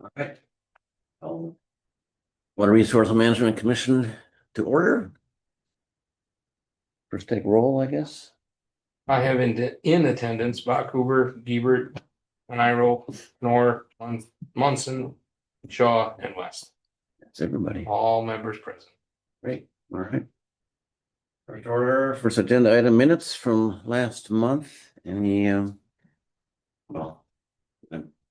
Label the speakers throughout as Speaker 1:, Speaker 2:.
Speaker 1: All right. Water Resource Management Commission to order. First take roll, I guess.
Speaker 2: I have in attendance Bob Cooper, Giebert, and Iro, Knorr, Munson, Shaw, and West.
Speaker 1: That's everybody.
Speaker 2: All members present.
Speaker 1: Great. All right. First order, first agenda item minutes from last month. Any, well,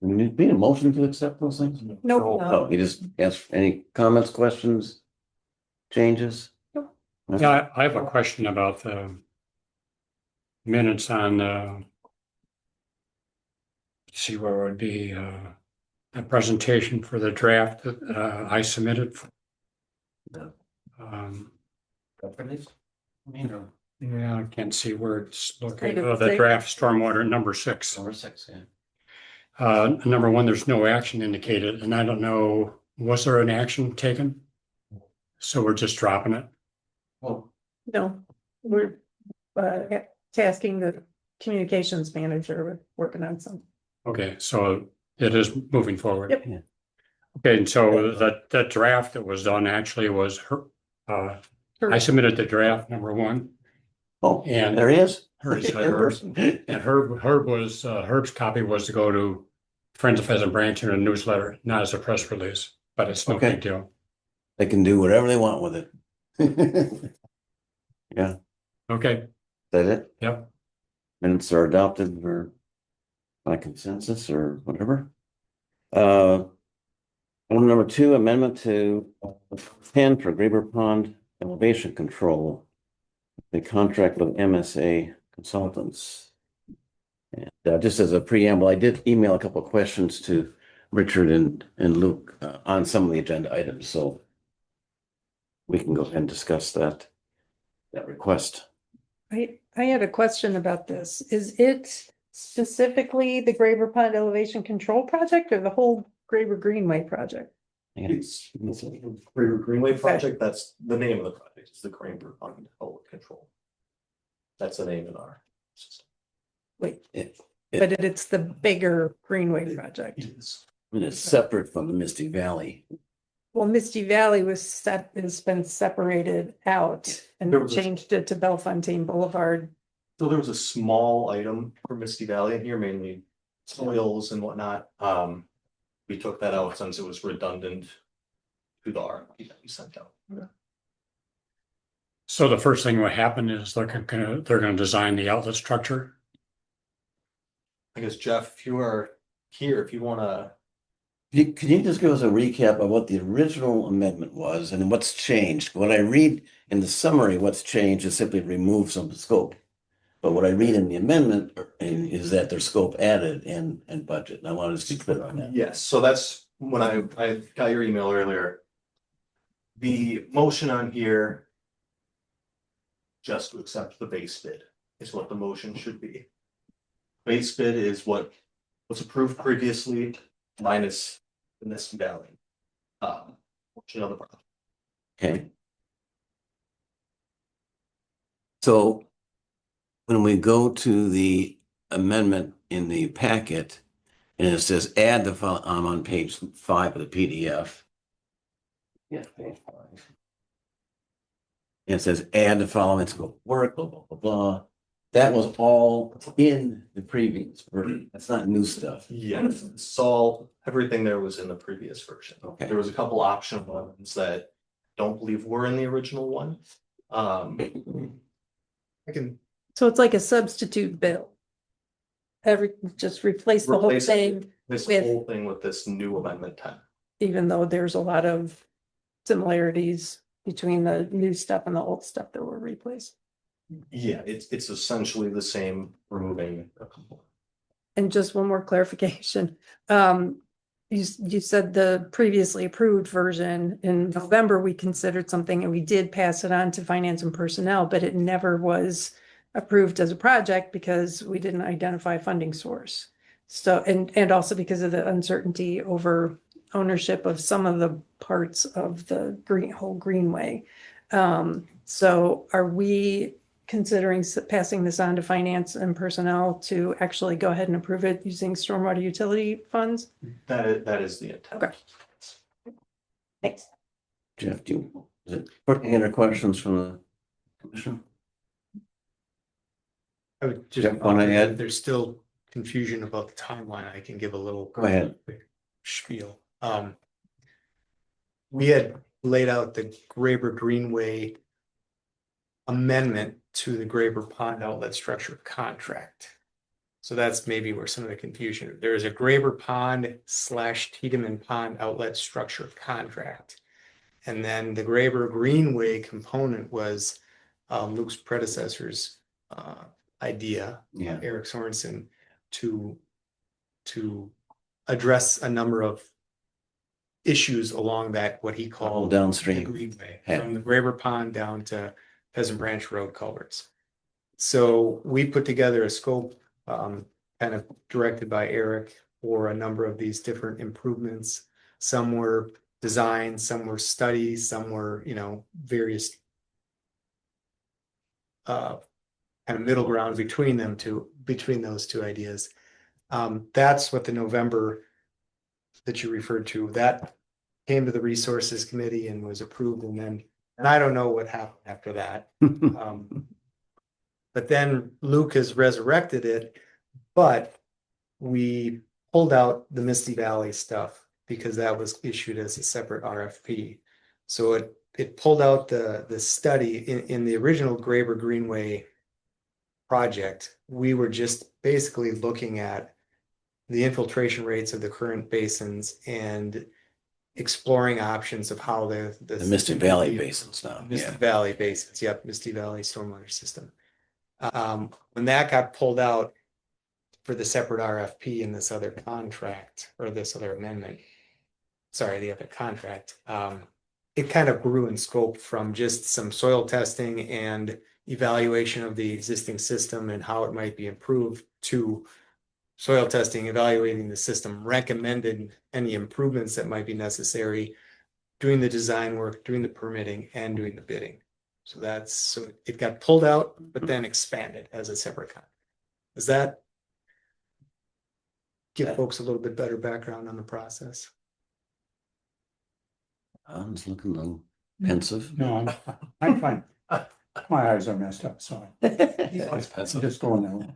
Speaker 1: we need a motion to accept those things?
Speaker 3: Nope.
Speaker 1: Oh, you just ask any comments, questions, changes?
Speaker 3: Nope.
Speaker 4: Yeah, I have a question about the minutes on, let's see where it would be, a presentation for the draft that I submitted. Um, yeah, I can't see where it's located. Oh, the draft stormwater number 6.
Speaker 1: Number 6, yeah.
Speaker 4: Number 1, there's no action indicated, and I don't know, was there an action taken? So we're just dropping it.
Speaker 1: Well,
Speaker 3: No, we're tasking the communications manager with working on some.
Speaker 4: Okay, so it is moving forward.
Speaker 3: Yep.
Speaker 1: Yeah.
Speaker 4: Okay, and so that draft that was done actually was I submitted the draft number 1.
Speaker 1: oh,
Speaker 4: And
Speaker 1: there he is.
Speaker 4: Herb's copy was to go to Friends of Pheasant Branch in a newsletter, not as a press release, but it's no
Speaker 1: Okay.
Speaker 4: big deal.
Speaker 1: They can do whatever they want with it. Yeah,
Speaker 4: Okay,
Speaker 1: is that it?
Speaker 4: yep.
Speaker 1: Minutes are adopted or by consensus or whatever. Item number 2, amendment to 10 for Graber Pond elevation control. The contract with MSA Consultants. And just as a preamble, I did email a couple of questions to Richard and Luke on some of the agenda items, so we can go ahead and discuss that request.
Speaker 3: I had a question about this. Is it specifically the Graber Pond Elevation Control Project or the whole Graber Greenway project?
Speaker 5: It's Graber Greenway project, that's the name of the project, it's the Graber Pond Elevation Control. That's the name in our system.
Speaker 3: Wait,
Speaker 1: It
Speaker 3: but it's the bigger Greenway project.
Speaker 5: is.
Speaker 1: is separate from the Misty Valley.
Speaker 3: Well, Misty Valley has been separated out
Speaker 5: There
Speaker 3: and
Speaker 5: was a-
Speaker 3: changed it to Bellefontaine Boulevard.
Speaker 5: So there was a small item for Misty Valley in here, mainly soils and whatnot. We took that out since it was redundant to the RFP that we sent out.
Speaker 4: So the first thing what happened is they're gonna design the outlet structure.
Speaker 5: I guess, Jeff, if you are here, if you wanna,
Speaker 1: Can you just give us a recap of what the original amendment was and what's changed? What I read in the summary, what's changed is simply remove some scope. But what I read in the amendment is that there's scope added and budget. And I wanted to be clear on that.
Speaker 5: yes, so that's when I got your email earlier. The motion on here. Just to accept the base bid is what the motion should be. Base bid is what was approved previously minus the Misty Valley. Portion of the project.
Speaker 1: Okay. So when we go to the amendment in the packet, and it says add the file, I'm on page 5 of the PDF. Yeah, page 5. And it says add the following scope of work, blah, blah, blah, blah. That was all in the previous version. That's not new stuff.
Speaker 5: Yes, so everything there was in the previous version.
Speaker 1: Okay.
Speaker 5: There was a couple optional ones that don't believe were in the original one. I can
Speaker 3: So it's like a substitute bill. Just replace the whole
Speaker 5: replace
Speaker 3: thing,
Speaker 5: this
Speaker 3: with-
Speaker 5: whole thing with this new amendment 10.
Speaker 3: even though there's a lot of similarities between the new stuff and the old stuff that were replaced.
Speaker 5: Yeah, it's essentially the same, removing a couple.
Speaker 3: And just one more clarification. You said the previously approved version in November, we considered something and we did pass it on to finance and personnel, but it never was approved as a project because we didn't identify a funding source. So, and also because of the uncertainty over ownership of some of the parts of the whole Greenway. So are we considering passing this on to finance and personnel to actually go ahead and approve it using stormwater utility funds?
Speaker 5: That is the intent.
Speaker 3: Okay. Thanks.
Speaker 1: Jeff, do you, is it any other questions from the commission?
Speaker 6: I would just,
Speaker 1: Jeff, wanna
Speaker 6: offer that
Speaker 1: add?
Speaker 6: if there's still confusion about the timeline, I can give a little.
Speaker 1: Go ahead.
Speaker 6: quick Spiel. We had laid out the Graber Greenway amendment to the Graber Pond outlet structure contract. So that's maybe where some of the confusion, there is a Graber Pond / Tiedemann Pond outlet structure contract. And then the Graber Greenway component was Luke's predecessor's idea,
Speaker 1: Yeah.
Speaker 6: Eric Sorensen, to address a number of issues along that, what he
Speaker 1: All
Speaker 6: called the
Speaker 1: downstream.
Speaker 6: Greenway,
Speaker 1: Yeah.
Speaker 6: from the Graber Pond down to Pheasant Branch Road culverts. So we put together a scope, kind of directed by Eric, for a number of these different improvements. Some were design, some were study, some were, various kind of middle ground between those two ideas. That's what the November that you referred to, that came to the resources committee and was approved, and I don't know what happened after that. But then Luke has resurrected it, but we pulled out the Misty Valley stuff because that was issued as a separate RFP. So it pulled out the study in the original Graber Greenway project. We were just basically looking at the infiltration rates of the current basins and exploring options of how the
Speaker 1: Misty Valley basins now.
Speaker 6: Misty
Speaker 1: Yeah.
Speaker 6: Valley basins, yep, Misty Valley stormwater system. When that got pulled out for the separate RFP in this other contract, or this other amendment, sorry, the other contract, it kind of grew in scope from just some soil testing and evaluation of the existing system and how it might be improved, to soil testing, evaluating the system, recommending any improvements that might be necessary, doing the design work, doing the permitting, and doing the bidding. So it got pulled out, but then expanded as a separate contract. Does that give folks a little bit better background on the process?
Speaker 1: I'm just looking a little pensive.
Speaker 4: No, I'm fine. My eyes are messed up, so
Speaker 1: It's
Speaker 4: I'm
Speaker 1: pensive.
Speaker 4: just going there.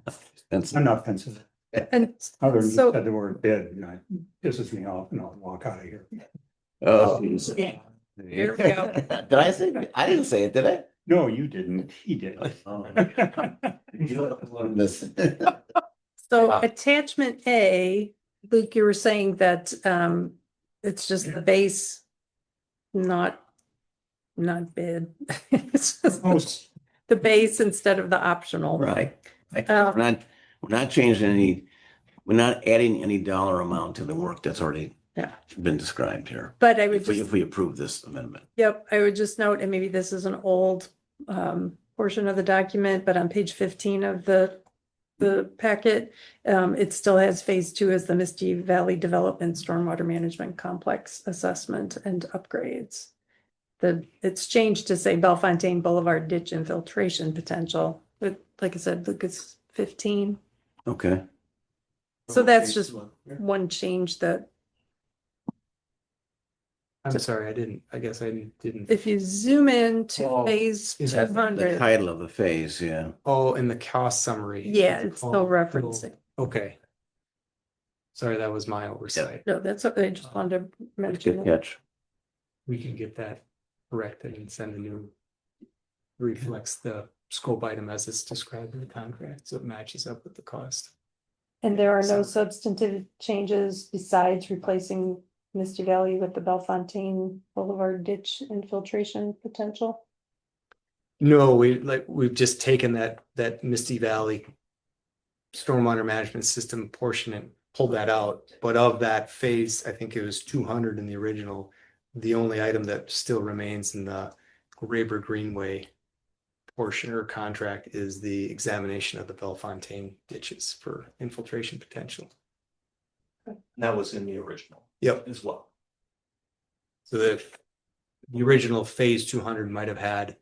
Speaker 1: Pensive.
Speaker 4: I'm not pensive.
Speaker 3: And
Speaker 4: Other than
Speaker 3: So-
Speaker 4: you said the word bid, pisses me off and I'll walk out of here.
Speaker 1: Oh.
Speaker 3: Yeah. Here we go.
Speaker 1: Did I say, I didn't say it, did I?
Speaker 4: No, you didn't. He did.
Speaker 1: Oh. This-
Speaker 3: so attachment A, Luke, you were saying that it's just the base, not bid. It's just
Speaker 4: Most,
Speaker 3: the base instead of the optional.
Speaker 1: Right. We're not changing any, we're not adding any dollar amount to the work that's already
Speaker 3: Yeah.
Speaker 1: been described here.
Speaker 3: But I would
Speaker 1: If we,
Speaker 3: just,
Speaker 1: if we approve this amendment.
Speaker 3: yep, I would just note, and maybe this is an old portion of the document, but on page 15 of the packet, it still has phase 2 as the Misty Valley Development Stormwater Management Complex Assessment and Upgrades. It's changed to say Bellefontaine Boulevard Ditch Infiltration Potential, but like I said, look, it's 15.
Speaker 1: Okay.
Speaker 3: So that's just one change that
Speaker 6: I'm sorry, I guess I didn't.
Speaker 3: if you zoom in to
Speaker 6: Oh,
Speaker 3: phase
Speaker 6: is that
Speaker 1: The
Speaker 3: 200,
Speaker 1: title of the phase, yeah.
Speaker 6: Oh, in the cost summary.
Speaker 3: yeah, it's still
Speaker 6: Oh,
Speaker 3: referencing.
Speaker 6: Okay. Sorry, that was my oversight.
Speaker 3: No, that's okay. I just wanted to mention
Speaker 1: Good
Speaker 3: it.
Speaker 1: catch.
Speaker 6: We can get that corrected and send a new. Reflects the scope item as it's described in the contract, so it matches up with the cost.
Speaker 3: And there are no substantive changes besides replacing Misty Valley with the Bellefontaine Boulevard ditch infiltration potential.
Speaker 6: No, we've just taken that Misty Valley. Stormwater management system portion and pulled that out, but of that phase, I think it was 200 in the original. The only item that still remains in the Graber Greenway portion or contract is the examination of the Bellefontaine ditches for infiltration potential.
Speaker 5: That was in the original
Speaker 6: Yep.
Speaker 5: as well.
Speaker 6: So the original phase 200 might have had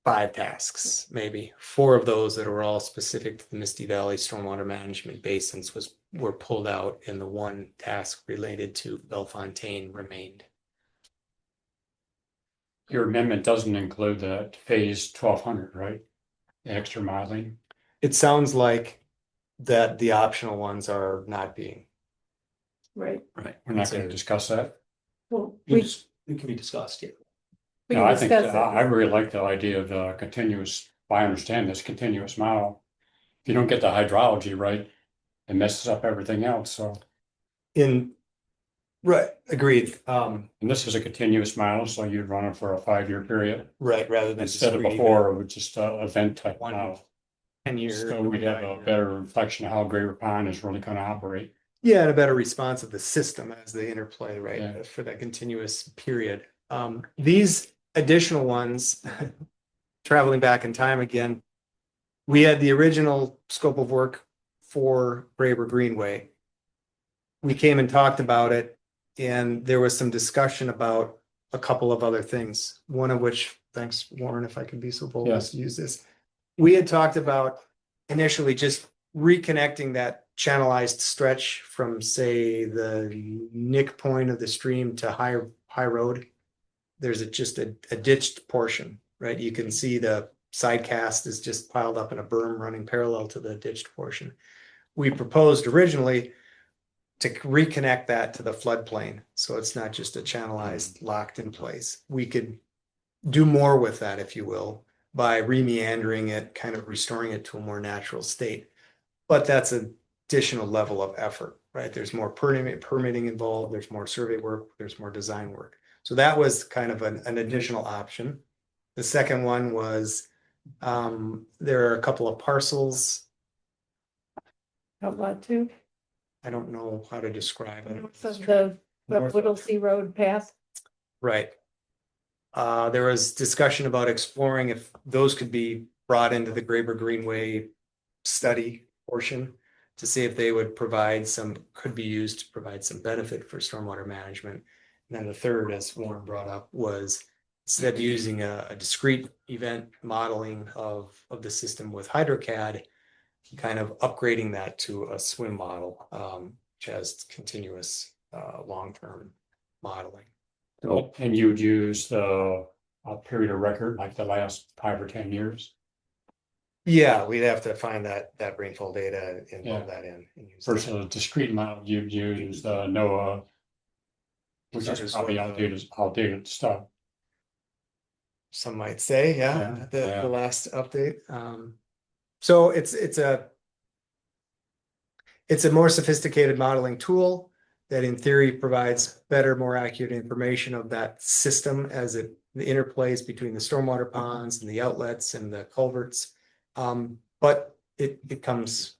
Speaker 6: 5 tasks, maybe 4 of those that were all specific to the Misty Valley stormwater management basins were pulled out, and the 1 task related to Bellefontaine remained.
Speaker 4: Your amendment doesn't include the phase 1200, right? The extra modeling.
Speaker 6: It sounds like that the optional ones are not being.
Speaker 3: Right.
Speaker 1: Right.
Speaker 4: We're not going to discuss that.
Speaker 3: Well,
Speaker 5: It can be discussed, yeah.
Speaker 3: we
Speaker 4: No,
Speaker 3: can
Speaker 4: I think
Speaker 3: discuss
Speaker 4: I
Speaker 3: it.
Speaker 4: really like the idea of the continuous, I understand this continuous model. If you don't get the hydrology right, it messes up everything else. So,
Speaker 6: Right, agreed.
Speaker 4: and this is a continuous model, so you'd run it for a 5-year period
Speaker 6: Right, rather than
Speaker 4: instead of
Speaker 6: discrete
Speaker 4: before, it was just a event type
Speaker 6: One
Speaker 4: model.
Speaker 6: 10 years.
Speaker 4: So we'd have a better reflection of how Greater Pond is really going to operate.
Speaker 6: Yeah, and a better response of the system as they interplay, right,
Speaker 4: Yeah.
Speaker 6: for that continuous period. These additional ones, traveling back in time again, we had the original scope of work for Graber Greenway. We came and talked about it, and there was some discussion about a couple of other things. One of which, thanks, Warren, if I could be so bold as to use this. We had talked about initially just reconnecting that channelized stretch from, say, the nick point of the stream to High Road. There's just a ditched portion, right? You can see the side cast is just piled up in a berm running parallel to the ditched portion. We proposed originally to reconnect that to the floodplain, so it's not just a channelized locked in place. We could do more with that, if you will, by remeandering it, kind of restoring it to a more natural state. But that's an additional level of effort, right? There's more permitting involved, there's more survey work, there's more design work. So that was kind of an additional option. The second one was there are a couple of parcels.
Speaker 3: Out loud too.
Speaker 6: I don't know how to describe it.
Speaker 3: North of the Whittlesey Road path.
Speaker 6: Right. There was discussion about exploring if those could be brought into the Graber Greenway study portion to see if they would could be used to provide some benefit for stormwater management. And then the third, as Warren brought up, was instead of using a discrete event modeling of the system with HydroCAD, kind of upgrading that to a SWIM model, which has continuous long-term modeling.
Speaker 4: And you would use a period of record like the last 5 or 10 years
Speaker 6: Yeah, we'd have to find that rainfall data and
Speaker 4: Yeah.
Speaker 6: build that in. And use
Speaker 4: versus
Speaker 6: that.
Speaker 4: a discrete model. You'd use the NOAA, which
Speaker 6: Which
Speaker 4: is
Speaker 6: is
Speaker 4: probably
Speaker 6: what the-
Speaker 4: outdated stuff.
Speaker 6: Some might say,
Speaker 4: Yeah,
Speaker 6: yeah,
Speaker 4: yeah.
Speaker 6: the last update. So it's a more sophisticated modeling tool that in theory provides better, more accurate information of that system as the interplays between the stormwater ponds and the outlets and the culverts. But it comes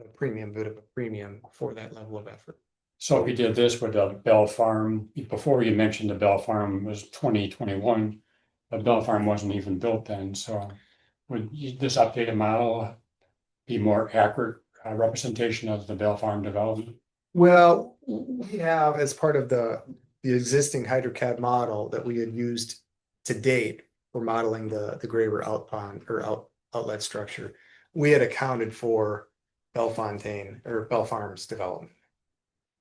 Speaker 6: at a bit of a premium for that level of effort.
Speaker 4: So if you did this with the Bell Farm, before you mentioned the Bell Farm was 2021, the Bell Farm wasn't even built then. So would this updated model be more accurate representation of the Bell Farm development?
Speaker 6: Well, we have as part of the existing HydroCAD model that we had used to date for modeling the Graber outlet structure, we had accounted for Bellefontaine or Bell Farm's development.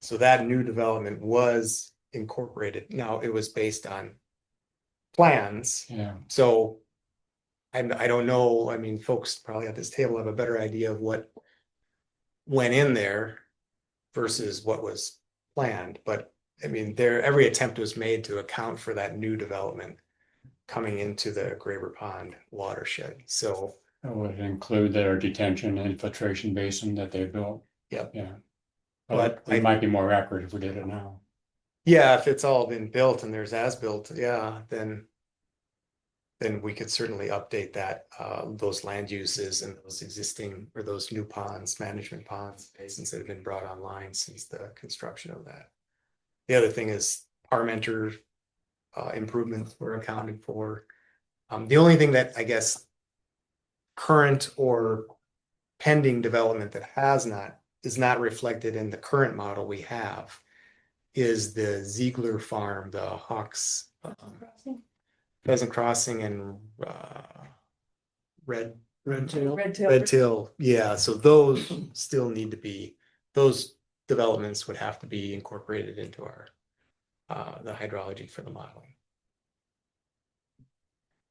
Speaker 6: So that new development was incorporated. Now it was based on plans.
Speaker 4: Yeah.
Speaker 6: So I don't know. I mean, folks probably at this table have a better idea of what went in there versus what was planned. But I mean, every attempt was made to account for that new development coming into the Graber Pond watershed. So
Speaker 4: That would include their detention and infiltration basin that they built.
Speaker 6: Yep.
Speaker 4: Yeah.
Speaker 6: But
Speaker 4: It might be more accurate if we did it now.
Speaker 6: yeah, if it's all been built and there's as-built, yeah, then we could certainly update that, those land uses and those existing or those new ponds, management ponds, basins that have been brought online since the construction of that. The other thing is Parmenter improvements were accounted for. The only thing that I guess current or pending development that is not reflected in the current model we have is the Ziegler Farm, the Hawks. Pheasant Crossing and Red
Speaker 3: Red
Speaker 6: Red Tail, yeah, so those still need to be, those developments would have to be incorporated into our the hydrology for the modeling.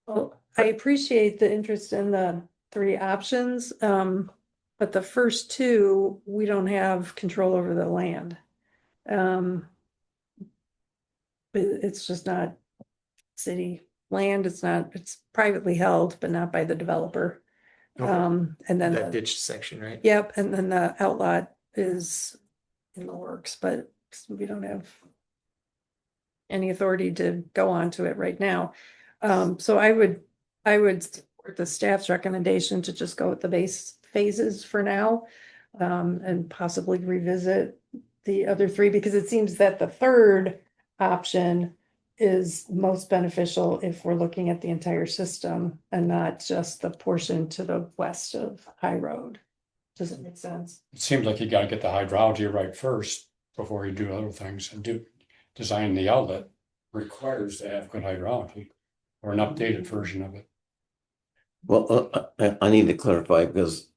Speaker 3: Well, I appreciate the interest in the three options, but the first two, we don't have control over the land. It's just not city land, it's privately held, but not by the developer.
Speaker 6: Okay.
Speaker 3: And then,
Speaker 6: That ditch section, right?
Speaker 3: yep, and then the outlot is in the works, but we don't have any authority to go onto it right now. So I would support the staff's recommendation to just go with the base phases for now. And possibly revisit the other three, because it seems that the third option is most beneficial if we're looking at the entire system and not just the portion to the west of High Road. Does it make sense?
Speaker 4: It seems like you gotta get the hydrology right first before you do other things, and design the outlet requires to have good hydrology or an updated version of it.
Speaker 1: Well, I need to clarify because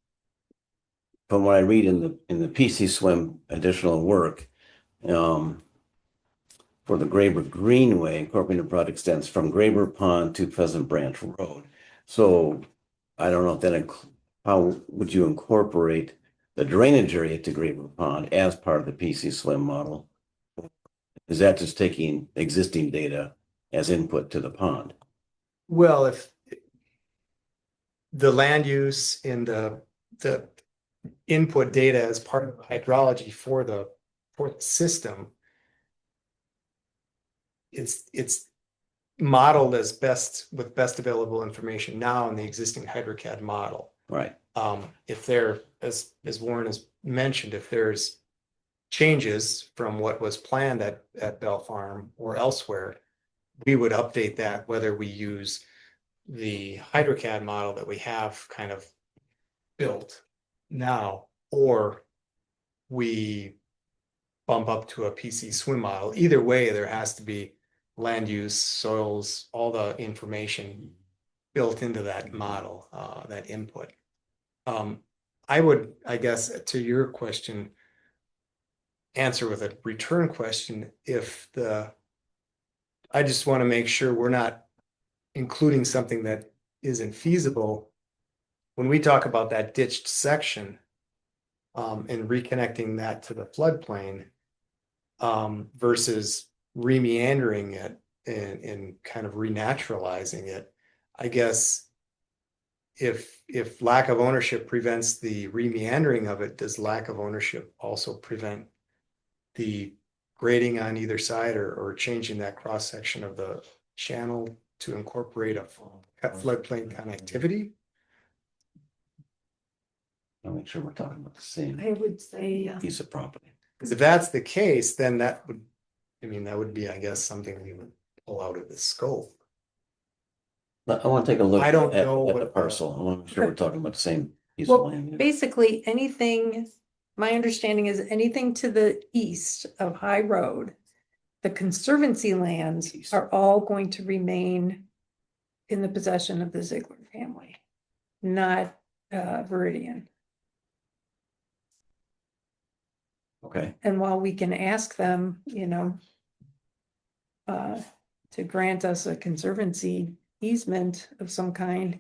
Speaker 1: from what I read in the PC swim additional work, for the Graber Greenway, incorporated project extends from Graber Pond to Pheasant Branch Road. So I don't know if that, how would you incorporate the drainage area to Graber Pond as part of the PC swim model? Is that just taking existing data as input to the pond?
Speaker 6: Well, if the land use and the input data as part of the hydrology for the system, it's modeled as best with best available information now in the existing HydroCAD model.
Speaker 1: Right.
Speaker 6: If there, as Warren has mentioned, if there's changes from what was planned at Bell Farm or elsewhere, we would update that, whether we use the HydroCAD model that we have kind of built now, or we bump up to a PC swim model. Either way, there has to be land use, soils, all the information built into that model, that input. I would, I guess, to your question, answer with a return question. I just want to make sure we're not including something that isn't feasible. When we talk about that ditched section, and reconnecting that to the floodplain, versus remeandering it and kind of renaturalizing it, I guess if lack of ownership prevents the remeandering of it, does lack of ownership also prevent the grading on either side or changing that cross section of the channel to incorporate a floodplain connectivity?
Speaker 1: I'll make sure we're talking about the same
Speaker 3: I would say,
Speaker 1: piece of property.
Speaker 6: Because if that's the case, then that would be, I guess, something we would pull out of the scope.
Speaker 1: But I want to take a look
Speaker 6: I don't
Speaker 1: at
Speaker 6: know
Speaker 1: the
Speaker 6: what
Speaker 1: parcel. I want to make sure we're talking about the same piece of
Speaker 3: well,
Speaker 1: land.
Speaker 3: basically anything, my understanding is anything to the east of High Road, the conservancy lands
Speaker 1: East.
Speaker 3: are all going to remain in the possession of the Ziegler family, not Viridian.
Speaker 1: Okay.
Speaker 3: And while we can ask them, to grant us a conservancy easement of some kind,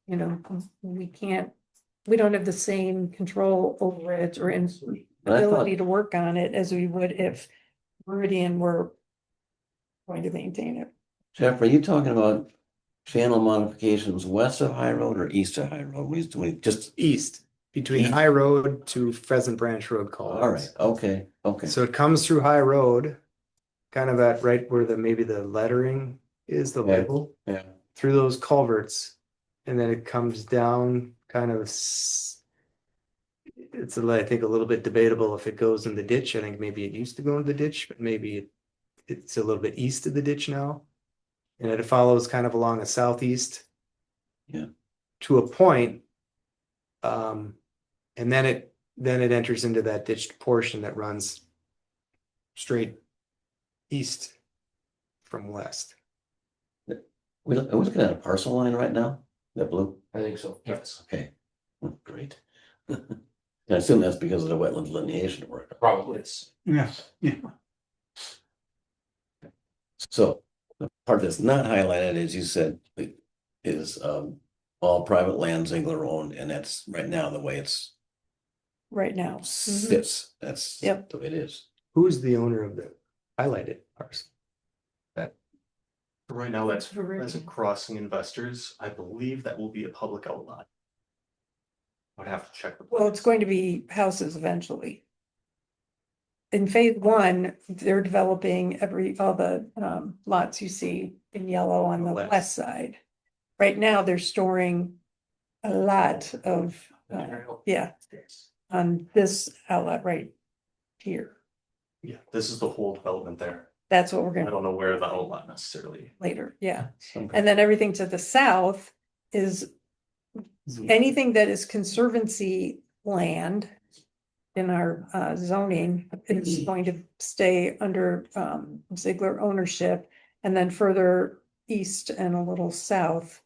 Speaker 3: we don't have the same control over it or
Speaker 1: But I thought,
Speaker 3: ability to work on it as we would if Viridian were going to maintain it.
Speaker 1: Jeff, are you talking about channel modifications west of High Road or east of High Road? Just,
Speaker 6: East, between
Speaker 1: East.
Speaker 6: High Road to Pheasant Branch Road culverts.
Speaker 1: all right, okay, okay.
Speaker 6: So it comes through High Road, kind of at right where maybe the lettering is, the
Speaker 1: Yeah.
Speaker 6: label,
Speaker 1: Yeah,
Speaker 6: through those culverts. And then it comes down kind of, I think a little bit debatable if it goes in the ditch. I think maybe it used to go in the ditch, but maybe it's a little bit east of the ditch now. And it follows kind of along the southeast.
Speaker 1: Yeah.
Speaker 6: To a point. And then it enters into that ditched portion that runs straight east from west.
Speaker 1: Are we looking at a parcel line right now? That blue?
Speaker 2: I think so.
Speaker 5: Yes.
Speaker 1: Okay, great. I assume that's because of the wetland delineation work.
Speaker 2: Probably.
Speaker 4: Yes, yeah.
Speaker 1: So the part that's not highlighted, as you said, is all private land Ziegler owned, and that's right now the way it's
Speaker 3: right now.
Speaker 1: sits. That's
Speaker 3: Yep.
Speaker 1: the way it is.
Speaker 6: Who's the owner of the highlighted parcel?
Speaker 5: Right now, that's
Speaker 3: Very
Speaker 5: as a
Speaker 3: good.
Speaker 5: crossing investors. I believe that will be a public outlet. I'd have to check.
Speaker 3: Well, it's going to be houses eventually. In phase one, they're developing all the lots you see in yellow on the
Speaker 6: West.
Speaker 3: west side. Right now, they're storing a lot of,
Speaker 6: Material.
Speaker 3: yeah, on this outlet right here.
Speaker 5: Yeah, this is the whole development there.
Speaker 3: That's what we're
Speaker 5: I
Speaker 3: gonna
Speaker 5: don't know where the outlet necessarily.
Speaker 3: later, yeah.
Speaker 1: Okay.
Speaker 3: And then everything to the south is anything that is conservancy land in our zoning is going to stay under Ziegler ownership. And then further east and a little south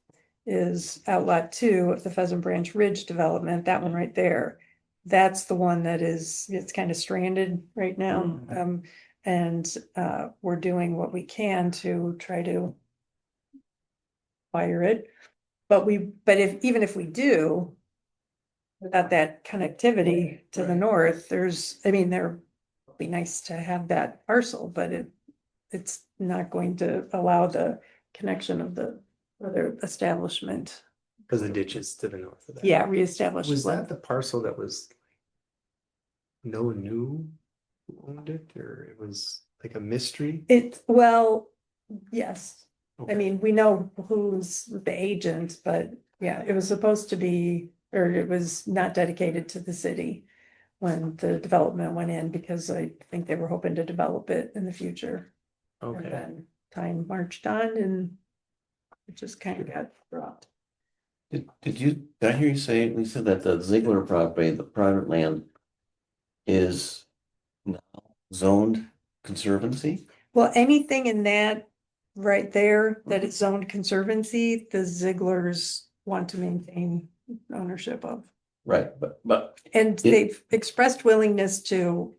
Speaker 3: is Outlet 2 of the Pheasant Branch Ridge development, that one right there. That's the one that it's kind of stranded right now. And we're doing what we can to try to fire it. But even if we do, without that connectivity to the north, there would be nice to have that parcel, but it's not going to allow the connection of the other establishment.
Speaker 6: Because the ditch is to the north of that.
Speaker 3: Yeah, reestablish.
Speaker 6: Was that the parcel that was no one knew who owned it, or it was like a mystery?
Speaker 3: Well, yes. I
Speaker 6: Okay.
Speaker 3: mean, we know who's the agent, but yeah, it was supposed to be, or it was not dedicated to the city when the development went in, because I think they were hoping to develop it in the future. And
Speaker 6: Okay,
Speaker 3: then time marched on and it just kind of got dropped.
Speaker 1: Did I hear you say, Lisa, that the Ziegler property, the private land, is now zoned conservancy?
Speaker 3: Well, anything in that right there that is zoned conservancy, the Zieglers want to maintain ownership of.
Speaker 1: Right, but
Speaker 3: And
Speaker 1: Yeah.
Speaker 3: they've expressed willingness to,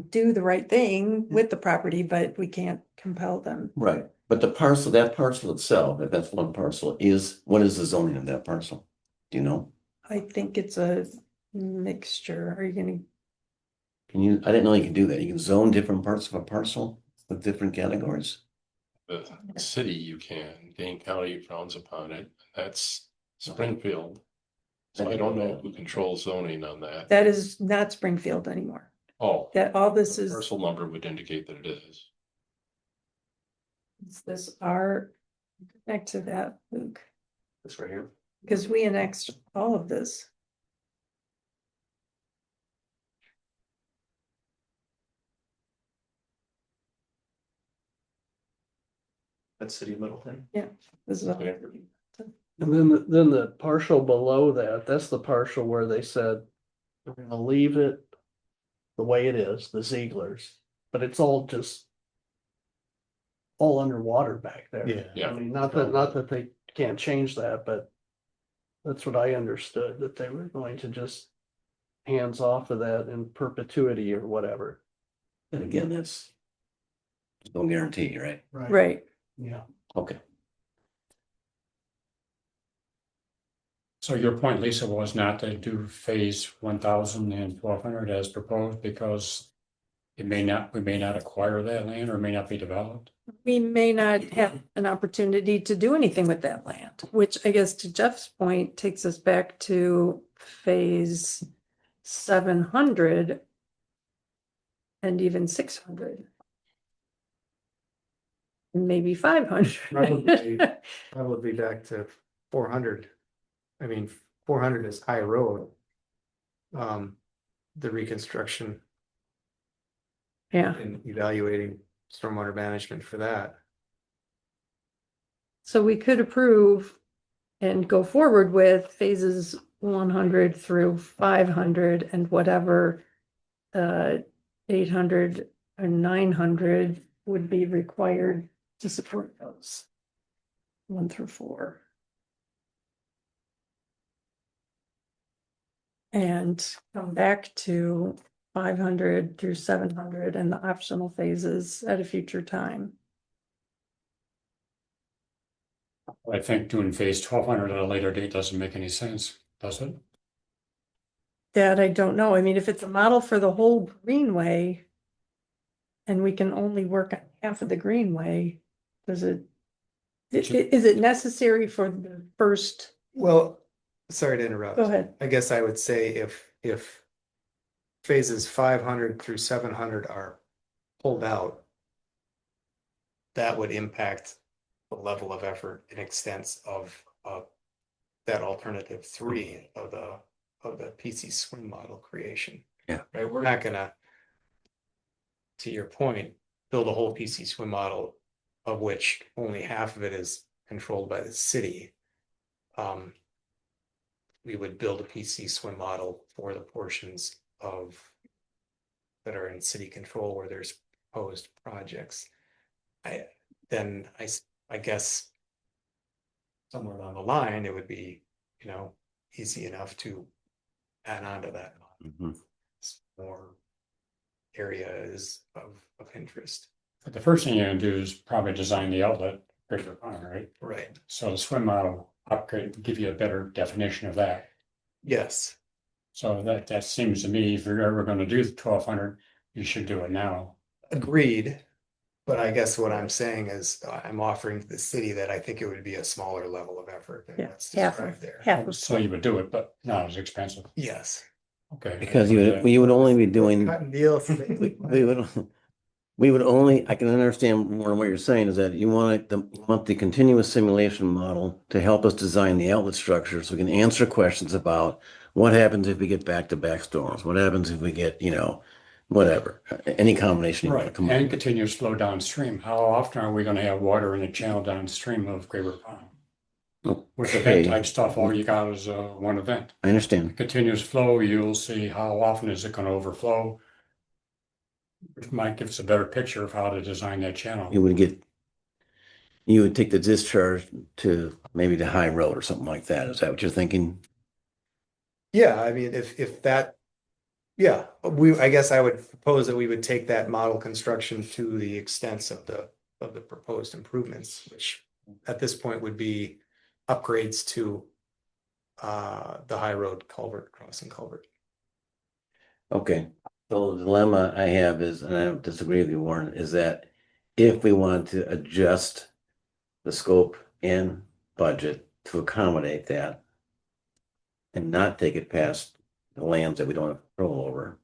Speaker 3: do the right thing with the property, but we can't compel them.
Speaker 1: right, but that parcel itself, if that's one parcel, what is the zoning of that parcel? Do you know?
Speaker 3: I think it's a mixture. Are you gonna,
Speaker 1: I didn't know you could do that. You can zone different parts of a parcel with different categories.
Speaker 7: The city you can, Dane County frowns upon it, that's Springfield. So I don't know who controls zoning on that.
Speaker 3: that is not Springfield anymore.
Speaker 7: Oh,
Speaker 3: That all this
Speaker 7: the
Speaker 3: is,
Speaker 7: parcel number would indicate that it is.
Speaker 3: this are connect to that, Luke,
Speaker 5: This right here.
Speaker 3: because we annexed all of this.
Speaker 5: That's City of Middleton.
Speaker 3: This is all.
Speaker 7: Okay.
Speaker 8: And then the partial below that, that's the partial where they said, we're gonna leave it the way it is, the Zieglers, but it's all just all underwater back there.
Speaker 6: yeah.
Speaker 7: Yeah.
Speaker 8: I mean, not that they can't change that, but that's what I understood, that they were going to just hands off of that in perpetuity or whatever.
Speaker 1: And again, there's no guarantee, right?
Speaker 3: Right.
Speaker 8: Yeah.
Speaker 1: Okay.
Speaker 4: So your point, Lisa, was not to do phase 1,000 and 1,200 as proposed because we may not acquire that land or may not be developed.
Speaker 3: We may not have an opportunity to do anything with that land, which I guess to Jeff's point takes us back to phase 700 and even 600. And maybe 500.
Speaker 6: Probably back to 400. I mean, 400 is High Road. The reconstruction
Speaker 3: Yeah,
Speaker 6: and evaluating stormwater management for that.
Speaker 3: so we could approve and go forward with phases 100 through 500 and whatever 800 or 900 would be required to support those. 1 through 4. And come back to 500 through 700 and the optional phases at a future time.
Speaker 4: I think doing phase 1200 at a later date doesn't make any sense, does it?
Speaker 3: That I don't know. I mean, if it's a model for the whole greenway and we can only work on half of the greenway, does it, is it necessary for the first,
Speaker 6: Well, sorry to interrupt.
Speaker 3: go ahead.
Speaker 6: I guess I would say if phases 500 through 700 are pulled out, that would impact the level of effort and extents of that alternative 3 of the PC swim model creation.
Speaker 1: Yeah.
Speaker 6: Right, we're not gonna, to your point, build a whole PC swim model of which only half of it is controlled by the city. We would build a PC swim model for the portions of that are in city control where there's proposed projects. I guess somewhere along the line, it would be, easy enough to add on to that.
Speaker 1: Mhm.
Speaker 6: More areas of interest.
Speaker 4: But the first thing you're gonna do is probably design the outlet, Greater Pond, right?
Speaker 6: Right.
Speaker 4: So the swim model upgrade will give you a better definition of that.
Speaker 6: Yes.
Speaker 4: So that seems to me, if you're ever gonna do the 1200, you should do it now.
Speaker 6: Agreed. But I guess what I'm saying is I'm offering to the city that I think it would be a smaller level of effort than
Speaker 3: Yeah,
Speaker 6: what's
Speaker 3: half
Speaker 6: described
Speaker 3: of,
Speaker 6: there.
Speaker 3: half of.
Speaker 4: So you would do it, but not as expensive.
Speaker 6: Yes.
Speaker 4: Okay.
Speaker 1: Because you would only be doing,
Speaker 6: Cutting deals.
Speaker 1: we would only, I can understand more what you're saying is that you want the continuous simulation model to help us design the outlet structure so we can answer questions about what happens if we get back-to-back storms? What happens if we get, whatever, any combination you want to
Speaker 4: Right,
Speaker 1: come up
Speaker 4: and
Speaker 1: with.
Speaker 4: continuous flow downstream. How often are we gonna have water in the channel downstream of Greater Pond? With event
Speaker 1: Okay,
Speaker 4: type stuff, all you got is one event.
Speaker 1: I understand.
Speaker 4: Continuous flow, you'll see how often is it gonna overflow. Which might give us a better picture of how to design that channel.
Speaker 1: You would take the discharge to maybe the high road or something like that. Is that what you're thinking?
Speaker 6: Yeah, I mean, if that, yeah, I guess I would propose that we would take that model construction to the extents of the proposed improvements, which at this point would be upgrades to the high road culvert, crossing culvert.
Speaker 1: Okay, so the dilemma I have is, and I don't disagree with you, Warren, is that if we want to adjust the scope and budget to accommodate that and not take it past the lands that we don't have control over,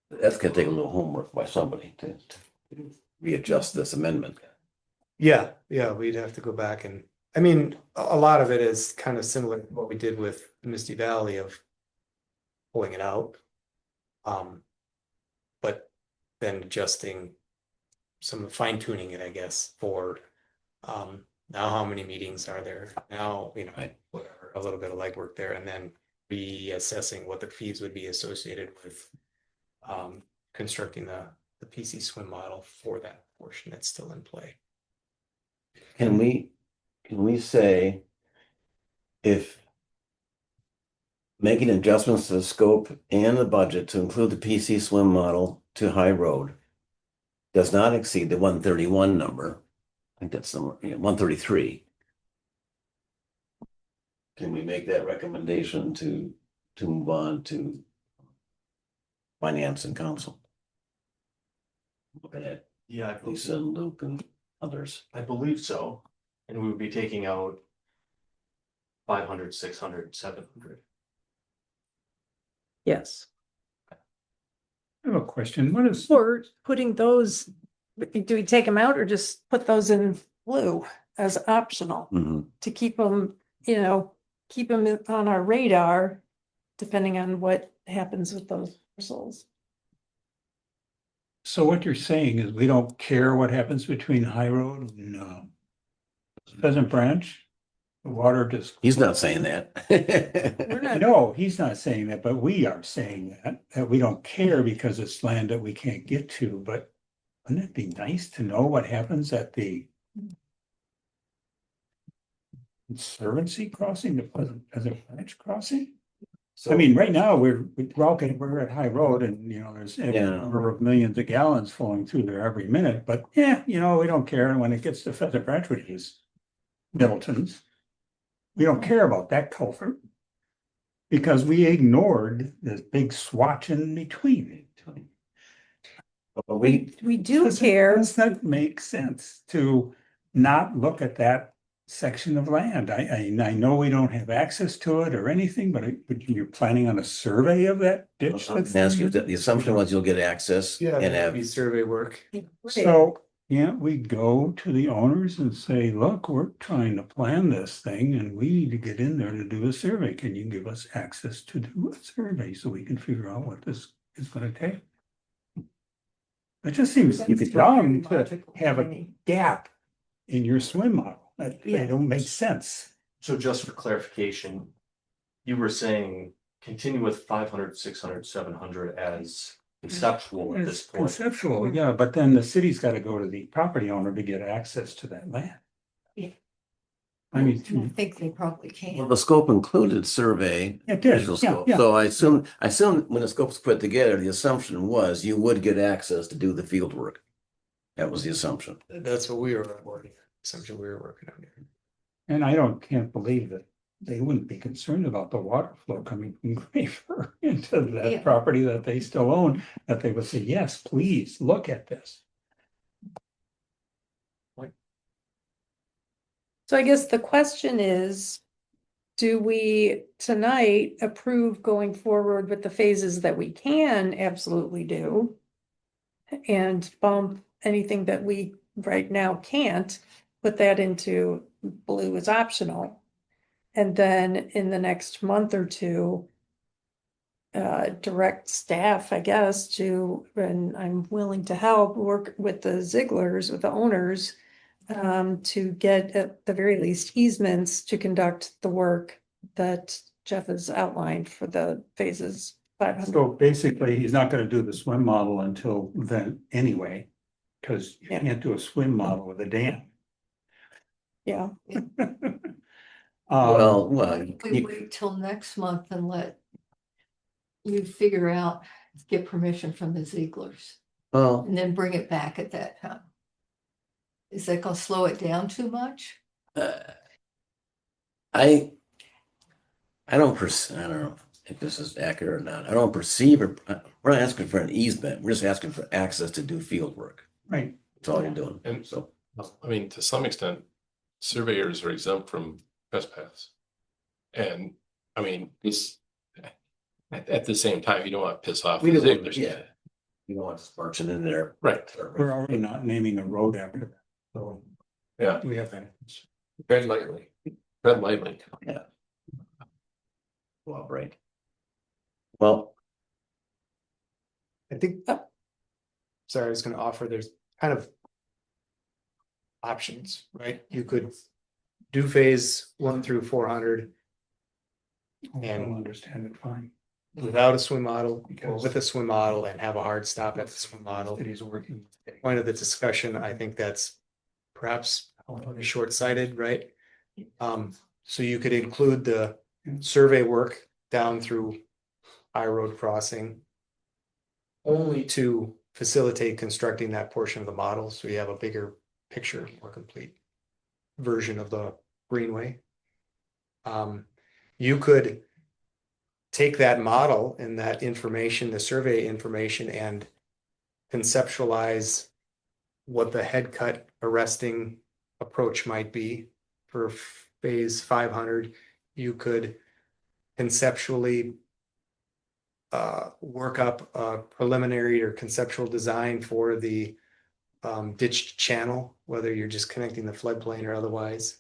Speaker 1: that's gonna take a little homework by somebody to readjust this amendment.
Speaker 6: Yeah, we'd have to go back and, I mean, a lot of it is kind of similar to what we did with Misty Valley of pulling it out. But then adjusting some fine tuning it, I guess, for now how many meetings are there? Now, whatever, a little bit of legwork there, and then reassessing what the fees would be associated with constructing the PC swim model for that portion that's still in play.
Speaker 1: Can we say if making adjustments to the scope and the budget to include the PC swim model to High Road does not exceed the 131 number, I think that's somewhere, 133. Can we make that recommendation to move on to finance and council? Looking at
Speaker 5: Yeah,
Speaker 1: Lisa and Luke and others.
Speaker 5: I believe so. And we would be taking out 500, 600, 700.
Speaker 3: Yes.
Speaker 9: I have a question. What is,
Speaker 3: Or putting those, do we take them out or just put those in blue as optional
Speaker 1: Mhm.
Speaker 3: to keep them, keep them on our radar, depending on what happens with those parcels?
Speaker 9: so what you're saying is we don't care what happens between High Road and Pheasant Branch? The water just.
Speaker 1: He's not saying that.
Speaker 3: We're not,
Speaker 9: No, he's not saying that, but we are saying that we don't care because it's land that we can't get to, but wouldn't it be nice to know what happens at the Conservancy crossing, the Pleasant Branch crossing?
Speaker 1: So,
Speaker 9: I mean, right now, we're at High Road and, there's a
Speaker 1: Yeah.
Speaker 9: number of millions of gallons flowing through there every minute, but yeah, we don't care. And when it gets to Pheasant Branch, which is Middleton's, we don't care about that culvert. Because we ignored this big swatch in between.
Speaker 1: but we,
Speaker 3: We do care.
Speaker 9: Does that make sense to not look at that section of land? I know we don't have access to it or anything, but you're planning on a survey of that ditch? that's
Speaker 1: ask you,
Speaker 9: there?
Speaker 1: the assumption was you'll get access
Speaker 6: Yeah,
Speaker 1: and
Speaker 6: that'd be
Speaker 1: have,
Speaker 6: survey work.
Speaker 9: So, we go to the owners and say, look, we're trying to plan this thing and we need to get in there to do a survey. Can you give us access to do a survey so we can figure out what this is gonna take? It just seems dumb to have a gap in your swim model. That don't make sense.
Speaker 5: So just for clarification, you were saying continue with 500, 600, 700 as conceptual at this
Speaker 9: It's
Speaker 5: point.
Speaker 9: conceptual, yeah, but then the city's gotta go to the property owner to get access to that land.
Speaker 10: Yeah.
Speaker 9: I
Speaker 10: I
Speaker 9: mean,
Speaker 10: think they probably
Speaker 1: well,
Speaker 10: can.
Speaker 1: the scope included survey.
Speaker 9: it did,
Speaker 1: Visual
Speaker 9: yeah,
Speaker 1: scope.
Speaker 9: yeah.
Speaker 1: So I assume when the scope's put together, the assumption was you would get access to do the field work. That was the assumption.
Speaker 6: That's what we were working, assumption we were working on.
Speaker 9: And can't believe that they wouldn't be concerned about the water flow coming from Graver into that
Speaker 10: Yeah.
Speaker 9: property that they still own, that they would say, yes, please, look at this.
Speaker 3: So I guess the question is, do we tonight approve going forward with the phases that we can absolutely do? And bump anything that we right now can't, put that into blue as optional. And then in the next month or two, direct staff, I guess, and I'm willing to help work with the Zigglers, with the owners, to get at the very least easements to conduct the work that Jeff has outlined for the phases 500.
Speaker 9: So basically, he's not gonna do the swim model until then anyway, because you
Speaker 3: Yeah.
Speaker 9: can't do a swim model with a dam.
Speaker 3: Yeah,
Speaker 1: Well,
Speaker 10: We wait till next month and let you figure out, get permission from the Zieglers
Speaker 1: well,
Speaker 10: and then bring it back at that time. Is that gonna slow it down too much?
Speaker 1: I don't know if this is accurate or not. I don't perceive we're not asking for an easement. We're just asking for access to do field work.
Speaker 9: Right,
Speaker 1: That's all you're doing.
Speaker 7: And
Speaker 1: So,
Speaker 7: I mean, to some extent, surveyors are exempt from trespass. And I mean, at the same time, you don't want to piss off.
Speaker 1: we
Speaker 7: the
Speaker 1: didn't,
Speaker 7: Zigglers.
Speaker 1: yeah. You don't want this marching in there.
Speaker 7: Right.
Speaker 9: we're already not naming a road after that, so.
Speaker 7: Yeah.
Speaker 9: We have that.
Speaker 7: Tread lightly. Tread lightly.
Speaker 1: Yeah. Well, right. Well,
Speaker 6: I think, sorry, I was gonna offer, there's kind of options, right? You could do phase 1 through 400
Speaker 9: I
Speaker 6: And-
Speaker 9: don't understand it fine.
Speaker 6: without a swim model, or
Speaker 9: Because-
Speaker 6: with a swim model and have a hard stop at the swim model.
Speaker 9: City's working.
Speaker 6: Point of the discussion, I think that's perhaps short-sighted, right? So you could include the survey work down through High Road Crossing only to facilitate constructing that portion of the model, so you have a bigger picture, more complete version of the greenway. You could take that model and that information, the survey information, and conceptualize what the head cut arresting approach might be for phase 500. You could conceptually work up a preliminary or conceptual design for the ditched channel, whether you're just connecting the floodplain or otherwise.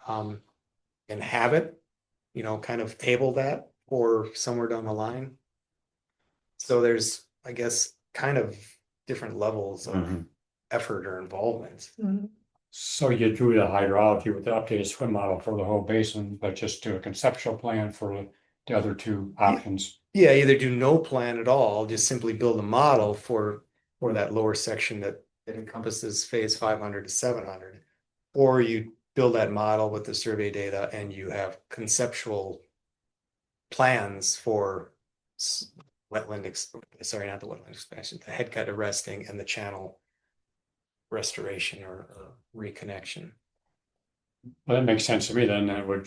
Speaker 6: And have it, kind of table that or somewhere down the line. So there's, I guess, kind of different levels of
Speaker 1: mhm.
Speaker 6: effort or involvement.
Speaker 4: So you drew the hydrology with the updated swim model for the whole basin, but just do a conceptual plan for the other two options.
Speaker 6: Yeah, either do no plan at all, just simply build a model for that lower section that encompasses phase 500 to 700. Or you build that model with the survey data and you have conceptual plans for sorry, not the wetland expansion, the head cut arresting and the channel restoration or reconnection.
Speaker 4: Well, that makes sense to me then. That would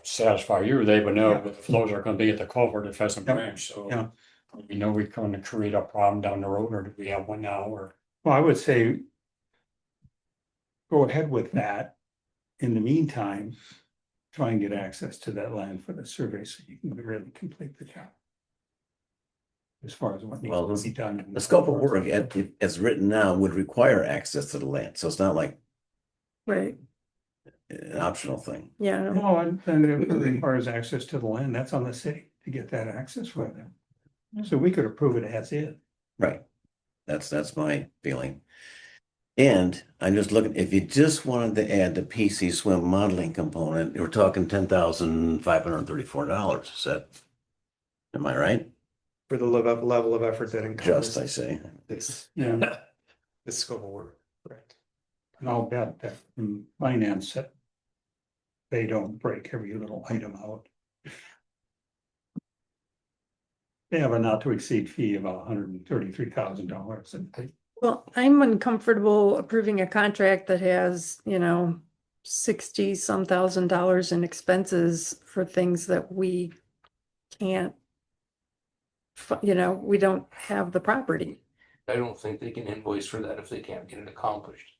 Speaker 4: satisfy you. They would know
Speaker 6: Yeah.
Speaker 4: what the flows are gonna be at the culvert at Pheasant
Speaker 9: Yeah.
Speaker 4: Branch, so.
Speaker 9: Yeah.
Speaker 4: We know we're going to create a problem down the road, or do we have one now, or?
Speaker 9: Well, I would say go ahead with that. In the meantime, try and get access to that land for the survey so you can really complete the job. As far as what
Speaker 1: Well,
Speaker 9: needs to be done.
Speaker 1: The scope of work as written now would require access to the land, so it's not like
Speaker 3: Right,
Speaker 1: an optional thing.
Speaker 3: yeah.
Speaker 9: No, and if it requires access to the land, that's on the city to get that access for them. So we could approve it as is.
Speaker 1: Right. That's my feeling. And I'm just looking, if you just wanted to add the PC swim modeling component, we're talking $10,534. Is that, am I right?
Speaker 6: For the level of effort that encompasses.
Speaker 1: Just, I say.
Speaker 6: This,
Speaker 9: Yeah,
Speaker 6: this scope of work, correct?
Speaker 9: and I'll bet that in finance that they don't break every little item out. They have a not to exceed fee of $133,000 and
Speaker 3: Well, I'm uncomfortable approving a contract that has, 60-some thousand dollars in expenses for things that we can't. We don't have the property.
Speaker 2: I don't think they can invoice for that if they can't get it accomplished.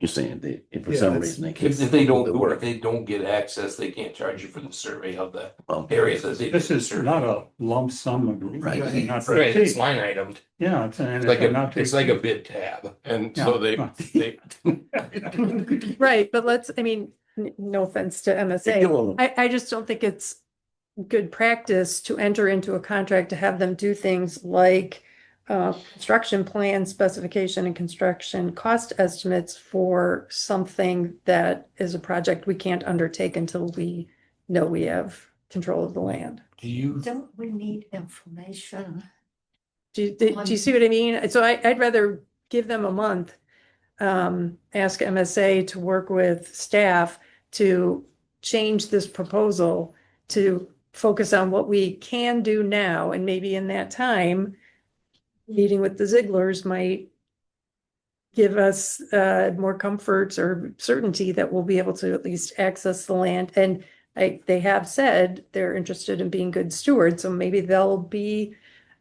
Speaker 1: You're saying that if for
Speaker 6: Yeah,
Speaker 1: some
Speaker 6: that's-
Speaker 1: reason they can't.
Speaker 2: If they don't
Speaker 1: do the
Speaker 2: do it, if
Speaker 1: work.
Speaker 2: they don't get access, they can't charge you for the survey of the
Speaker 1: Well,
Speaker 2: area that they.
Speaker 9: this
Speaker 2: did the
Speaker 9: is
Speaker 2: survey
Speaker 9: not a
Speaker 2: of.
Speaker 9: lump sum agreement.
Speaker 1: Right.
Speaker 9: It's not to
Speaker 2: Right, it's
Speaker 9: exceed.
Speaker 2: line itemed.
Speaker 9: Yeah,
Speaker 2: It's like it's like a
Speaker 9: a.
Speaker 2: bid tab.
Speaker 7: And so they,
Speaker 3: Right, but no offense to MSA. I just don't think it's good practice to enter into a contract to have them do things like construction plan specification and construction cost estimates for something that is a project we can't undertake until we know we have control of the land.
Speaker 2: Do you,
Speaker 10: Don't we need information?
Speaker 3: Do you see what I mean? So I'd rather give them a month. Ask MSA to work with staff to change this proposal to focus on what we can do now, and maybe in that time, meeting with the Zigglers might give us more comforts or certainty that we'll be able to at least access the land. And they have said they're interested in being good stewards, so maybe they'll be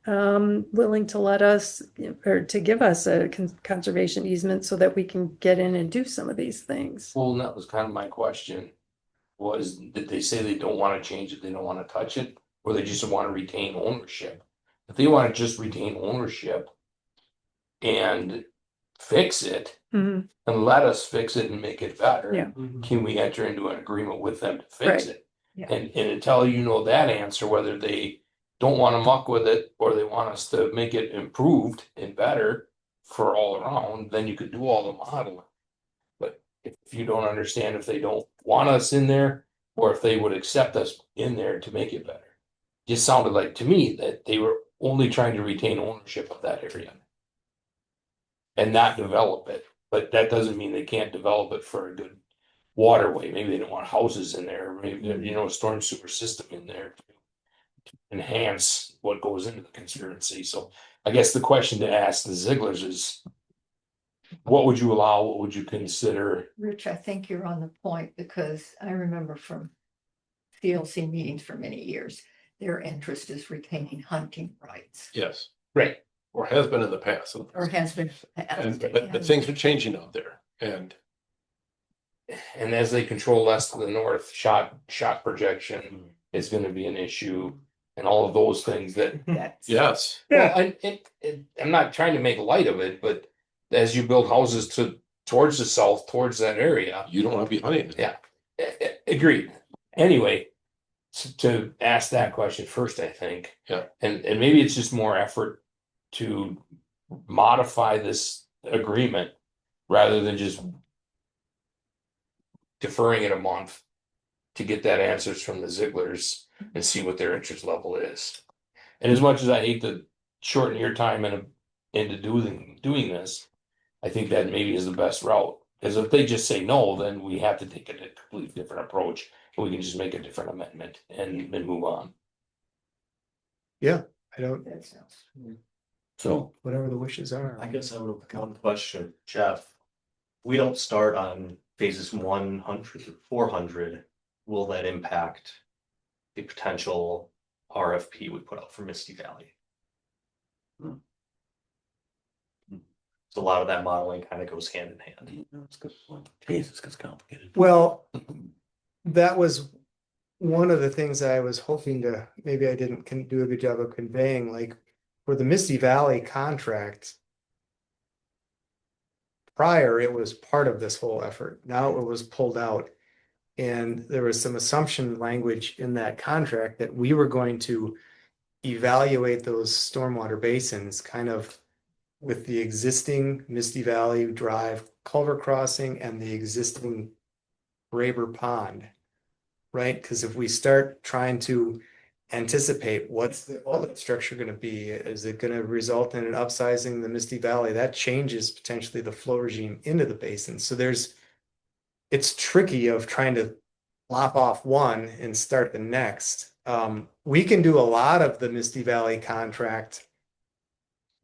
Speaker 3: willing to let us or to give us a conservation easement so that we can get in and do some of these things.
Speaker 2: well, that was kind of my question. Did they say they don't want to change it, they don't want to touch it, or they just want to retain ownership? If they want to just retain ownership and fix it,
Speaker 3: Mhm.
Speaker 2: and let us fix it and make it better.
Speaker 3: Yeah.
Speaker 2: Can we enter into an agreement with them to fix
Speaker 3: Right.
Speaker 2: it?
Speaker 10: Yeah.
Speaker 2: And until you know that answer, whether they don't want to muck with it or they want us to make it improved and better for all around, then you could do all the modeling. But if you don't understand if they don't want us in there or if they would accept us in there to make it better. Just sounded like to me that they were only trying to retain ownership of that area. And not develop it, but that doesn't mean they can't develop it for a good waterway. Maybe they don't want houses in there, maybe, a storm sewer system in there. To enhance what goes into the conspiracy. So I guess the question to ask the Zigglers is. What would you allow? What would you consider?
Speaker 10: Rich, I think you're on the point because I remember from CLC meetings for many years, their interest is retaining hunting rights
Speaker 7: yes,
Speaker 2: Right.
Speaker 7: or has been in the past.
Speaker 10: or has been.
Speaker 7: But things are changing out there and
Speaker 2: And as they control less to the north, shot projection is gonna be an issue. And all of those things that,
Speaker 10: That's.
Speaker 7: yes,
Speaker 2: well, I'm not trying to make light of it, but as you build houses towards the south, towards that area.
Speaker 7: you don't want to be hunting.
Speaker 2: Yeah, agreed. Anyway, to ask that question first, I think.
Speaker 7: Yeah.
Speaker 2: And maybe it's just more effort to modify this agreement rather than just deferring it a month to get that answers from the Zigglers and see what their interest level is. And as much as I hate to shorten your time into doing this, I think that maybe is the best route. Cause if they just say no, then we have to take a completely different approach. We can just make a different amendment and move on.
Speaker 6: Yeah, I don't,
Speaker 10: That sounds.
Speaker 1: So
Speaker 6: whatever the wishes are.
Speaker 5: I guess I would have one question, Jeff. We don't start on phases 100 through 400. Will that impact the potential RFP we put out for Misty Valley? So a lot of that modeling kind of goes hand in hand.
Speaker 1: that's a good point. Jesus, gets complicated.
Speaker 6: Well, that was one of the things I was hoping to, maybe I didn't do a good job of conveying, like for the Misty Valley contract. Prior, it was part of this whole effort. Now it was pulled out. And there was some assumption language in that contract that we were going to evaluate those stormwater basins kind of with the existing Misty Valley Drive culvert crossing and the existing Graber Pond. Right? Because if we start trying to anticipate what's the outlet structure going to be, is it going to result in an upsizing the Misty Valley? That changes potentially the flow regime into the basin. So it's tricky of trying to lop off one and start the next. We can do a lot of the Misty Valley contract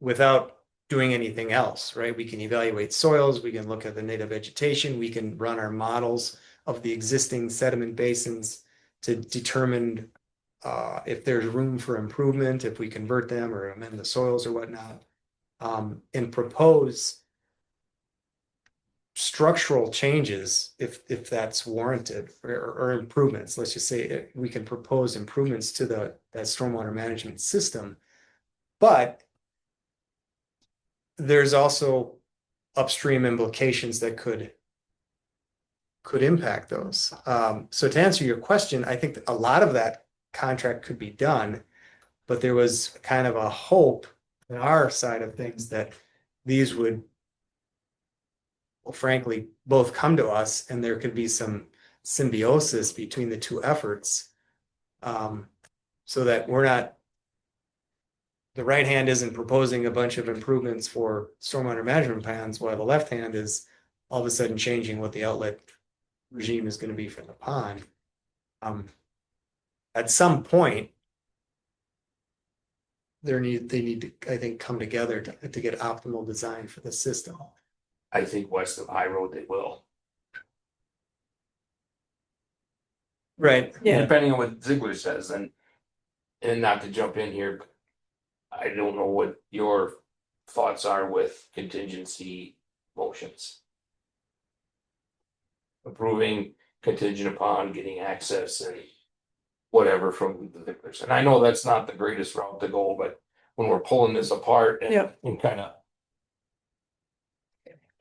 Speaker 6: without doing anything else, right? We can evaluate soils, we can look at the native vegetation, we can run our models of the existing sediment basins to determine if there's room for improvement, if we convert them or amend the soils or whatnot, and propose structural changes if that's warranted or improvements. Let's just say we can propose improvements to that stormwater management system, but there's also upstream implications that could impact those. So to answer your question, I think a lot of that contract could be done, but there was kind of a hope on our side of things that these would, well, frankly, both come to us and there could be some symbiosis between the two efforts, so that we're not, the right hand isn't proposing a bunch of improvements for stormwater management plans, while the left hand is all of a sudden changing what the outlet regime is going to be for the pond. At some point, they need to, I think, come together to get optimal design for the system.
Speaker 2: I think west of High Road, they will.
Speaker 6: Right.
Speaker 3: Yeah.
Speaker 2: Depending on what Ziegler says, and not to jump in here, but I don't know what your thoughts are with contingency motions. Approving contingent upon getting access and whatever from the Zieglers. And I know that's not the greatest route to go, but when we're pulling this apart and,
Speaker 3: Yep.
Speaker 2: and kind of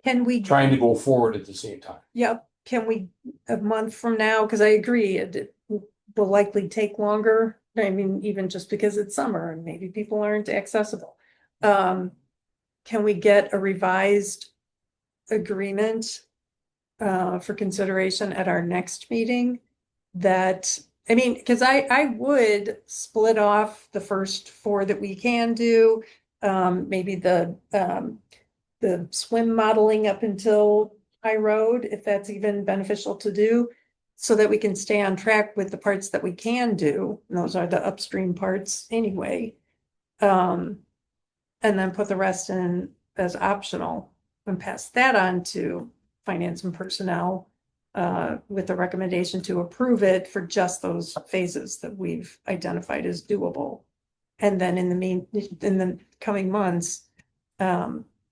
Speaker 3: Can we?
Speaker 2: trying to go forward at the same time.
Speaker 3: Yep, can we, a month from now, because I agree, it will likely take longer. I mean, even just because it's summer and maybe people aren't accessible. Can we get a revised agreement for consideration at our next meeting? That, I mean, because I would split off the first 4 that we can do, maybe the swim modeling up until High Road, if that's even beneficial to do, so that we can stay on track with the parts that we can do. And those are the upstream parts anyway. And then put the rest in as optional and pass that on to finance and personnel with the recommendation to approve it for just those phases that we've identified as doable. And then in the coming months,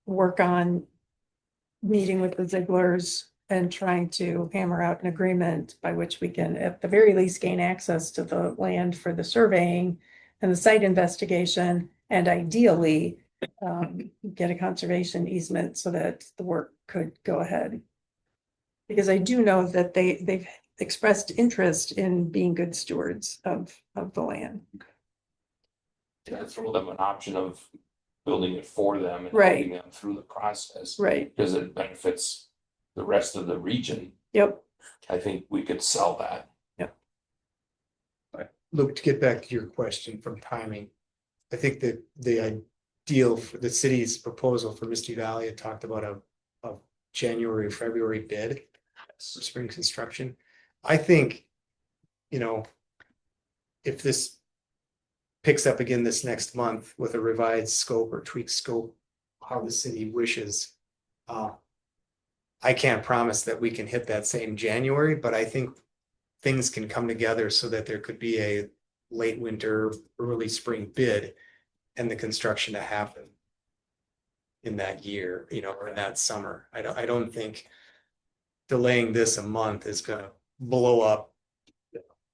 Speaker 3: work on meeting with the Zieglers and trying to hammer out an agreement by which we can, at the very least, gain access to the land for the surveying and the site investigation, and ideally get a conservation easement so that the work could go ahead. Because I do know that they've expressed interest in being good stewards of the land.
Speaker 2: Yeah, throw them an option of building it for them and
Speaker 3: Right.
Speaker 2: helping them through the process.
Speaker 3: Right,
Speaker 2: Because it benefits the rest of the region.
Speaker 3: yep,
Speaker 2: I think we could sell that.
Speaker 6: Luke, to get back to your question from timing, I think that the ideal for the city's proposal for Misty Valley, it talked about a January, February bid for spring construction. I think, you know, if this picks up again this next month with a revised scope or tweaked scope, how the city wishes. I can't promise that we can hit that same January, but I think things can come together so that there could be a late winter, early spring bid and the construction to happen in that year, you know, or in that summer. I don't think delaying this a month is gonna blow up.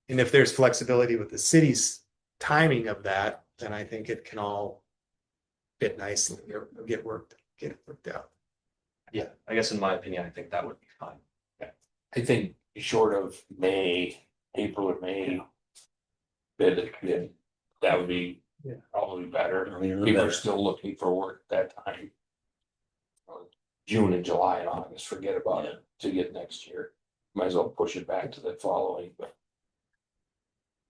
Speaker 6: And if there's flexibility with the city's timing of that, then I think it can all fit nicely or get worked out.
Speaker 5: Yeah, I guess in my opinion, I think that would be fine.
Speaker 2: I think short of May, April or May. That would be
Speaker 6: Yeah.
Speaker 2: probably better.
Speaker 1: Earlier the
Speaker 2: People are
Speaker 1: better.
Speaker 2: still looking for work at that time. June and July and August, forget about it to get next year. Might as well push it back to the following, but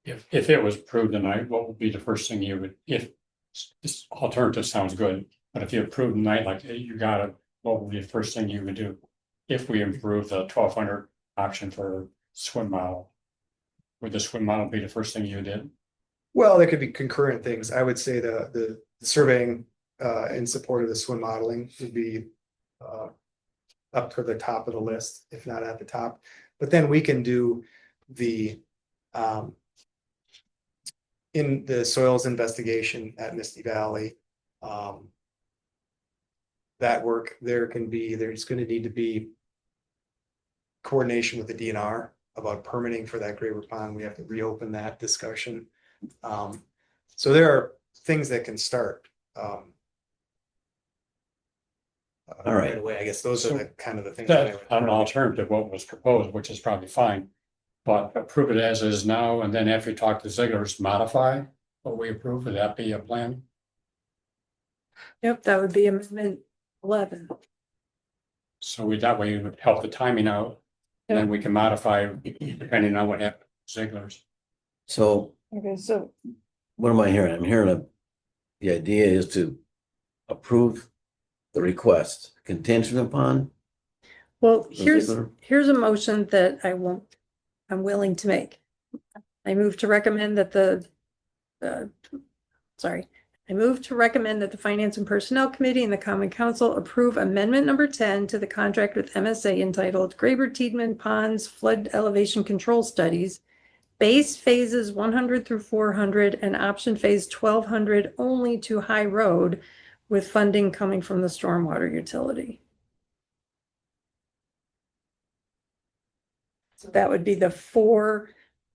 Speaker 4: If it was approved tonight, what would be the first thing you would, if this alternative sounds good, but if you approve tonight, like hey, you got it, what would be the first thing you would do? If we improve the 1,200 option for swim model, would the swim model be the first thing you did?
Speaker 6: Well, there could be concurrent things. I would say the surveying in support of the swim modeling would be up to the top of the list, if not at the top. But then we can do the in the soils investigation at Misty Valley. That work, there's going to need to be coordination with the DNR about permitting for that Graver Pond. We have to reopen that discussion. So there are things that can start.
Speaker 1: All right.
Speaker 6: Away. I guess those are the kind of the things.
Speaker 4: That an alternative what was proposed, which is probably fine. But approve it as is now, and then after you talk to Ziegler's, modify what we approve. Would that be a plan?
Speaker 3: Yep, that would be amendment 11.
Speaker 4: So that way it would help the timing out. And then we can modify depending on what happens with Ziegler's.
Speaker 1: So
Speaker 3: Okay, so
Speaker 1: what am I hearing? I'm hearing the idea is to approve the request contingent upon.
Speaker 3: well,
Speaker 1: Ziegler?
Speaker 3: here's a motion that I'm willing to make. I move to recommend that I move to recommend that the Finance and Personnel Committee and the Common Council approve amendment number 10 to the contract with MSA entitled Graber Tiedemann Ponds Flood Elevation Control Studies, base phases 100 through 400 and option phase 1200 only to High Road, with funding coming from the stormwater utility. So that would be the 4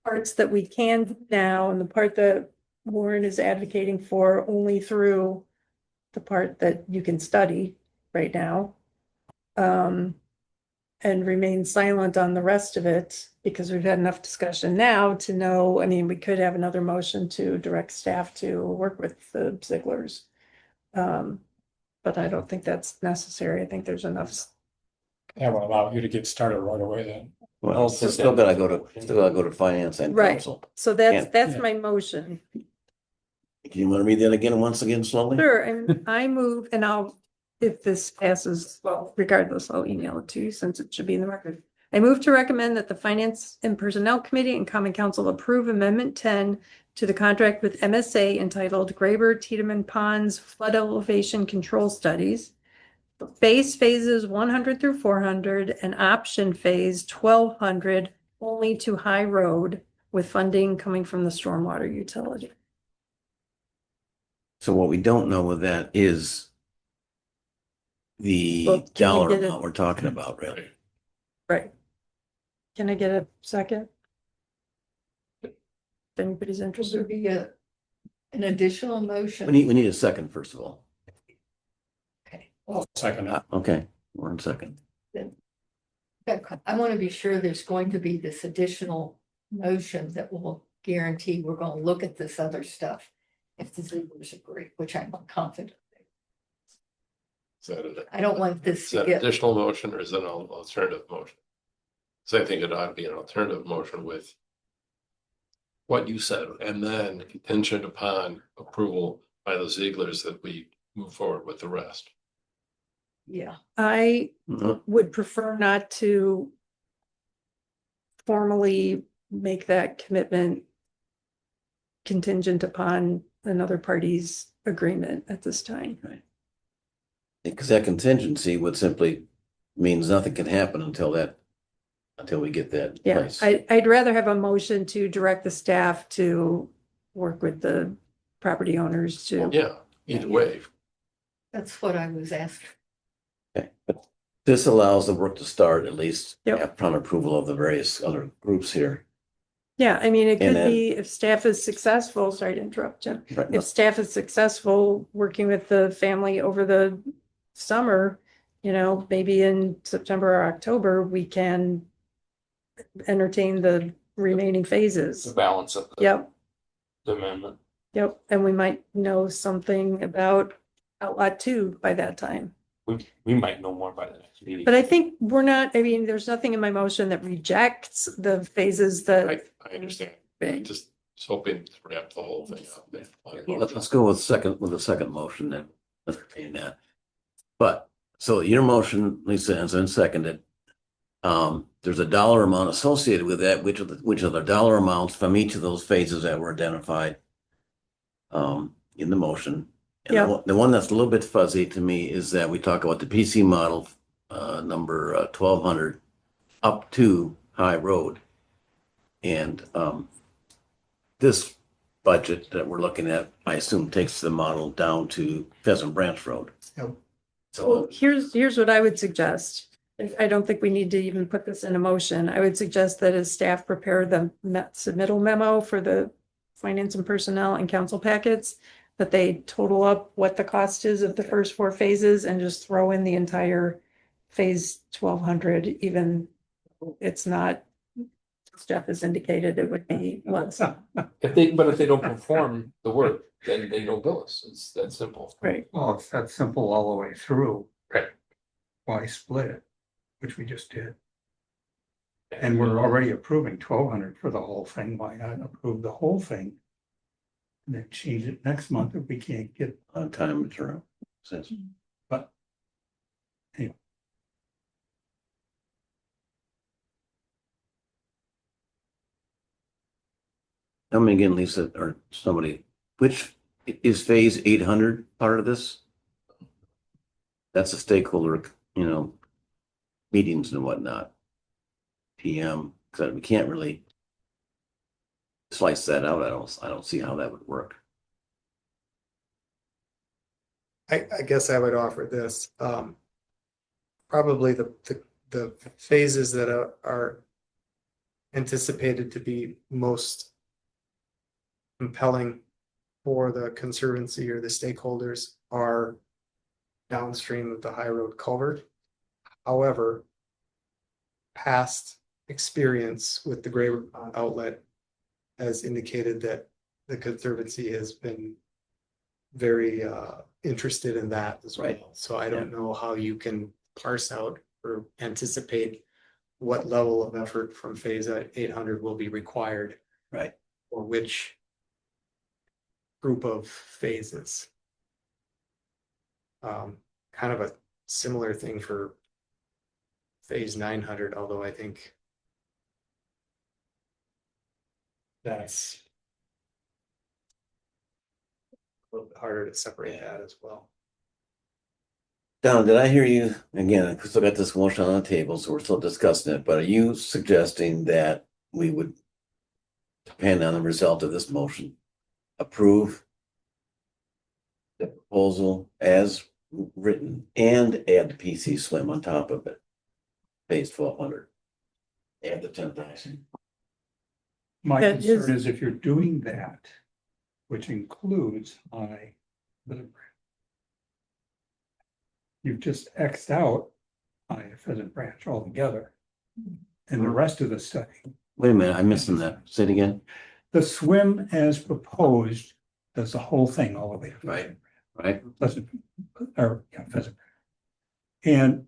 Speaker 3: parts that we can do now, and the part that Warren is advocating for only through the part that you can study right now. And remain silent on the rest of it, because we've had enough discussion now to know, I mean, we could have another motion to direct staff to work with the Zieglers. But I don't think that's necessary. I think there's enough.
Speaker 4: That will allow you to get started right away then.
Speaker 1: Well, it's still gotta go to finance and
Speaker 3: Right.
Speaker 1: council.
Speaker 3: So that's
Speaker 4: Yeah.
Speaker 3: my motion.
Speaker 1: Do you want to read that again, once again, slowly?
Speaker 3: Sure, and I move, and if this passes, well, regardless, I'll email it to you since it should be in the record. I move to recommend that the Finance and Personnel Committee and Common Council approve Amendment 10 to the contract with MSA entitled Graber Tiedemann Ponds Flood Elevation Control Studies, base phases 100 through 400 and option phase 1200 only to High Road, with funding coming from the stormwater utility.
Speaker 1: So what we don't know with that is
Speaker 3: Well,
Speaker 1: the
Speaker 3: can we
Speaker 1: dollar
Speaker 3: get it?
Speaker 1: amount we're talking about, really.
Speaker 3: Right. Can I get a second? If anybody's
Speaker 10: Should
Speaker 3: interested.
Speaker 10: be an additional
Speaker 1: We
Speaker 10: motion.
Speaker 1: need a second, first of all.
Speaker 10: Okay.
Speaker 4: Second,
Speaker 1: Okay, 1 second.
Speaker 10: I want to be sure there's going to be this additional motion that will guarantee we're going to look at this other stuff. If the Zieglers agree, which I'm confident. I don't want this
Speaker 7: Is
Speaker 10: to
Speaker 7: that
Speaker 10: get,
Speaker 7: additional motion or is that an alternative motion? So I think it ought to be an alternative motion with what you said, and then contingent upon approval by the Zieglers that we move forward with the rest.
Speaker 10: Yeah,
Speaker 3: I
Speaker 1: Mhm.
Speaker 3: would prefer not to formally make that commitment contingent upon another party's agreement at this time.
Speaker 1: Because that contingency would simply means nothing can happen until we get that
Speaker 3: Yeah,
Speaker 1: place.
Speaker 3: I'd rather have a motion to direct the staff to work with the property owners to.
Speaker 7: Yeah, either way.
Speaker 10: that's what I was asking.
Speaker 1: Okay, but this allows the work to start at least
Speaker 3: Yep.
Speaker 1: upon approval of the various other groups here.
Speaker 3: Yeah, I mean, it
Speaker 1: And
Speaker 3: could
Speaker 1: then-
Speaker 3: be if staff is successful, sorry to interrupt, Jim.
Speaker 1: Right,
Speaker 3: If staff is successful working with the family over the summer, you know, maybe in September or October, we can entertain the remaining
Speaker 2: The
Speaker 3: phases.
Speaker 2: balance of
Speaker 3: Yep,
Speaker 2: the amendment.
Speaker 3: yep, and we might know something about outlot 2 by that time.
Speaker 2: We might know more by the next meeting.
Speaker 3: But I think we're not, I mean, there's nothing in my motion that rejects the phases that.
Speaker 7: I understand. I'm just hoping to wrap the whole thing up.
Speaker 1: let's go with the second motion then. Let's retain that. But, so your motion, Lisa, has been seconded. There's a dollar amount associated with that, which are the dollar amounts from each of those phases that were identified in the motion. And
Speaker 3: Yeah.
Speaker 1: the one that's a little bit fuzzy to me is that we talk about the PC model, number 1200 up to High Road. And this budget that we're looking at, I assume takes the model down to Pheasant Branch Road.
Speaker 6: Yep.
Speaker 3: Well,
Speaker 1: So,
Speaker 3: here's what I would suggest. I don't think we need to even put this in a motion. I would suggest that as staff prepare the submittal memo for the finance and personnel and council packets, that they total up what the cost is of the first 4 phases and just throw in the entire phase 1200, even it's not, as Jeff has indicated, it would be less.
Speaker 2: If they don't perform the work, then they don't bill us. It's that simple.
Speaker 3: Right.
Speaker 9: Well, it's that simple all the way through.
Speaker 2: Right.
Speaker 9: Why split it, which we just did? And we're already approving 1200 for the whole thing. Why not approve the whole thing? And then change it next month if we can't get,
Speaker 1: on time material. Says,
Speaker 9: but. Anyway,
Speaker 1: tell me again, Lisa, or somebody, which is phase 800 part of this? That's a stakeholder, meetings and whatnot. PM, because we can't really slice that out. I don't see how that would work.
Speaker 6: I guess I would offer this, probably the phases that are anticipated to be most compelling for the conservancy or the stakeholders are downstream of the High Road culvert. However, past experience with the Gray River Pond outlet has indicated that the conservancy has been very interested in that as well.
Speaker 1: Right.
Speaker 6: So I don't know how you can parse out or anticipate what level of effort from phase 800 will be required.
Speaker 1: Right.
Speaker 6: Or which group of phases. Kind of a similar thing for phase 900, although I think that's a little bit harder to separate that as well.
Speaker 1: Don, did I hear you again? We still got this motion on the table, so we're still discussing it, but are you suggesting that we would, depend on the result of this motion, approve the proposal as written and add the PC swim on top of it? Phase 1200. Add the 10,000.
Speaker 9: my
Speaker 3: That is-
Speaker 9: concern is if you're doing that, which includes you've just X'd out Pheasant Branch altogether. And the rest of the study,
Speaker 1: Wait a minute, I'm missing that. Say it again.
Speaker 9: the swim as proposed, does the whole thing all the way. to
Speaker 1: Right. Right?
Speaker 9: Pheasant Branch. And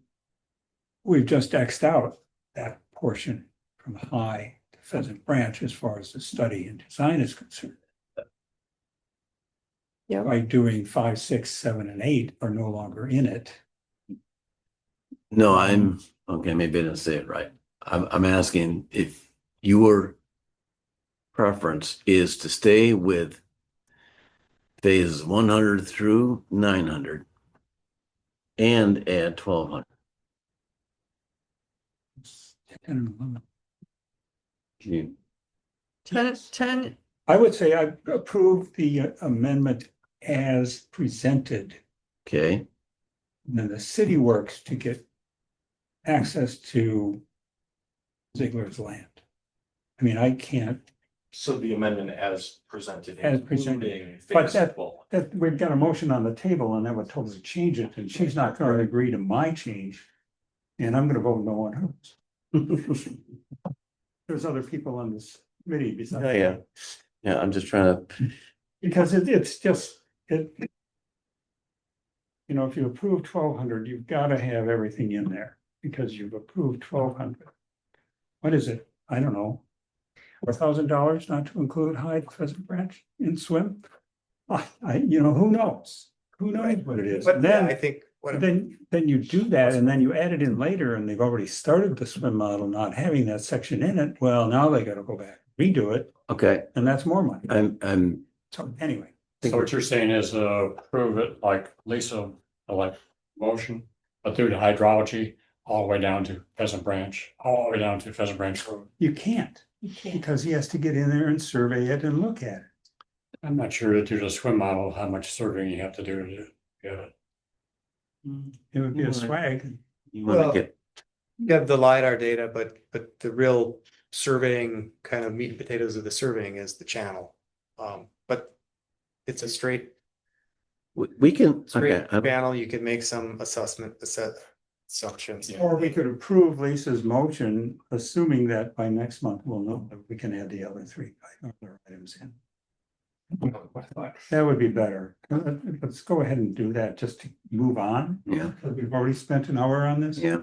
Speaker 9: we've just X'd out that portion from High to Pheasant Branch as far as the study and design is concerned.
Speaker 3: Yeah.
Speaker 9: By doing 5, 6, 7, and 8 are no longer in it.
Speaker 1: No, okay, maybe I didn't say it right. I'm asking if your preference is to stay with phases 100 through 900 and add 1200. You-
Speaker 3: 10,
Speaker 9: I would say I approve the amendment as presented.
Speaker 1: Okay,
Speaker 9: And then the city works to get access to Ziegler's land. I mean, I can't,
Speaker 5: So the amendment as presented.
Speaker 9: As presented.
Speaker 5: including
Speaker 9: But
Speaker 5: phase
Speaker 9: that-
Speaker 5: 12.
Speaker 9: that we've got a motion on the table and that would totally change it, and she's not gonna agree to my change. And I'm gonna vote no on hers. There's other people on this committee besides.
Speaker 1: Yeah, yeah. Yeah, I'm just trying to,
Speaker 9: Because it's just, it. You know, if you approve 1200, you've gotta have everything in there, because you've approved 1200. What is it? I don't know. $4,000 not to include Hyde, Pheasant Branch and swim? Who knows? Who knows what it is?
Speaker 6: But
Speaker 9: And
Speaker 6: yeah, I
Speaker 9: then,
Speaker 6: think what,
Speaker 9: then you do that and then you add it in later and they've already started the swim model, not having that section in it. Well, now they gotta go back, redo it,
Speaker 1: okay,
Speaker 9: and that's more money.
Speaker 1: I'm,
Speaker 9: So anyway,
Speaker 4: So what you're saying is approve it like Lisa, like motion, but through the hydrology, all the way down to Pheasant Branch, all the way down to Pheasant Branch Road.
Speaker 9: you can't,
Speaker 10: You can't.
Speaker 9: because he has to get in there and survey it and look at it.
Speaker 4: I'm not sure that there's a swim model, how much surveying you have to do to get it.
Speaker 9: It would be a
Speaker 1: Right.
Speaker 9: swag.
Speaker 1: you wanna
Speaker 6: Well-
Speaker 1: get,
Speaker 6: you have the LiDAR data, but the real surveying kind of meat and potatoes of the surveying is the channel. But it's a straight
Speaker 1: we can, okay,
Speaker 6: channel, you could make some assumptions.
Speaker 9: Or we could approve Lisa's motion, assuming that by next month we'll know that we can add the other three other items in. That would be better. Let's go ahead and do that just to move on.
Speaker 1: yeah,
Speaker 9: Because we've already spent an hour on this.
Speaker 1: yeah.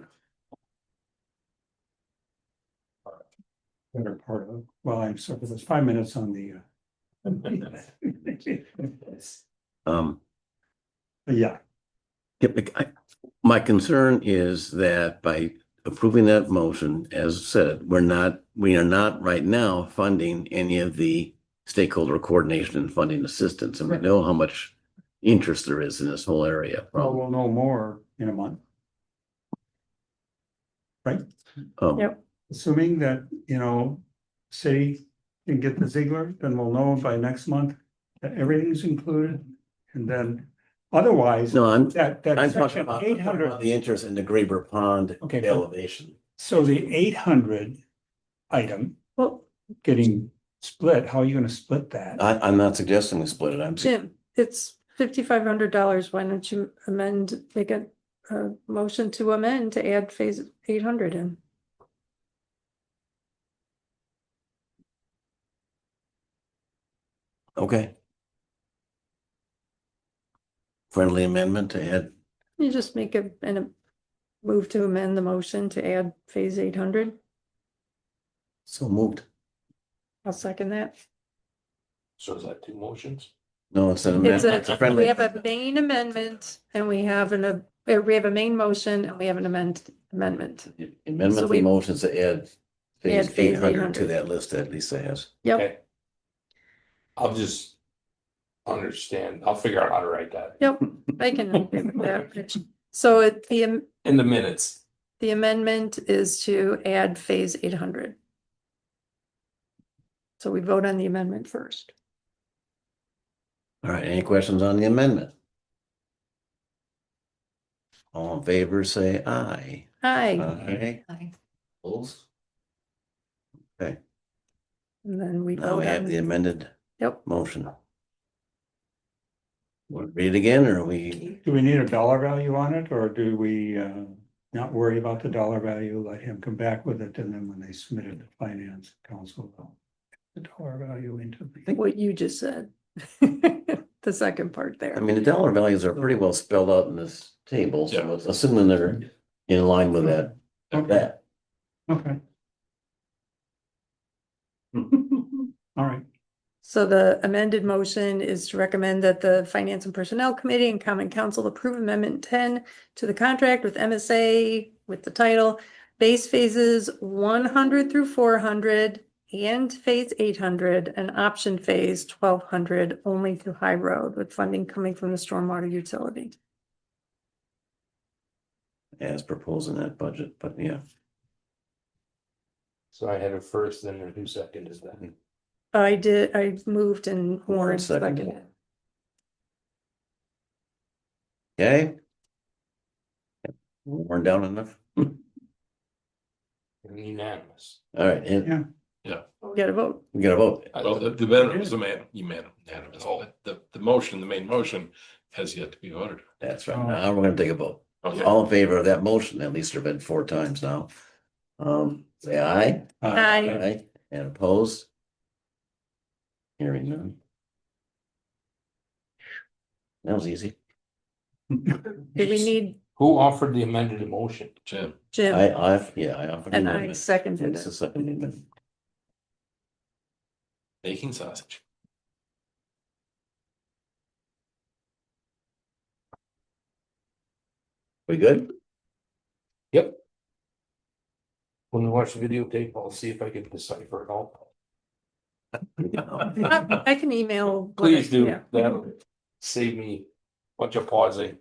Speaker 9: Better part of it. Well, I'm sorry, there's 5 minutes on the. Yeah,
Speaker 1: My concern is that by approving that motion, as said, we are not right now funding any of the stakeholder coordination and funding assistance, and we know how much interest there is in this whole area.
Speaker 9: well, we'll know more in a month. Right?
Speaker 3: Yep.
Speaker 9: Assuming that, city can get the Ziegler, then we'll know by next month that everything's included. And then otherwise,
Speaker 1: No, I'm
Speaker 9: that
Speaker 1: talking
Speaker 9: section
Speaker 1: about
Speaker 9: 800,
Speaker 1: the interest in the Graber Pond
Speaker 9: Okay, but-
Speaker 1: elevation.
Speaker 9: so the 800 item
Speaker 3: well,
Speaker 9: getting split, how are you gonna split that?
Speaker 1: I'm not suggesting we split it.
Speaker 3: Jim, it's $5,500. Why don't you make a motion to amend to add phase 800 in?
Speaker 1: Okay. Friendly amendment to add,
Speaker 3: You just make a move to amend the motion to add phase 800.
Speaker 1: so moved.
Speaker 3: I'll second that.
Speaker 2: So is that two motions?
Speaker 1: No, it's an
Speaker 3: It's
Speaker 1: amendment. It's a
Speaker 3: we
Speaker 1: friendly.
Speaker 3: have a main amendment and we have we have a main motion and we have an amendment.
Speaker 1: Amendment
Speaker 3: So
Speaker 1: to the
Speaker 3: we-
Speaker 1: motions to add phase
Speaker 3: Add phase
Speaker 1: 800 to
Speaker 3: 800.
Speaker 1: that list that Lisa has.
Speaker 3: Yep,
Speaker 2: Okay. I'll just understand, I'll figure out how to write that
Speaker 3: yep, I can help you with that. So
Speaker 2: in the minutes.
Speaker 3: the amendment is to add phase 800. So we vote on the amendment first.
Speaker 1: All right, any questions on the amendment? All in favor, say aye.
Speaker 3: Aye,
Speaker 1: Aye.
Speaker 10: Aye.
Speaker 1: Opposed?
Speaker 3: and then we
Speaker 1: Now
Speaker 3: vote
Speaker 1: we have the
Speaker 3: on,
Speaker 1: amended
Speaker 3: yep,
Speaker 1: motion. Want to read it again, or we,
Speaker 9: Do we need a dollar value on it, or do we not worry about the dollar value, let him come back with it, and then when they submit it to finance council, they'll put the dollar value into the.
Speaker 3: what you just said. The second part
Speaker 1: I
Speaker 3: there.
Speaker 1: mean, the dollar values are pretty well spelled out in this table, so
Speaker 7: Yeah.
Speaker 1: it's assuming they're in line with that,
Speaker 9: Okay, okay. All right,
Speaker 3: So the amended motion is to recommend that the Finance and Personnel Committee and Common Council approve Amendment 10 to the contract with MSA with the title, base phases 100 through 400 and phase 800 and option phase 1200 only through High Road with funding coming from the stormwater utility.
Speaker 1: As proposed in that budget, but yeah.
Speaker 2: So I had a first, then a 2 second is that.
Speaker 3: I moved and Warren
Speaker 1: seconded.
Speaker 3: seconded.
Speaker 1: Okay. Worn down enough.
Speaker 2: Unanimous.
Speaker 1: All right, and
Speaker 3: Get a vote.
Speaker 1: we got a vote.
Speaker 7: Well, the better was the unanimous. The motion, the main motion has yet to be voted.
Speaker 1: That's right. Now we're gonna take a vote.
Speaker 7: Okay.
Speaker 1: All in favor of that motion, at least there've been 4 times now. Say aye.
Speaker 3: Aye.
Speaker 1: Aye. And opposed? Hearing none. That was easy.
Speaker 3: Do we need
Speaker 2: Who offered the amended motion?
Speaker 7: Jim,
Speaker 3: Jim?
Speaker 1: I offered.
Speaker 3: And I
Speaker 1: amendment.
Speaker 3: seconded
Speaker 1: It's a
Speaker 3: it.
Speaker 1: second amendment.
Speaker 7: baking sausage.
Speaker 1: We good?
Speaker 2: Yep. When we watch the videotape, I'll see if I can decipher it all.
Speaker 3: I can email.
Speaker 2: Please do,
Speaker 3: Yeah.
Speaker 2: that'll save me a bunch of pausing.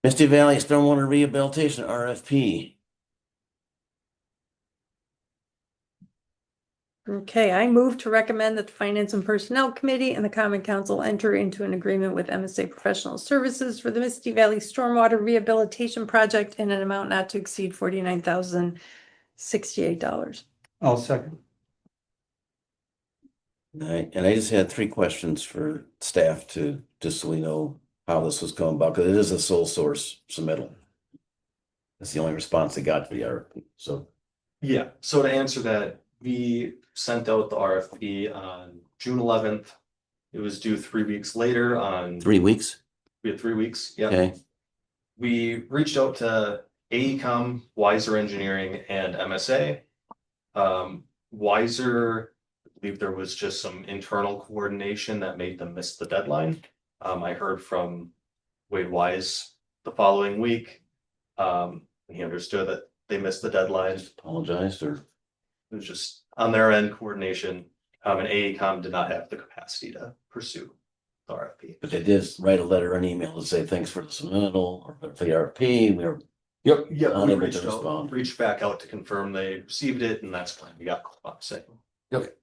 Speaker 1: Misty Valley Stormwater Rehabilitation RFP.
Speaker 3: Okay, I move to recommend that the Finance and Personnel Committee and the Common Council enter into an agreement with MSA Professional Services for the Misty Valley Stormwater Rehabilitation Project in an amount not to exceed $49,068.
Speaker 9: I'll second.
Speaker 1: And I just had 3 questions for staff just so we know how this was going about, because it is a sole source submittal. That's the only response they got to the RFP, so.
Speaker 5: Yeah, so to answer that, we sent out the RFP on June 11th. It was due 3 weeks later on.
Speaker 1: 3 weeks,
Speaker 5: We had 3 weeks, yeah.
Speaker 1: okay,
Speaker 5: We reached out to AECom, Wiser Engineering, and MSA. Wiser, I believe there was just some internal coordination that made them miss the deadline. I heard from Wade Wise the following week. He understood that they missed the deadline.
Speaker 1: apologized or,
Speaker 5: It was just on their end coordination, and AECom did not have the capacity to pursue the RFP.
Speaker 1: but they did write a letter or an email to say thanks for the submittal or for the RFP, we were
Speaker 2: Yep.
Speaker 5: Yeah, we
Speaker 1: unable to
Speaker 5: reached out,
Speaker 1: respond.
Speaker 5: reached back out to confirm they received it, and that's when we got called up saying.
Speaker 2: Yep.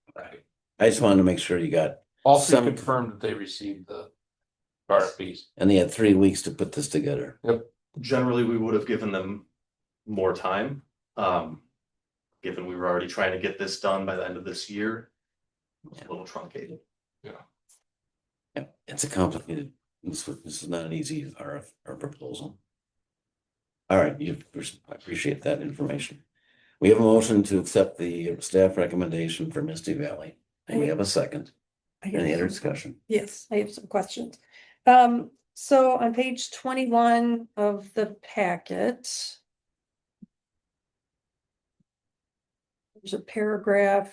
Speaker 1: I just wanted to make sure you got,
Speaker 2: Also
Speaker 1: Some-
Speaker 2: confirmed that they received the RFPs.
Speaker 1: and they had 3 weeks to put this together.
Speaker 5: Generally, we would have given them more time. Given we were already trying to get this done by the end of this year. It's a little truncated.
Speaker 1: Yeah, it's a complicated, this is not an easy RF or proposal. All right, I appreciate that information. We have a motion to accept the staff recommendation for Misty Valley, and we have a second. Any other discussion?
Speaker 3: Yes, I have some questions. So on page 21 of the packet. There's a paragraph.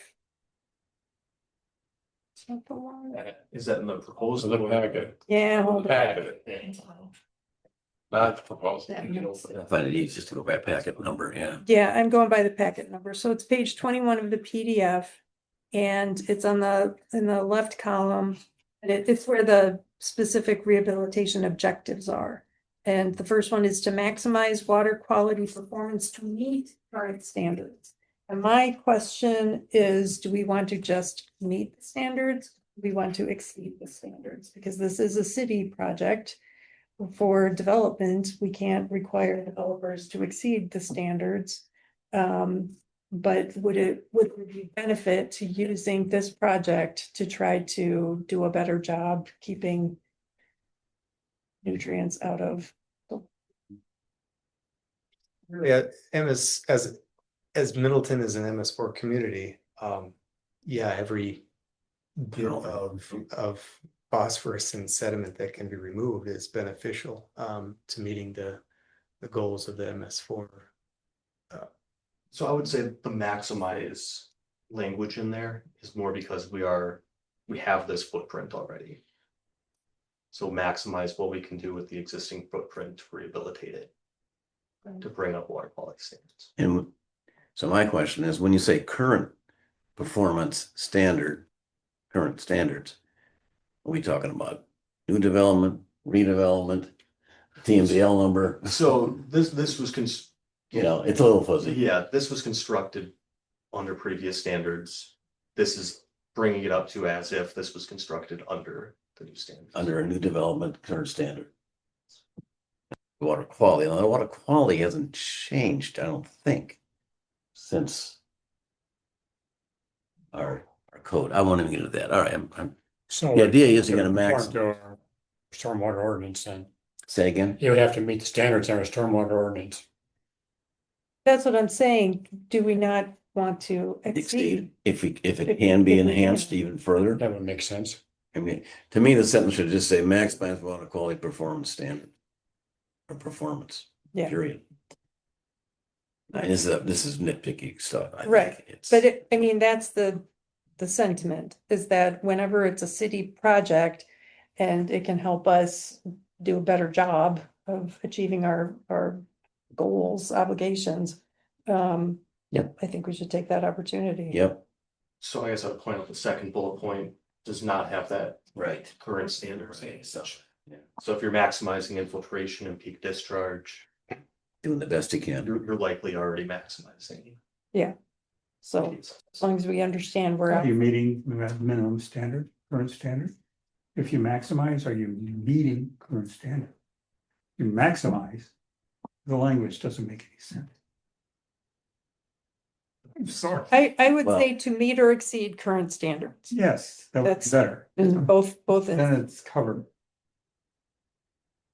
Speaker 3: Is that the one?
Speaker 5: Is that in the proposal?
Speaker 7: The packet.
Speaker 3: Yeah, hold on.
Speaker 7: Packet. Not the proposal.
Speaker 10: That
Speaker 7: You know,
Speaker 10: makes sense.
Speaker 1: I find it easy just to go by packet number, yeah.
Speaker 3: Yeah, I'm going by the packet number. So it's page 21 of the PDF. And it's in the left column. And it's where the specific rehabilitation objectives are. And the first one is to maximize water quality performance to meet current standards. And my question is, do we want to just meet the standards? Do we want to exceed the standards? Because this is a city project. For development, we can't require developers to exceed the standards. But would it be benefit to using this project to try to do a better job keeping nutrients out of?
Speaker 6: Yeah, as Middleton is an MS4 community, yeah, every bit of phosphorus and sediment that can be removed is beneficial to meeting the goals of the MS4.
Speaker 5: So I would say the maximize language in there is more because we have this footprint already. So maximize what we can do with the existing footprint to rehabilitate it. to bring up water quality standards.
Speaker 1: And so my question is, when you say current performance standard, current standards, what are we talking about? New development, redevelopment, TMDL number?
Speaker 5: So this was
Speaker 1: You know, it's a little fuzzy.
Speaker 5: yeah, this was constructed under previous standards. This is bringing it up to as if this was constructed under the new standards.
Speaker 1: Under a new development current standard. Water quality, now the water quality hasn't changed, I don't think, since our code. I won't even get into that. All right, I'm
Speaker 4: So.
Speaker 1: The idea is you're gonna
Speaker 4: conform
Speaker 1: max-
Speaker 4: to our Stormwater ordinance then.
Speaker 1: say again.
Speaker 4: You would have to meet the standards in our stormwater ordinance.
Speaker 3: That's what I'm saying. Do we not want to exceed?
Speaker 1: Exceed, if it
Speaker 3: If-
Speaker 1: can be
Speaker 3: if we can.
Speaker 1: enhanced even further.
Speaker 4: That would make sense.
Speaker 1: I mean, to me, the sentence should just say maximize water quality performance standard. Or performance,
Speaker 3: Yeah.
Speaker 1: period. And this is nitpicky stuff. I think.
Speaker 3: Right,
Speaker 1: It's-
Speaker 3: But I mean, that's the sentiment is that whenever it's a city project and it can help us do a better job of achieving our goals, obligations.
Speaker 1: Yep.
Speaker 3: I think we should take that opportunity.
Speaker 1: Yep,
Speaker 5: So I guess I would point out the second bullet point does not have that
Speaker 1: right.
Speaker 5: current standard.
Speaker 1: So, yeah.
Speaker 5: So if you're maximizing infiltration and peak discharge,
Speaker 1: Doing the best you can.
Speaker 5: you're likely already maximizing.
Speaker 3: So as long as we understand where,
Speaker 9: Are you meeting the minimum standard, current standard? If you maximize, are you meeting current standard? You maximize, the language doesn't make any sense. I'm sorry.
Speaker 3: I would
Speaker 1: Well-
Speaker 3: say to meet or exceed current standards.
Speaker 9: Yes, that would be
Speaker 3: That's-
Speaker 9: better.
Speaker 3: In both
Speaker 9: Then it's covered.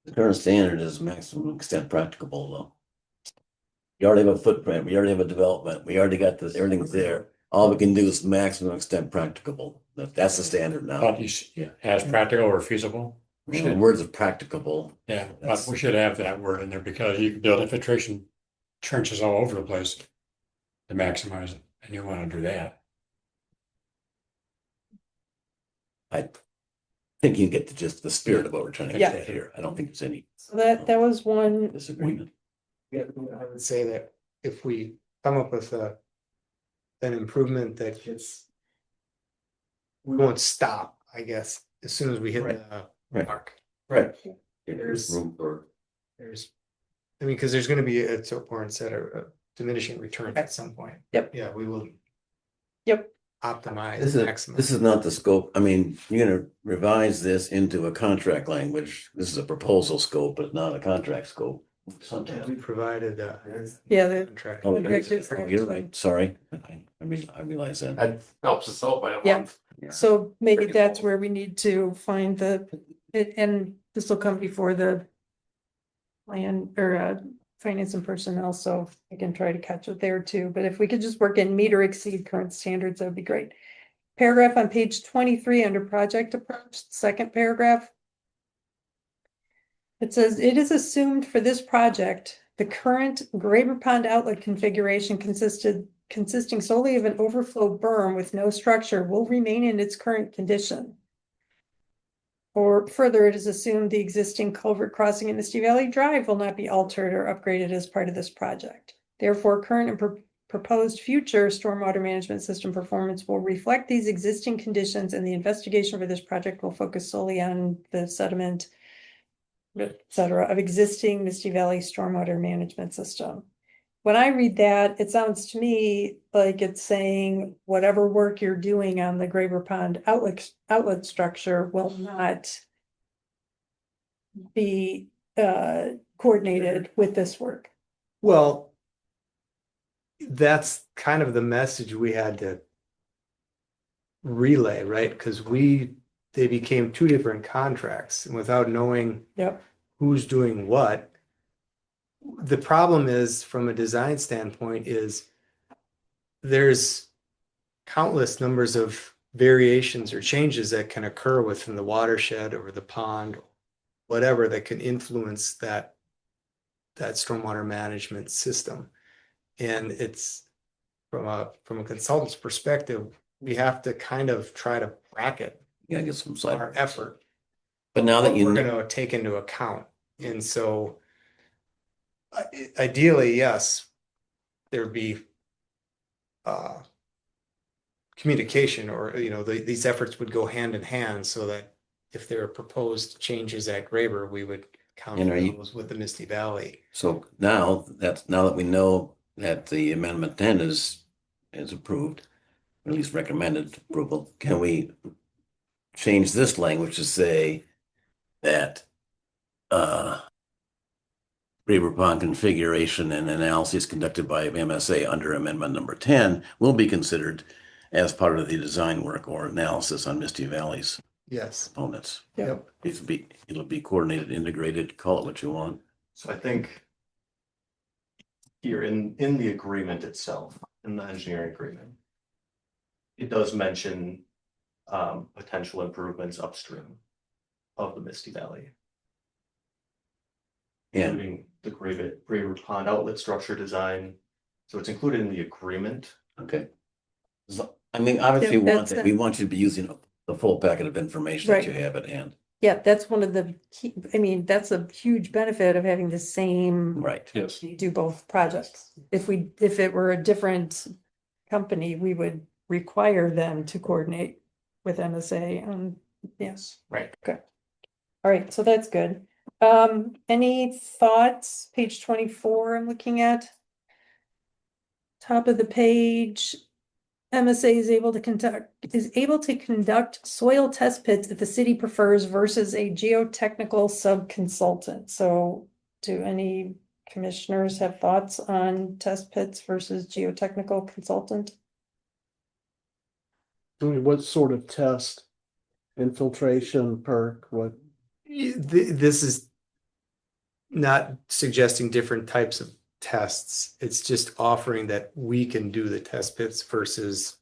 Speaker 1: The current standard is maximum extent practicable though. You already have a footprint, we already have a development, we already got everything's there. All we can do is maximum extent practicable. That's the standard now.
Speaker 4: But as practical or feasible. We
Speaker 1: The
Speaker 4: should,
Speaker 1: words of practicable.
Speaker 4: yeah, but we should have that word in there because you can build infiltration trenches all over the place to maximize it, and you want to do that.
Speaker 1: I think you get the spirit of what we're trying to
Speaker 3: Yeah.
Speaker 1: get here. I don't think there's any
Speaker 3: So that was one,
Speaker 1: disagreement.
Speaker 6: Yeah, I would say that if we come up with an improvement that gets. We won't stop, I guess, as soon as we hit the
Speaker 1: Right.
Speaker 6: mark.
Speaker 1: Right.
Speaker 6: There's-
Speaker 1: Room for,
Speaker 6: I mean, because there's gonna be, it's Warren said, a diminishing return at some point.
Speaker 3: Yep.
Speaker 6: Yeah, we will
Speaker 3: yep,
Speaker 6: optimize,
Speaker 1: this
Speaker 6: maximize.
Speaker 1: is not the scope. I mean, you're gonna revise this into a contract language. This is a proposal scope, but not a contract scope. Sometimes.
Speaker 6: We provided,
Speaker 3: yeah, the
Speaker 6: contract.
Speaker 1: Oh,
Speaker 3: Contract
Speaker 1: you're right, sorry. I mean, I realize that.
Speaker 2: That helps us out by a
Speaker 3: Yeah.
Speaker 2: month.
Speaker 3: So maybe
Speaker 2: Pretty
Speaker 3: that's
Speaker 2: cool.
Speaker 3: where we need to find and this will come before the plan or finance and personnel, so I can try to catch it there too. But if we could just work in meet or exceed current standards, that would be great. Paragraph on page 23 under project approach, second paragraph. It says, it is assumed for this project, the current Graber Pond outlet configuration consisting solely of an overflow berm with no structure will remain in its current condition. Or further, it is assumed the existing culvert crossing in Misty Valley Drive will not be altered or upgraded as part of this project. Therefore, current and proposed future stormwater management system performance will reflect these existing conditions, and the investigation for this project will focus solely on the sediment, et cetera, of existing Misty Valley stormwater management system. When I read that, it sounds to me like it's saying whatever work you're doing on the Graber Pond outlet structure will not be coordinated with this work.
Speaker 6: Well, that's kind of the message we had to relay, right? Because they became two different contracts, and without knowing
Speaker 3: Yep.
Speaker 6: who's doing what. The problem is, from a design standpoint, is there's countless numbers of variations or changes that can occur within the watershed or the pond, whatever, that can influence that stormwater management system. And it's from a consultant's perspective, we have to kind of try to bracket
Speaker 1: You gotta get some
Speaker 6: our
Speaker 1: side.
Speaker 6: effort.
Speaker 1: But now that
Speaker 6: what
Speaker 1: you
Speaker 6: we're
Speaker 1: know,
Speaker 6: gonna take into account. And so Ideally, yes. There'd be communication, or, these efforts would go hand in hand, so that if there are proposed changes at Graber, we would
Speaker 1: And are
Speaker 6: counter
Speaker 1: you-
Speaker 6: those with the Misty Valley.
Speaker 1: So now that we know that the amendment 10 is approved, or at least recommended approval, can we change this language to say that Graber Pond configuration and analysis conducted by MSA under amendment number 10 will be considered as part of the design work or analysis on Misty Valley's
Speaker 6: Yes.
Speaker 1: components.
Speaker 6: Yep.
Speaker 1: It'll be coordinated, integrated, call it what you want.
Speaker 5: So I think here in the agreement itself, in the engineering agreement, it does mention potential improvements upstream of the Misty Valley,
Speaker 1: And
Speaker 5: including the Graber Pond outlet structure design. So it's included in the agreement.
Speaker 1: okay. So, I mean, obviously,
Speaker 3: Yeah, that's
Speaker 1: we want you to be using the full packet of information that you
Speaker 3: Right.
Speaker 1: have at hand.
Speaker 3: Yeah, that's one of the key, I mean, that's a huge benefit of having the same,
Speaker 1: Right.
Speaker 7: Yes.
Speaker 3: you do both projects. If it were a different company, we would require them to coordinate with MSA. Yes.
Speaker 6: Right.
Speaker 3: Okay. All right, so that's good. Any thoughts? Page 24, I'm looking at. Top of the page. MSA is able to conduct soil test pits if the city prefers versus a geotechnical sub-consultant. So do any commissioners have thoughts on test pits versus geotechnical consultant?
Speaker 8: I mean, what sort of test? Infiltration, perk, what?
Speaker 6: This is not suggesting different types of tests. It's just offering that we can do the test pits versus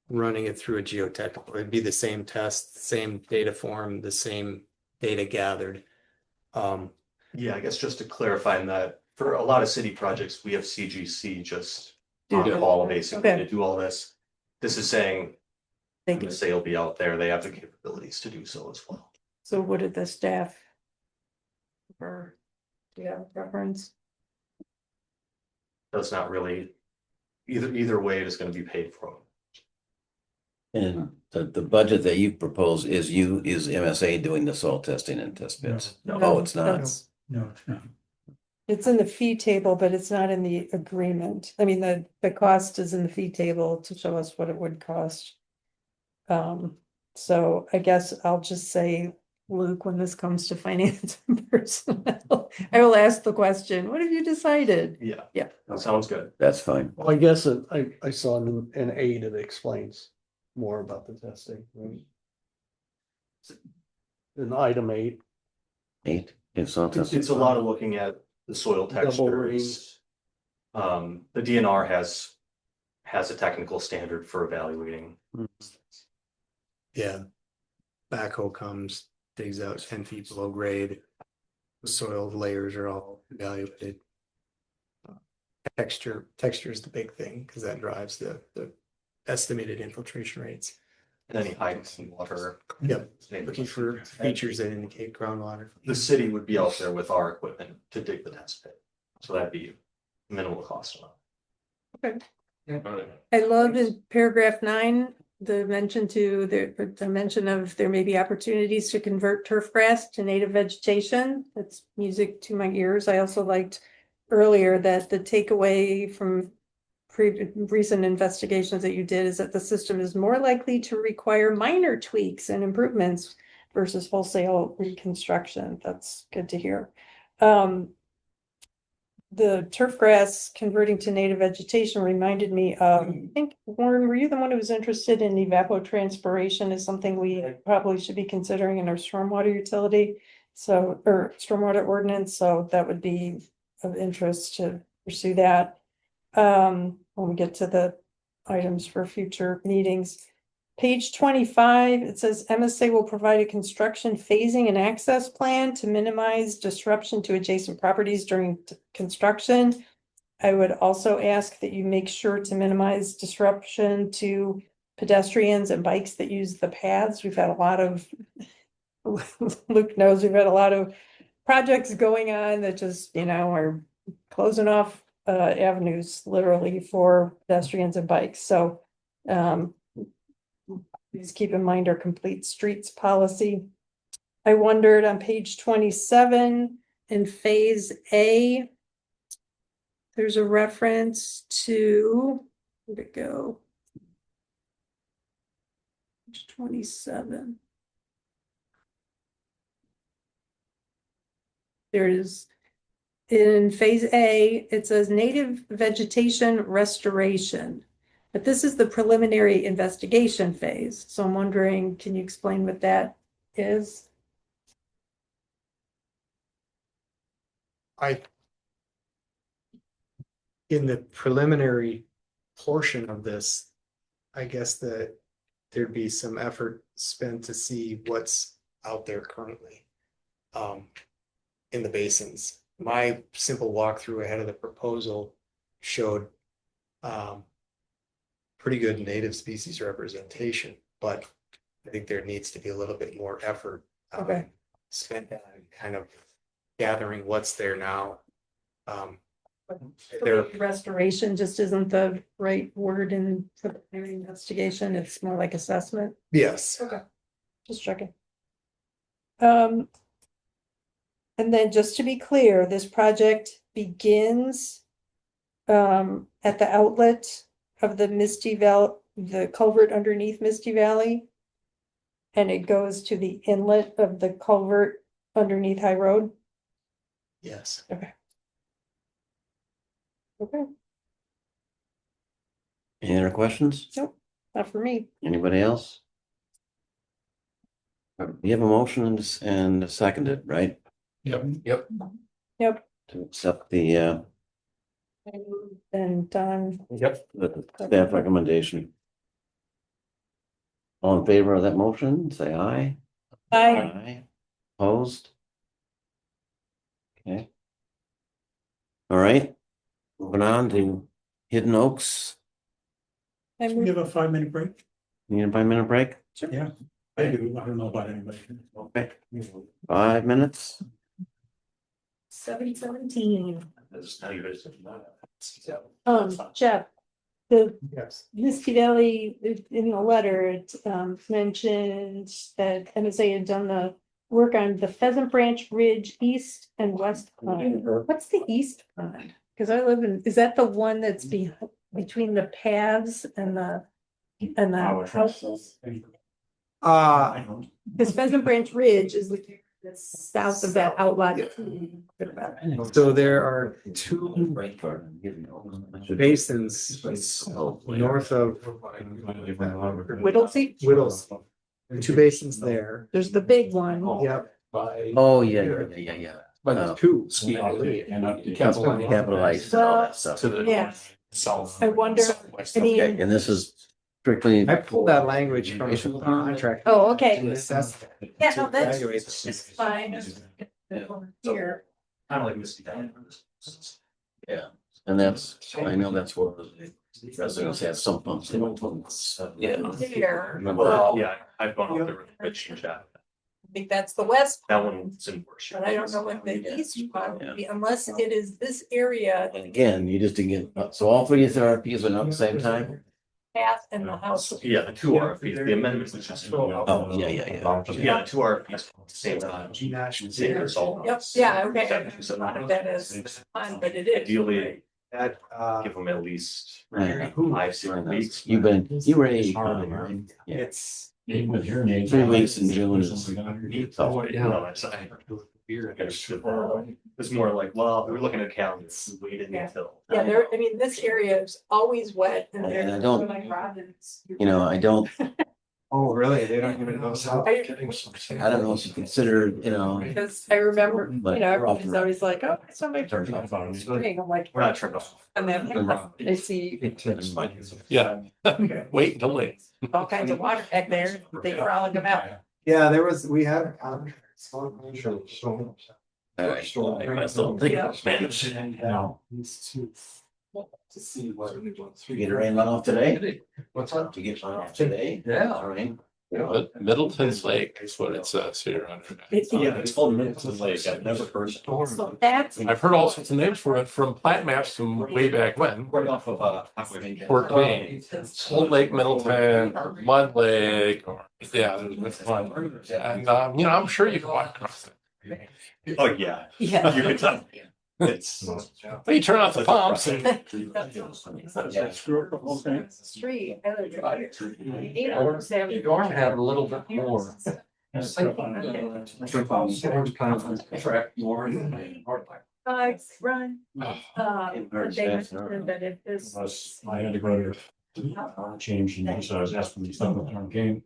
Speaker 6: running it through a geotechnical. It'd be the same test, same data form, the same data gathered.
Speaker 5: Yeah, I guess just to clarify in that, for a lot of city projects, we have CGC just
Speaker 3: Do
Speaker 5: on
Speaker 3: that.
Speaker 5: call basically
Speaker 3: Okay.
Speaker 5: to do all this. This is saying
Speaker 3: Thank you.
Speaker 5: MSA will be out there. They have the capabilities to do so as well.
Speaker 3: So what did the staff? Or do you have a preference?
Speaker 5: That's not really, either way, it is going to be paid for.
Speaker 1: And the budget that you propose is MSA doing the soil testing and test pits?
Speaker 5: No.
Speaker 1: Oh, it's not.
Speaker 3: That's-
Speaker 9: No, it's not.
Speaker 3: It's in the fee table, but it's not in the agreement. I mean, the cost is in the fee table to show us what it would cost. So I guess I'll just say, Luke, when this comes to finance and personnel, I will ask the question, what have you decided?
Speaker 5: Yeah.
Speaker 3: Yeah.
Speaker 5: That sounds good.
Speaker 1: That's fine.
Speaker 8: Well, I guess I saw an aid that explains more about the testing. Right? In item 8.
Speaker 1: 8, it's soil
Speaker 5: It's
Speaker 1: testing.
Speaker 5: a lot of looking at the soil
Speaker 8: Double ring.
Speaker 5: textures. The DNR has a technical standard for evaluating.
Speaker 6: Yeah. Backhoe comes, digs out 10 feet below grade. The soil layers are all evaluated. Texture is the big thing because that drives the estimated infiltration rates.
Speaker 5: And any heights in water.
Speaker 6: Yep. Looking for features that indicate groundwater.
Speaker 5: The city would be out there with our equipment to dig the test pit. So that'd be minimal cost.
Speaker 7: All right.
Speaker 3: I love in paragraph 9, the mention of there may be opportunities to convert turf grass to native vegetation. That's music to my ears. I also liked earlier that the takeaway from recent investigations that you did is that the system is more likely to require minor tweaks and improvements versus wholesale reconstruction. That's good to hear. The turf grass converting to native vegetation reminded me of, I think, Warren, were you the one who was interested in evapotranspiration as something we probably should be considering in our stormwater utility? So, or stormwater ordinance, so that would be of interest to pursue that. When we get to the items for future meetings. Page 25, it says MSA will provide a construction phasing and access plan to minimize disruption to adjacent properties during construction. I would also ask that you make sure to minimize disruption to pedestrians and bikes that use the paths. We've had a lot of, Luke knows we've had a lot of projects going on that just, are closing off avenues literally for pedestrians and bikes, so please keep in mind our complete streets policy. I wondered on page 27 in phase A, there's a reference to, where'd it go? Page 27. There is, in phase A, it says native vegetation restoration. But this is the preliminary investigation phase. So I'm wondering, can you explain what that is?
Speaker 6: In the preliminary portion of this, I guess that there'd be some effort spent to see what's out there currently in the basins. My simple walkthrough ahead of the proposal showed pretty good native species representation, but I think there needs to be a little bit more effort
Speaker 3: Okay.
Speaker 6: spent on kind of gathering what's there now.
Speaker 3: Restoration just isn't the right word in preliminary investigation. It's more like assessment.
Speaker 6: Yes.
Speaker 3: Okay. Just checking. And then just to be clear, this project begins at the outlet of the Misty Valley, the culvert underneath Misty Valley. And it goes to the inlet of the culvert underneath High Road.
Speaker 6: Yes.
Speaker 3: Okay.
Speaker 1: Any other questions?
Speaker 3: Nope, not for me.
Speaker 1: Anybody else? You have a motion and seconded, right?
Speaker 2: Yep.
Speaker 1: To accept the
Speaker 3: And
Speaker 2: Yep.
Speaker 1: the staff recommendation. All in favor of that motion, say aye.
Speaker 3: I
Speaker 1: Opposed? Okay. All right, moving on to Hidden Oaks.
Speaker 3: I
Speaker 9: We
Speaker 3: move
Speaker 9: have a 5-minute break?
Speaker 1: Need a 5-minute break?
Speaker 9: Yeah. I do, I don't know about anybody.
Speaker 1: Okay, 5 minutes.
Speaker 3: 7:17. Jeff, the
Speaker 6: Yes.
Speaker 3: Misty Valley, in the letter, it mentioned that MSA had done the work on the Pheasant Branch Ridge East and West Pond. What's the east pond? Because I live in, is that the one that's between the paths and the houses? Because Pheasant Branch Ridge is the south of that outlet.
Speaker 6: So there are two basins north of
Speaker 3: Whittlesey,
Speaker 6: Whittles. Two basins there.
Speaker 3: there's the big one.
Speaker 6: Yep.
Speaker 1: Oh, yeah.
Speaker 2: But
Speaker 6: Two.
Speaker 1: Capitalized and all that stuff.
Speaker 2: To the
Speaker 3: Yeah.
Speaker 2: south.
Speaker 3: I wonder,
Speaker 2: southwest.
Speaker 3: I mean-
Speaker 1: Okay, and this is strictly.
Speaker 6: I pulled that language from the contract.
Speaker 3: Oh, okay.
Speaker 6: To assess.
Speaker 3: Yeah,
Speaker 6: to
Speaker 3: no, that's
Speaker 6: evaluate.
Speaker 3: it's fine. Here.
Speaker 5: Kind of like Misty Valley.
Speaker 1: Yeah, and that's, I know that's where the residents have some pumps. They don't put. Yeah.
Speaker 3: There.
Speaker 1: Remember that?
Speaker 5: Yeah, I've gone out there with Rich and Jeff.
Speaker 3: I think that's the west,
Speaker 5: That one's in worse.
Speaker 3: but I don't know what the east one would be unless it is this area,
Speaker 1: And again, you just didn't get, so all three therapies are not at the same time?
Speaker 3: path and the house.
Speaker 5: Yeah, the two RFPs, the amendments was just.
Speaker 1: Oh, yeah.
Speaker 5: Yeah, the two RFPs at the same time. Same result.
Speaker 3: Yep, yeah, okay. A lot of that is fun, but it is.
Speaker 5: Ideally,
Speaker 6: That,
Speaker 5: give them at least
Speaker 1: Yeah.
Speaker 5: 5-6 weeks.
Speaker 1: You were a, right? Yeah.
Speaker 6: it's.
Speaker 1: 3 weeks in June is.
Speaker 5: No, it's more like, well, we're looking at calendars, we waited until.
Speaker 3: Yeah, there, I mean, this area is always wet and
Speaker 1: And I
Speaker 3: there's
Speaker 1: don't-
Speaker 3: like Robin's.
Speaker 1: I don't,
Speaker 6: Oh, really? They don't even know.
Speaker 1: I don't know if you consider,
Speaker 3: Because I remember,
Speaker 1: But-
Speaker 3: everyone's always like, oh, somebody turned off on the screen. I'm like.
Speaker 5: We're not turned off.
Speaker 3: And then they see
Speaker 2: Yeah, wait until late.
Speaker 3: all kinds of water back there, they frolic them out.
Speaker 6: Yeah, we had a contract.
Speaker 1: I still think it's managed.
Speaker 6: To see what.
Speaker 1: You get a rain runoff today?
Speaker 6: What's up?
Speaker 1: To get runoff today?
Speaker 6: Yeah.
Speaker 1: All right.
Speaker 7: Middleton's Lake is what it says here.
Speaker 3: It's
Speaker 5: called Middleton Lake. I've never heard.
Speaker 3: So that's,
Speaker 7: I've heard all sorts of names for it from plat maps from way back when.
Speaker 5: Right off of, Highway.
Speaker 7: Fort Wayne, Old Lake Middleton, or Mud Lake, or, yeah, there's one. And, I'm sure you can walk across it.
Speaker 5: Oh, yeah.
Speaker 10: Yeah.
Speaker 5: You can tell. It's.
Speaker 7: But you turn off the pumps and.
Speaker 10: Street.
Speaker 2: Dorn had a little bit more.
Speaker 10: Run. But they mentioned that if this.
Speaker 4: I had to go to change, and so I was asking these stuff when I came.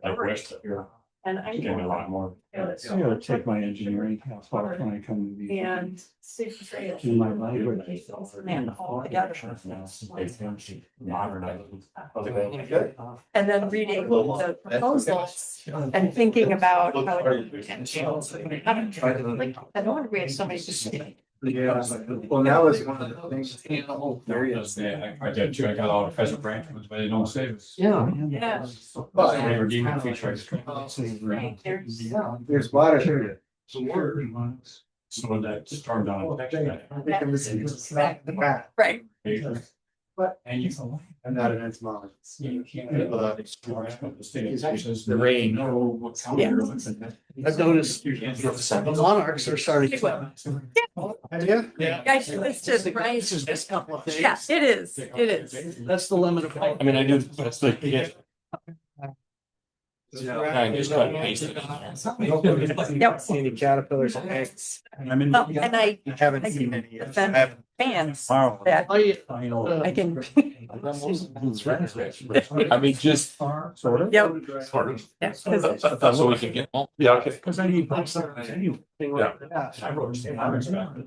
Speaker 4: Like west of here,
Speaker 3: and I.
Speaker 4: gave me a lot more.
Speaker 3: Yeah,
Speaker 4: I gotta take my engineering class off when I come to the.
Speaker 3: And.
Speaker 4: Do my language.
Speaker 3: And all together.
Speaker 4: Modern.
Speaker 3: And then reading the proposals and thinking about how it entails. Like, I don't want to read so many.
Speaker 6: Yeah, well, that was one of the things.
Speaker 4: I did too, I got all the pheasant branch ones, but they don't save us.
Speaker 10: Yeah.
Speaker 3: Yeah.
Speaker 4: They were deemed feature.
Speaker 6: There's water here.
Speaker 4: So that stormed on.
Speaker 3: Right.
Speaker 6: But.
Speaker 4: And you.
Speaker 6: I'm not an entomologist.
Speaker 4: You can't. The rain.
Speaker 8: I've noticed the monarchs are starting to.
Speaker 6: Yeah.
Speaker 3: Guys, it's just right.
Speaker 8: This is just a couple of days.
Speaker 3: Yeah, it is. It is.
Speaker 8: That's the limit of.
Speaker 7: I mean, I do, but it's like, yeah. I just cut and paste it.
Speaker 3: Yep.
Speaker 6: See any caterpillars and eggs?
Speaker 4: I'm in.
Speaker 3: Well, and I
Speaker 6: Haven't seen any yet.
Speaker 3: Defend-
Speaker 6: I haven't-
Speaker 3: fans that I can.
Speaker 7: I mean, just.
Speaker 4: Sort of.
Speaker 3: Yep.
Speaker 7: Sort of.
Speaker 3: Yeah, 'cause-
Speaker 7: So we can get, yeah, okay.
Speaker 4: Because I need. Anyway.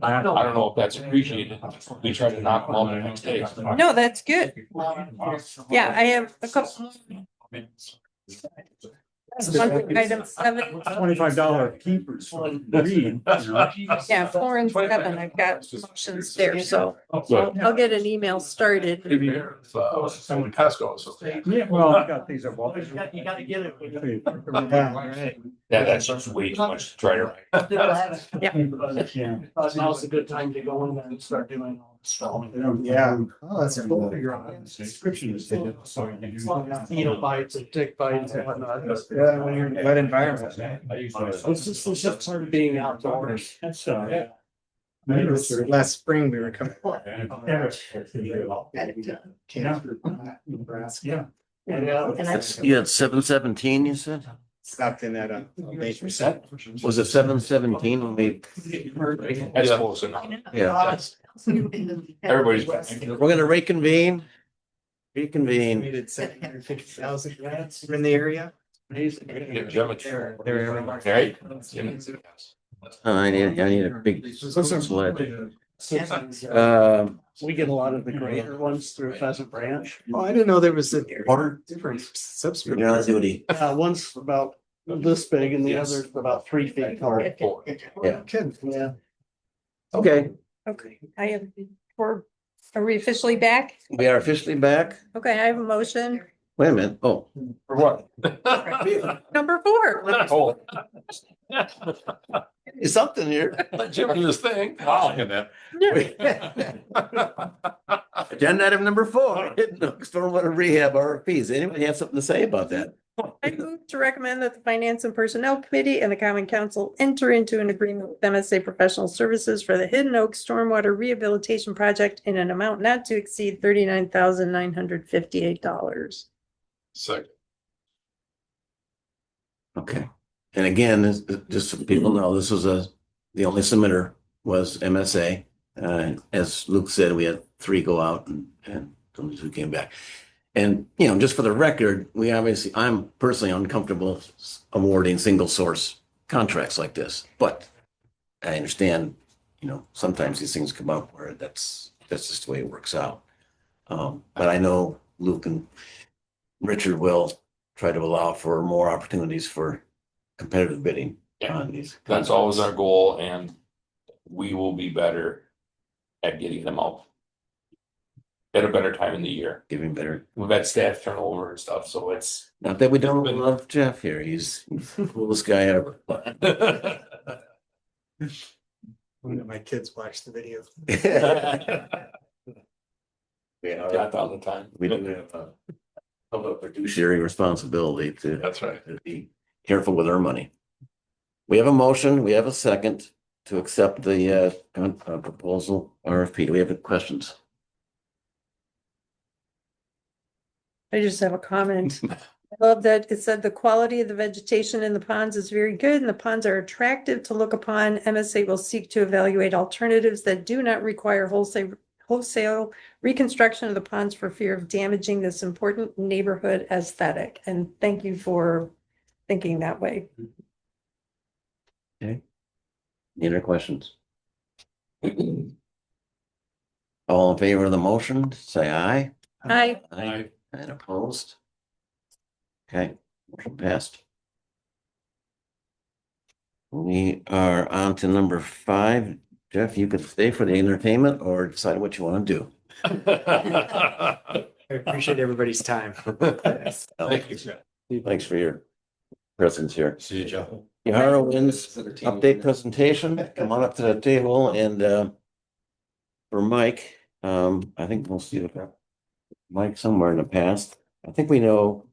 Speaker 7: I don't know if that's appreciated. We try to knock them all the next day.
Speaker 3: No, that's good. Yeah, I have a couple. Item 7.
Speaker 4: $25 keepers for read.
Speaker 3: Yeah, 4 and 7. I've got motions there, so
Speaker 7: Good.
Speaker 3: I'll get an email started.
Speaker 7: Someone Costco, so.
Speaker 4: Yeah, well, I got these. You
Speaker 8: gotta get it.
Speaker 7: Yeah, that's just way too much to try to write.
Speaker 4: Yeah.
Speaker 8: Now's a good time to go in there and start doing all this stuff.
Speaker 6: Yeah. Oh, that's cool.
Speaker 4: Description is. So you can do.
Speaker 8: Needle bites and tick bites and whatnot.
Speaker 6: Yeah, when you're in a wet environment.
Speaker 8: It's just part of being outdoors.
Speaker 4: That's,
Speaker 6: Last spring, we were coming.
Speaker 4: Yeah.
Speaker 1: You had 717, you said?
Speaker 6: Stopped in at nature.
Speaker 1: Was it 717 when we?
Speaker 7: That's close enough.
Speaker 1: Yeah,
Speaker 7: Everybody's.
Speaker 1: we're gonna reconvene. Reconvene.
Speaker 6: We did 750,000 grants in the area.
Speaker 7: Get Jim a chair.
Speaker 6: They're everywhere.
Speaker 7: Right?
Speaker 1: I need a big sled.
Speaker 8: We get a lot of the greater ones through Pheasant Branch.
Speaker 6: Oh, I didn't know there was a
Speaker 1: Water?
Speaker 6: different
Speaker 1: You're on
Speaker 6: subscription.
Speaker 1: duty.
Speaker 8: One's about this big and the other's about 3 feet tall.
Speaker 1: Yeah.
Speaker 8: Yeah.
Speaker 1: Okay,
Speaker 3: Okay, I have, are we officially back?
Speaker 1: we are officially back.
Speaker 3: Okay, I have a motion.
Speaker 1: Wait a minute. Oh,
Speaker 7: For what?
Speaker 3: Number 4.
Speaker 7: Oh.
Speaker 1: is something here.
Speaker 7: Let Jim do his thing. Wow.
Speaker 1: Agenda item number 4, stormwater rehab RFPs. Anybody have something to say about that?
Speaker 3: I move to recommend that the Finance and Personnel Committee and the Common Council enter into an agreement with MSA Professional Services for the Hidden Oak Stormwater Rehabilitation Project in an amount not to exceed $39,958.
Speaker 7: Second.
Speaker 1: Okay. And again, just so people know, this was the only submitter was MSA. As Luke said, we had 3 go out and only 2 came back. And, just for the record, I'm personally uncomfortable awarding single source contracts like this, but I understand, sometimes these things come up where that's just the way it works out. But I know Luke and Richard will try to allow for more opportunities for competitive bidding on these.
Speaker 2: That's always our goal, and we will be better at getting them out. at a better time in the year.
Speaker 1: Giving better,
Speaker 2: We've had staff turnover and stuff, so it's.
Speaker 1: not that we don't love Jeff here, he's the coolest guy ever.
Speaker 6: My kids watch the video.
Speaker 1: Yeah,
Speaker 2: Death all the time.
Speaker 1: we do have a fiduciary responsibility to
Speaker 7: That's right.
Speaker 1: be careful with our money. We have a motion, we have a second to accept the proposal RFP. Do we have any questions?
Speaker 3: I just have a comment. I love that it said the quality of the vegetation in the ponds is very good and the ponds are attractive to look upon. MSA will seek to evaluate alternatives that do not require wholesale reconstruction of the ponds for fear of damaging this important neighborhood aesthetic. And thank you for thinking that way.
Speaker 1: Okay. Any other questions? All in favor of the motion, say aye.
Speaker 3: Hi.
Speaker 1: Aye. And opposed? Okay, motion passed. We are on to number 5. Jeff, you could stay for the entertainment or decide what you want to do.
Speaker 6: I appreciate everybody's time.
Speaker 7: Thank you.
Speaker 1: Thanks for your presence here.
Speaker 7: See you, Joe.
Speaker 1: Yahara Winds update presentation, come on up to the table and for Mike, I think we'll see Mike somewhere in the past. I think we know,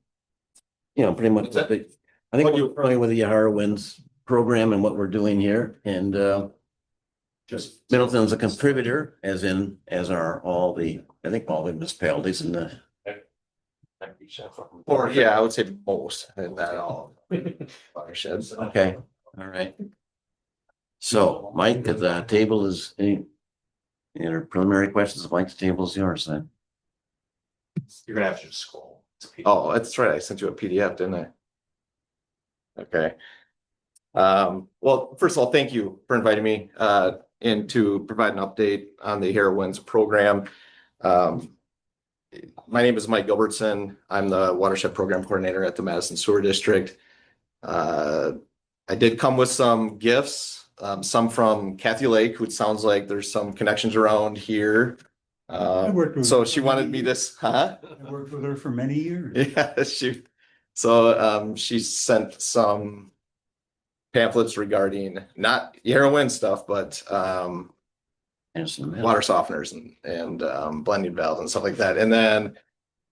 Speaker 1: pretty much what I think we're familiar with the Yahara Winds program and what we're doing here and just Middleton's a contributor as are all the municipalities in the.
Speaker 11: Or yeah, I would say most, and not all watersheds.
Speaker 1: Okay, all right. So Mike, the table is any other preliminary questions? Mike's table is yours then.
Speaker 5: You're gonna have to just scroll.
Speaker 11: Oh, that's right. I sent you a PDF, didn't I? Okay. Well, first of all, thank you for inviting me in to provide an update on the Heroines program. My name is Mike Gilbertson. I'm the watershed program coordinator at the Madison Sewer District. I did come with some gifts, some from Kathy Lake, who sounds like there's some connections around here. So she wanted me this, huh?
Speaker 9: I worked with her for many years.
Speaker 11: Yeah, she sent some pamphlets regarding not heroin stuff, but water softeners and blending valves and stuff like that. And then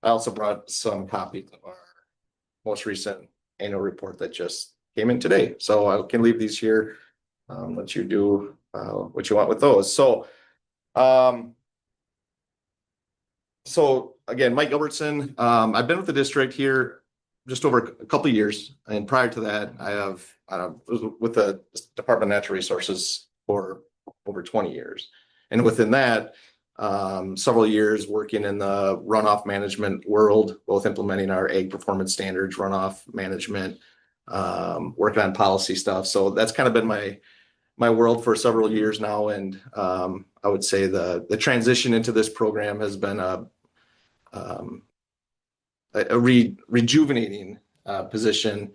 Speaker 11: I also brought some copies of our most recent annual report that just came in today. So I can leave these here, let you do what you want with those. So again, Mike Gilbertson, I've been with the district here just over a couple of years. And prior to that, I was with the Department of Natural Resources for over 20 years. And within that, several years working in the runoff management world, both implementing our ag performance standards, runoff management, working on policy stuff. So that's kind of been my world for several years now. And I would say the transition into this program has been a rejuvenating position.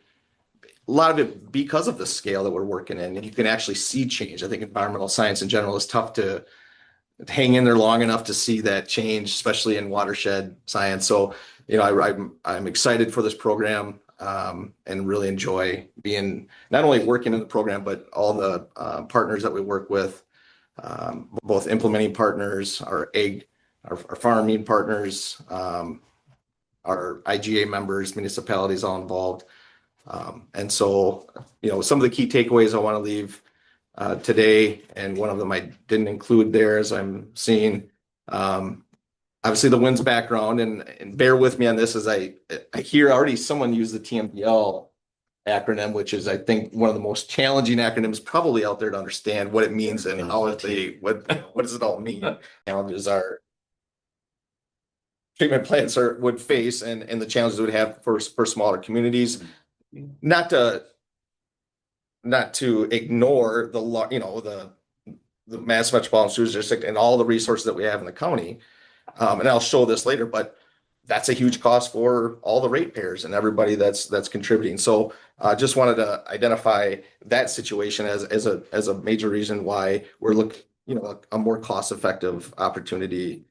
Speaker 11: A lot of it because of the scale that we're working in, and you can actually see change. I think environmental science in general is tough to hang in there long enough to see that change, especially in watershed science. So, I'm excited for this program and really enjoy being not only working in the program, but all the partners that we work with, both implementing partners, our farming partners, our IGA members, municipalities all involved. And so, some of the key takeaways I want to leave today, and one of them I didn't include there as I'm seeing, obviously the winds background, and bear with me on this as I hear already someone use the TMDL acronym, which is, I think, one of the most challenging acronyms probably out there to understand what it means and what does it all mean. Challenges are treatment plants would face and the challenges it would have for smaller communities. Not to ignore the Mass Metropolitan Sewer District and all the resources that we have in the county. And I'll show this later, but that's a huge cost for all the ratepayers and everybody that's contributing. So I just wanted to identify that situation as a major reason why we're looking, a more cost-effective opportunity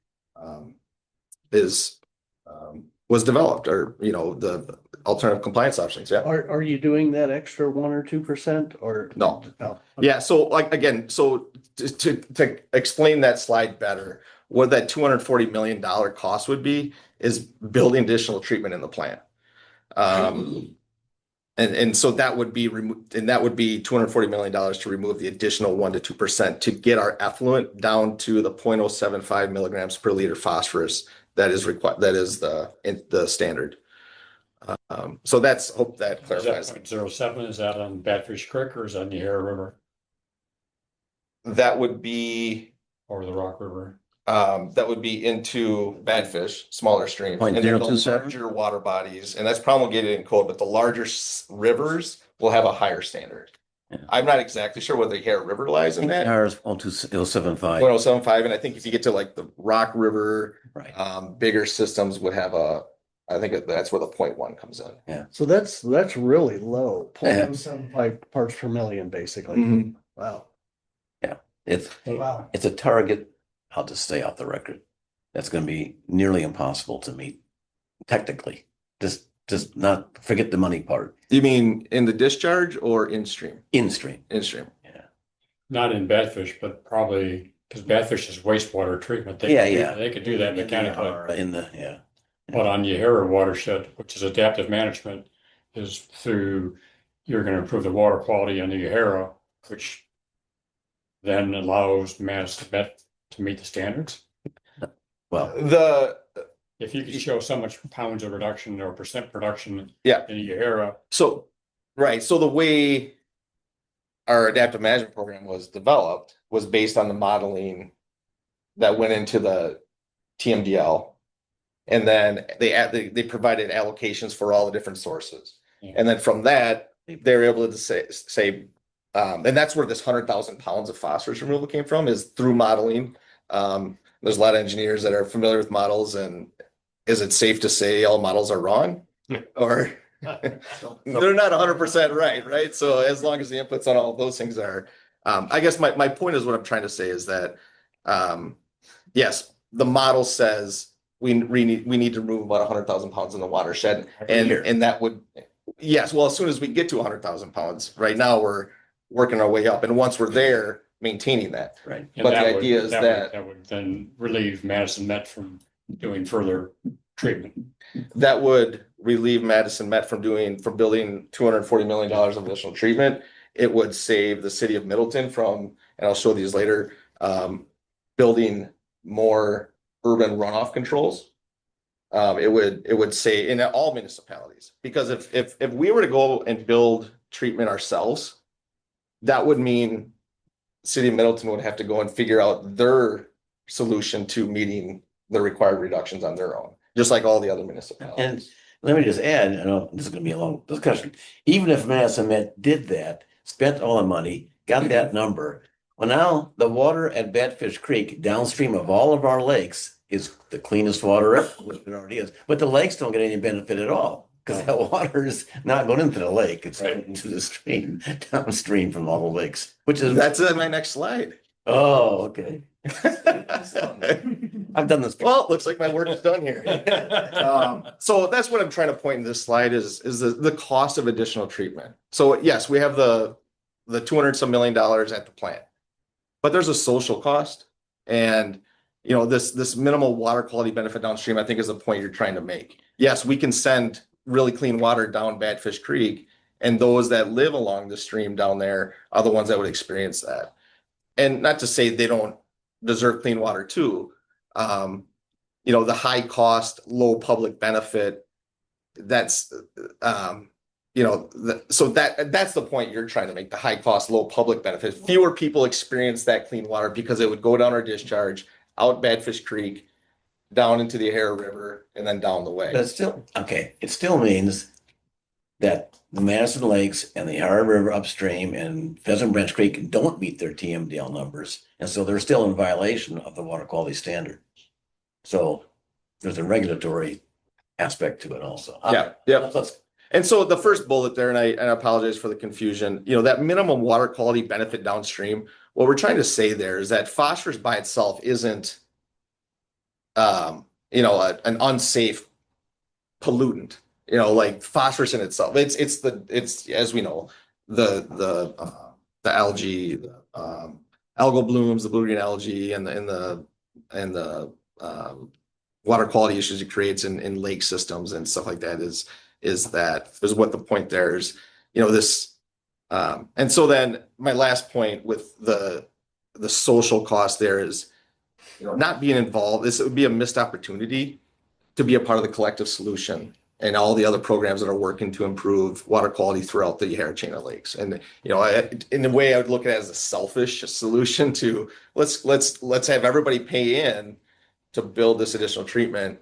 Speaker 11: was developed, or, you know, the alternative compliance options, yeah.
Speaker 8: Are you doing that extra 1 or 2% or?
Speaker 11: No.
Speaker 8: No.
Speaker 11: Yeah, so like, again, so to explain that slide better, what that $240 million cost would be is building additional treatment in the plant. And so that would be removed, and that would be $240 million to remove the additional 1 to 2% to get our effluent down to the 0.075 milligrams per liter phosphorus that is required, that is the standard. So that's, hope that
Speaker 4: Is that
Speaker 11: clarifies.
Speaker 4: 0.07? Is that on Badfish Creek or is that on the Hare River
Speaker 11: That would be,
Speaker 4: or the Rock River?
Speaker 11: that would be into Badfish, smaller stream. And then the
Speaker 1: 0.027?
Speaker 11: larger water bodies, and that's promulgated in code, but the larger rivers will have a higher standard.
Speaker 1: Yeah.
Speaker 11: I'm not exactly sure whether the Hare River lies in that.
Speaker 1: Ours 0.075.
Speaker 11: 0.075, and I think if you get to like the Rock River,
Speaker 1: Right.
Speaker 11: bigger systems would have I think that's where the 0.1 comes in.
Speaker 8: So that's really low,
Speaker 1: Yeah.
Speaker 8: 0.75 parts per million, basically.
Speaker 11: Mhm.
Speaker 8: Wow. Wow.
Speaker 1: It's a target, I'll just stay off the record. That's gonna be nearly impossible to meet technically. Just not, forget the money part,
Speaker 11: You mean in the discharge or in stream?
Speaker 1: in stream.
Speaker 11: In stream.
Speaker 4: Not in Badfish, but probably, because Badfish is wastewater treatment. They could do that mechanically.
Speaker 1: In the, yeah.
Speaker 4: But on Yahara watershed, which is adaptive management, is through, you're gonna improve the water quality on the Yahara, which then allows Madison Met to meet the standards.
Speaker 1: Well,
Speaker 4: If you could show so much pounds of reduction or percent production
Speaker 11: Yeah.
Speaker 4: in Yahara,
Speaker 11: So, right, so the way our adaptive management program was developed was based on the modeling that went into the TMDL. And then they provided allocations for all the different sources.
Speaker 4: Yeah.
Speaker 11: And then from that, they were able to say, and that's where this 100,000 pounds of phosphorus removal came from, is through modeling. There's a lot of engineers that are familiar with models, and is it safe to say all models are wrong? Or they're not 100% right? So as long as the inputs on all of those things are, I guess my point is, what I'm trying to say is that, yes, the model says we need to remove about 100,000 pounds in the watershed, and that would, yes, well, as soon as we get to 100,000 pounds, right now we're working our way up, and once we're there, maintaining that.
Speaker 1: right.
Speaker 4: and
Speaker 11: But the
Speaker 4: that would-
Speaker 11: idea is that-
Speaker 4: that would then relieve Madison Met from doing further treatment.
Speaker 11: That would relieve Madison Met from building $240 million of additional treatment. It would save the city of Middleton from, and I'll show these later, building more urban runoff controls. It would say in all municipalities, because if we were to go and build treatment ourselves, that would mean city of Middleton would have to go and figure out their solution to meeting the required reductions on their own, just like all the other municipalities.
Speaker 1: And let me just add, I know this is gonna be a long discussion, even if Madison Met did that, spent all the money, got that number, well, now the water at Badfish Creek downstream of all of our lakes is the cleanest water ever, which it already is, but the lakes don't get any benefit at all. Cause that water is not going into the lake, it's going into the stream, downstream from all the lakes, which is.
Speaker 11: That's my next slide.
Speaker 1: Oh, okay. I've done this.
Speaker 11: Well, it looks like my work is done here. So that's what I'm trying to point in this slide is the cost of additional treatment. So yes, we have the $200 some million at the plant, but there's a social cost, and you know, this minimal water quality benefit downstream, I think, is the point you're trying to make. Yes, we can send really clean water down Badfish Creek, and those that live along the stream down there are the ones that would experience that. And not to say they don't deserve clean water too. You know, the high cost, low public benefit, that's, you know, so that's the point you're trying to make, the high cost, low public benefit. Fewer people experience that clean water because it would go down our discharge, out Badfish Creek, down into the Hare River, and then down the way.
Speaker 1: But it's still, okay, it still means that the Madison Lakes and the Hare River upstream and Pheasant Branch Creek don't meet their TMDL numbers. And so they're still in violation of the water quality standard. So there's a regulatory aspect to it also.
Speaker 11: Yeah.
Speaker 1: Let's-
Speaker 11: And so the first bullet there, and I apologize for the confusion, you know, that minimum water quality benefit downstream, what we're trying to say there is that phosphorus by itself isn't an unsafe pollutant, like phosphorus in itself. It's as we know, the algae, algal blooms, the blue-green algae, and the water quality issues it creates in lake systems and stuff like that is what the point there is, this. And so then my last point with the social cost there is, not being involved. This would be a missed opportunity to be a part of the collective solution and all the other programs that are working to improve water quality throughout the Yarra chain of lakes. And in a way, I would look at it as a selfish solution to let's have everybody pay in to build this additional treatment,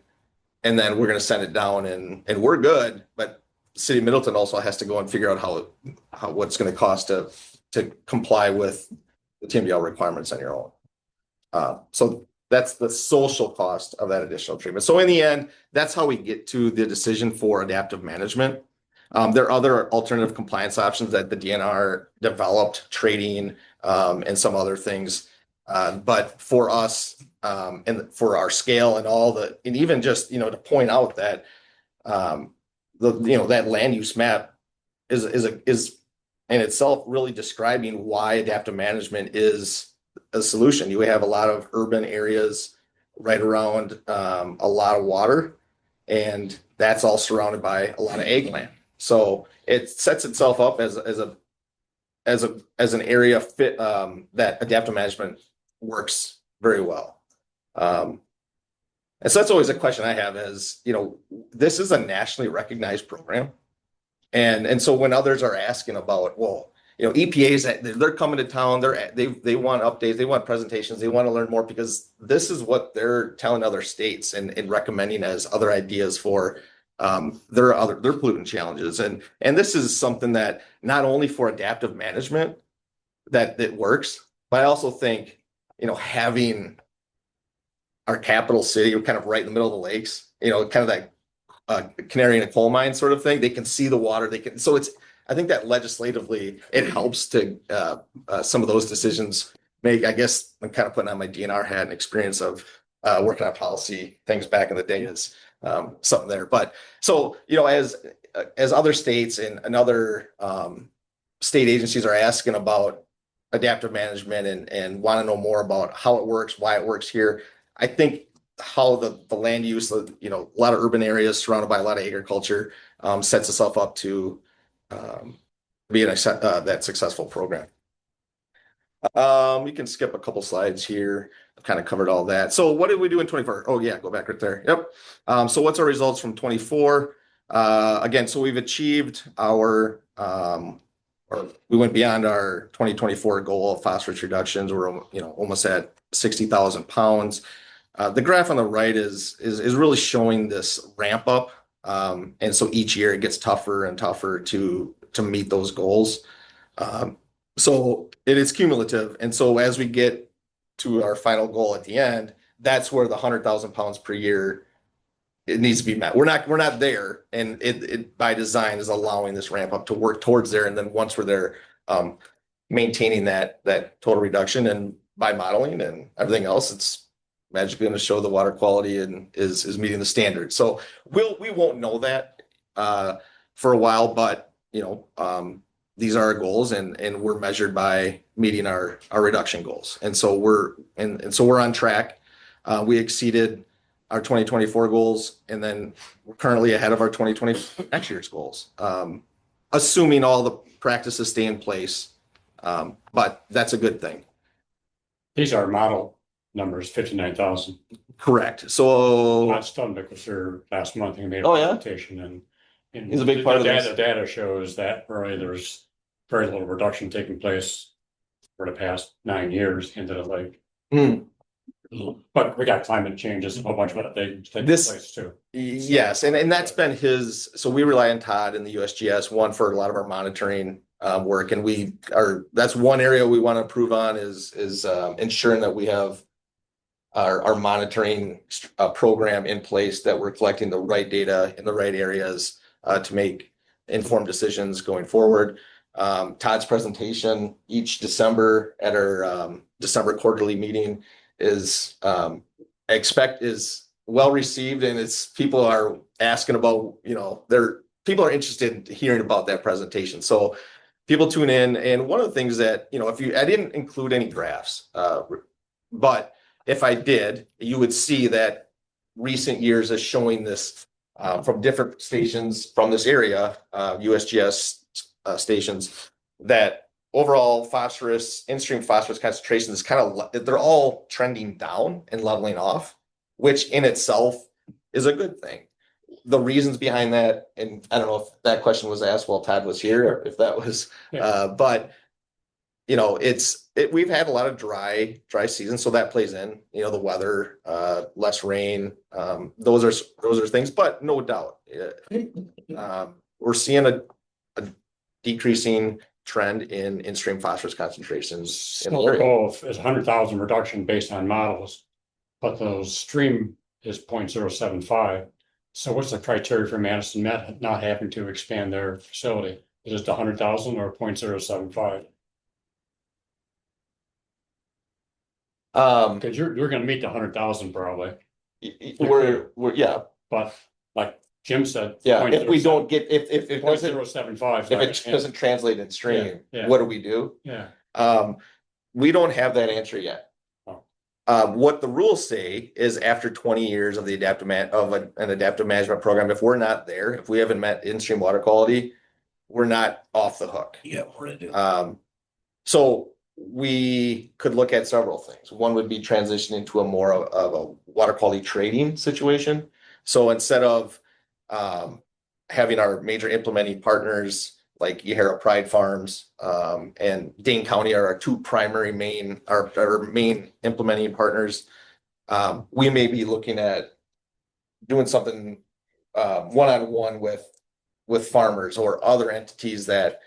Speaker 11: and then we're going to send it down and we're good. But the city of Middleton also has to go and figure out how what's going to cost to comply with the TMDL requirements on your own. So that's the social cost of that additional treatment. So in the end, that's how we get to the decision for adaptive management. There are other alternative compliance options that the DNR developed, trading, and some other things. But for us, and for our scale and even just, to point out that, that land use map is in itself really describing why adaptive management is a solution. You have a lot of urban areas right around a lot of water, and that's all surrounded by a lot of ag land. So it sets itself up as an area fit that adaptive management works very well. And so that's always a question I have is, this is a nationally recognized program. And so when others are asking about, well, EPA's, they're coming to town, they want updates, they want presentations, they want to learn more, because this is what they're telling other states and recommending as other ideas for their pollutant challenges. And this is something that not only for adaptive management that it works, but I also think, having our capital city kind of right in the middle of the lakes, kind of that canary in a coal mine sort of thing. They can see the water. I think that legislatively it helps to some of those decisions make. I guess I'm kind of putting on my DNR hat and experience of working on policy things back in the day is something there. But so, as other states and other state agencies are asking about adaptive management and want to know more about how it works, why it works here, I think how the land use, a lot of urban areas surrounded by a lot of agriculture sets itself up to be that successful program. We can skip a couple slides here. I've kind of covered all that. So what did we do in 24? Oh yeah, go back right there. Yep. So what's our results from 24? Again, so we've achieved our, or we went beyond our 2024 goal of phosphorus reductions. We're almost at 60,000 pounds. The graph on the right is really showing this ramp up. And so each year it gets tougher and tougher to meet those goals. So it is cumulative. And so as we get to our final goal at the end, that's where the 100,000 pounds per year, it needs to be met. We're not there. And it by design is allowing this ramp up to work towards there. And then once we're there, maintaining that total reduction, and by modeling and everything else, it's magically going to show the water quality and is meeting the standard. So we won't know that for a while, but these are our goals, and we're measured by meeting our reduction goals. And so we're on track. We exceeded our 2024 goals, and then we're currently ahead of our 2020 next year's goals, assuming all the practices stay in place. But that's a good thing.
Speaker 4: These are model numbers, 59,000.
Speaker 11: Correct. So
Speaker 4: Not stunned because they're last month they made a
Speaker 11: Oh, yeah?
Speaker 4: presentation and
Speaker 11: It's a big part of this.
Speaker 4: The data shows that really there's very little reduction taking place for the past 9 years into the lake. But we got climate changes, a whole bunch of other things taking place too.
Speaker 11: Yes, and that's been his. So we rely on Todd and the USGS for a lot of our monitoring work, and that's one area we want to improve on is ensuring that we have our monitoring program in place, that we're collecting the right data in the right areas to make informed decisions going forward. Todd's presentation each December at our December quarterly meeting is well received, and it's people are asking about, people are interested in hearing about that presentation. So people tune in, and one of the things that, I didn't include any graphs, but if I did, you would see that recent years is showing this from different stations from this area, USGS stations, that overall phosphorus, in-stream phosphorus concentration is they're all trending down and leveling off, which in itself is a good thing. The reasons behind that, and I don't know if that question was asked while Todd was here, or if that was, but we've had a lot of dry seasons, so that plays in, the weather, less rain, those are things, but no doubt, we're seeing a decreasing trend in stream phosphorus concentrations in the
Speaker 4: So the
Speaker 11: area.
Speaker 4: goal is 100,000 reduction based on models, but the stream is 0.075. So what's the criteria for Madison not having to expand their facility? Is it 100,000 or 0.075? Because you're gonna meet the 100,000 probably,
Speaker 11: Yeah,
Speaker 4: but like Jim said.
Speaker 11: yeah, if we don't get, if it doesn't,
Speaker 4: 0.075.
Speaker 11: if it doesn't translate in stream,
Speaker 4: Yeah.
Speaker 11: what do we do?
Speaker 4: Yeah,
Speaker 11: We don't have that answer yet.
Speaker 4: Oh.
Speaker 11: What the rules say is after 20 years of the an adaptive management program, if we're not there, if we haven't met in-stream water quality, we're not off the hook.
Speaker 1: Yeah, we're gonna do.
Speaker 11: So we could look at several things. One would be transitioning to a more of a water quality trading situation. So instead of having our major implementing partners like Yahara Pride Farms and Dane County are our two primary our main implementing partners, we may be looking at doing something one-on-one with farmers or other entities that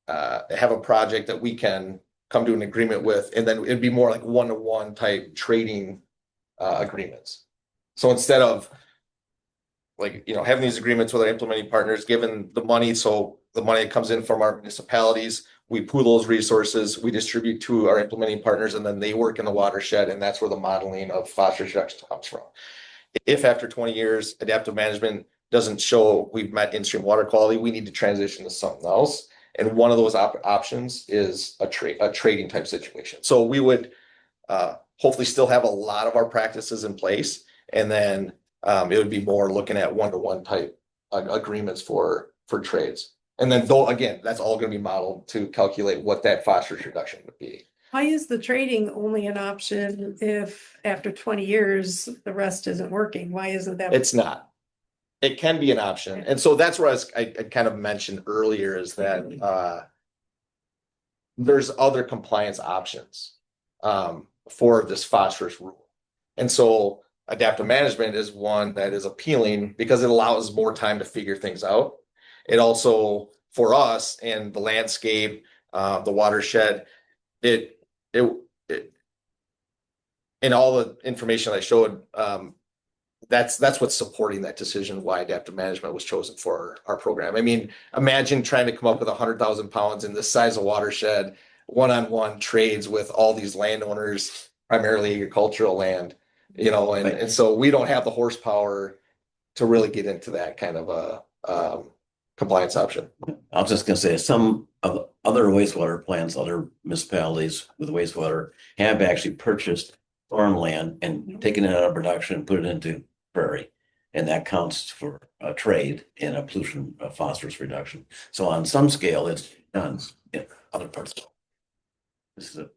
Speaker 11: have a project that we can come to an agreement with, and then it'd be more like one-to-one type trading agreements. So instead of having these agreements with our implementing partners, given the money, so the money that comes in from our municipalities, we pool those resources, we distribute to our implementing partners, and then they work in the watershed, and that's where the modeling of phosphorus reduction comes from. If after 20 years, adaptive management doesn't show we've met in-stream water quality, we need to transition to something else. And one of those options is a trading type situation. So we would hopefully still have a lot of our practices in place, and then it would be more looking at one-to-one type agreements for trades. And then though, again, that's all going to be modeled to calculate what that phosphorus reduction would be.
Speaker 3: Why is the trading only an option if after 20 years, the rest isn't working? Why isn't that?
Speaker 11: It's not. It can be an option. And so that's where I kind of mentioned earlier is that there's other compliance options for this phosphorus rule. And so adaptive management is one that is appealing because it allows more time to figure things out. It also, for us and the landscape, the watershed, in all the information I showed, that's what's supporting that decision why adaptive management was chosen for our program. I mean, imagine trying to come up with 100,000 pounds in this size of watershed, one-on-one trades with all these landowners, primarily agricultural land, and so we don't have the horsepower to really get into that kind of a compliance option.
Speaker 1: I was just gonna say, some of the other wastewater plants, other municipalities with wastewater have actually purchased farmland and taken it out of production and put it into prairie. And that counts for a trade in a pollution of phosphorus reduction. So on some scale, it's done in other parts. This is a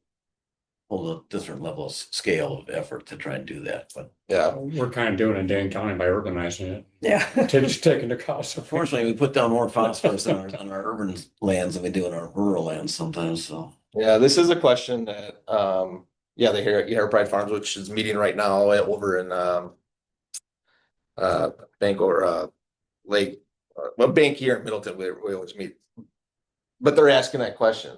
Speaker 1: whole different level of scale of effort to try and do that, but
Speaker 11: Yeah.
Speaker 4: we're kind of doing it in Dane County by urbanizing it,
Speaker 3: Yeah.
Speaker 4: just taking the cost.
Speaker 1: unfortunately, we put down more phosphorus on our urban lands than we do in our rural lands sometimes, so.
Speaker 11: Yeah, this is a question that, they hear Pride Farms, which is meeting right now over in, Bangor, Lake, bank here in Middleton, we always meet. But they're asking that question,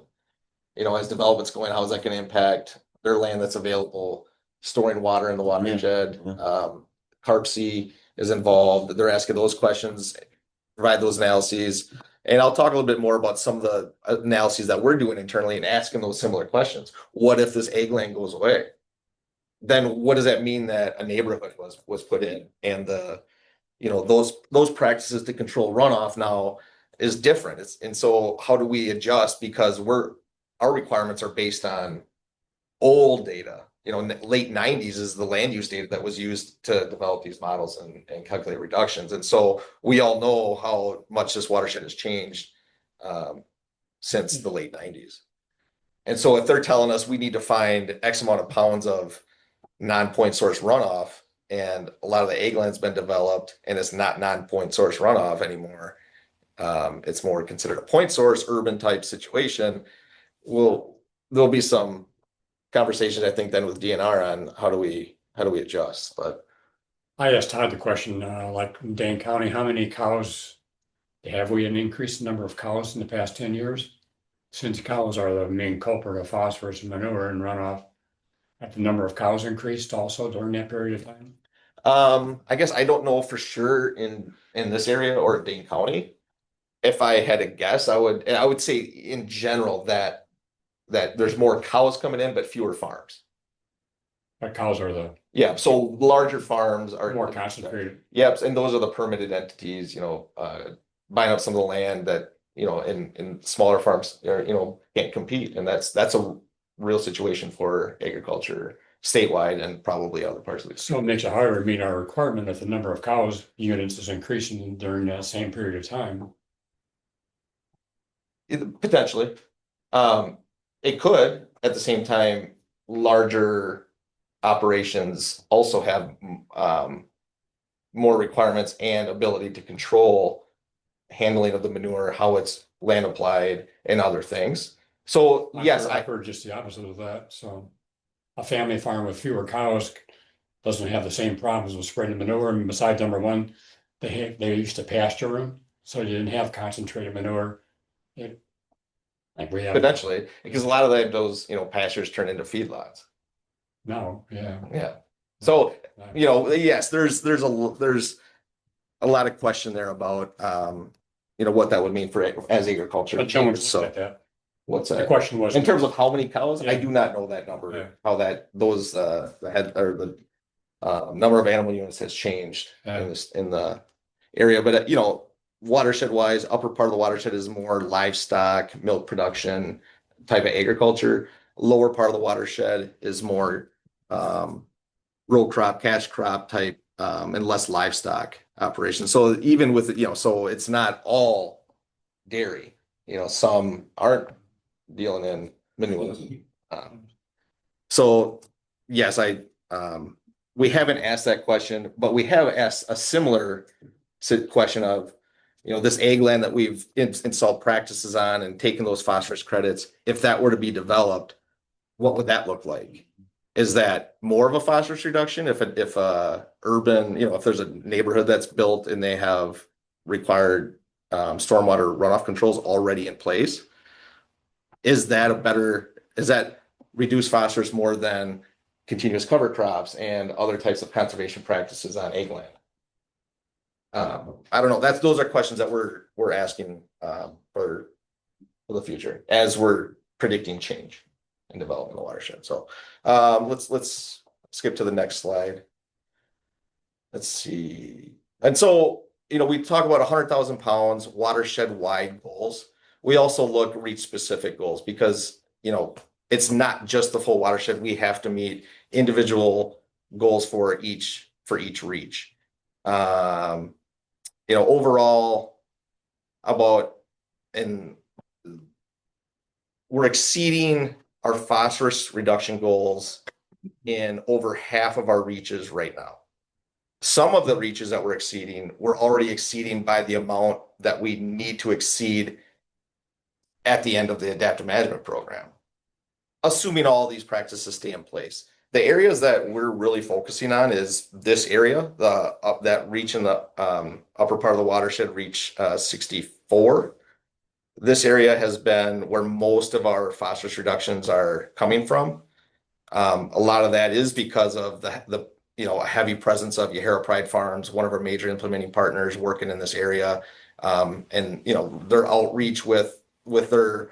Speaker 11: as development's going, how is that going to impact their land that's available, storing water in the watershed? CARPC is involved. They're asking those questions, provide those analyses. And I'll talk a little bit more about some of the analyses that we're doing internally and asking those similar questions. What if this ag land goes away? then what does that mean that a neighborhood was put in? And those practices to control runoff now is different. And so how do we adjust? Because our requirements are based on old data. In the late 90s is the land use data that was used to develop these models and calculate reductions. And so we all know how much this watershed has changed since the late 90s. And so if they're telling us we need to find X amount of pounds of non-point source runoff, and a lot of the ag land's been developed and it's not non-point source runoff anymore, it's more considered a point source urban type situation, there'll be some conversations, I think, then with DNR on how do we adjust. But
Speaker 4: I asked Todd the question, like in Dane County, how many cows, have we an increased number of cows in the past 10 years? Since cows are the main culprit of phosphorus and manure and runoff, have the number of cows increased also during that period of time?
Speaker 11: I guess I don't know for sure in this area or Dane County. If I had to guess, I would say in general that there's more cows coming in, but fewer farms.
Speaker 4: But cows are
Speaker 11: Yeah, so larger farms are
Speaker 4: more concentrated.
Speaker 11: Yep, and those are the permitted entities, buying up some of the land that, in smaller farms, can't compete. And that's a real situation for agriculture statewide and probably other parts of the.
Speaker 4: So it makes it harder to meet our requirement if the number of cows units is increasing during that same period of time.
Speaker 11: Potentially. It could, at the same time, larger operations also have more requirements and ability to control handling of the manure, how it's land applied, and other things. So yes,
Speaker 4: I've heard just the opposite of that. So a family farm with fewer cows doesn't have the same problems with spreading manure. And besides, number one, they used to pasture them, so you didn't have concentrated manure. Like we have
Speaker 11: potentially, because a lot of those pastures turn into feedlots.
Speaker 4: No, yeah.
Speaker 11: Yeah. So yes, there's a lot of question there about what that would mean for as agriculture.
Speaker 4: But no one's looked at that.
Speaker 11: What's
Speaker 4: The
Speaker 11: that?
Speaker 4: question was
Speaker 11: In terms of how many cows, I
Speaker 4: Yeah.
Speaker 11: do not know that number.
Speaker 4: Yeah.
Speaker 11: How the head or the number of animal units has changed
Speaker 4: Yeah.
Speaker 11: in the area, but watershed wise, upper part of the watershed is more livestock, milk production type of agriculture. Lower part of the watershed is more row crop, cash crop type, and less livestock operations. So even with so it's not all dairy. Some aren't dealing in manure. So yes, we haven't asked that question, but we have asked a similar question of this ag land that we've installed practices on and taken those phosphorus credits. If that were to be developed, what would that look like? Is that more of a phosphorus reduction if urban, if there's a neighborhood that's built and they have required stormwater runoff controls already in place? Is that reduced phosphorus more than continuous cover crops and other types of conservation practices on ag land? I don't know. Those are questions that we're asking for the future as we're predicting change and development of the watershed. So let's skip to the next slide. Let's see. And so we talk about 100,000 pounds watershed wide goals. We also reach specific goals because it's not just the full watershed. We have to meet individual goals for each reach. Overall, we're exceeding our phosphorus reduction goals in over half of our reaches right now. Some of the reaches that we're already exceeding by the amount that we need to exceed at the end of the adaptive management program, assuming all these practices stay in place. The areas that we're really focusing on is this area, that reach in the upper part of the watershed, reach 64. This area has been where most of our phosphorus reductions are coming from. A lot of that is because of the heavy presence of Yahara Pride Farms, one of our major implementing partners working in this area, and their outreach with their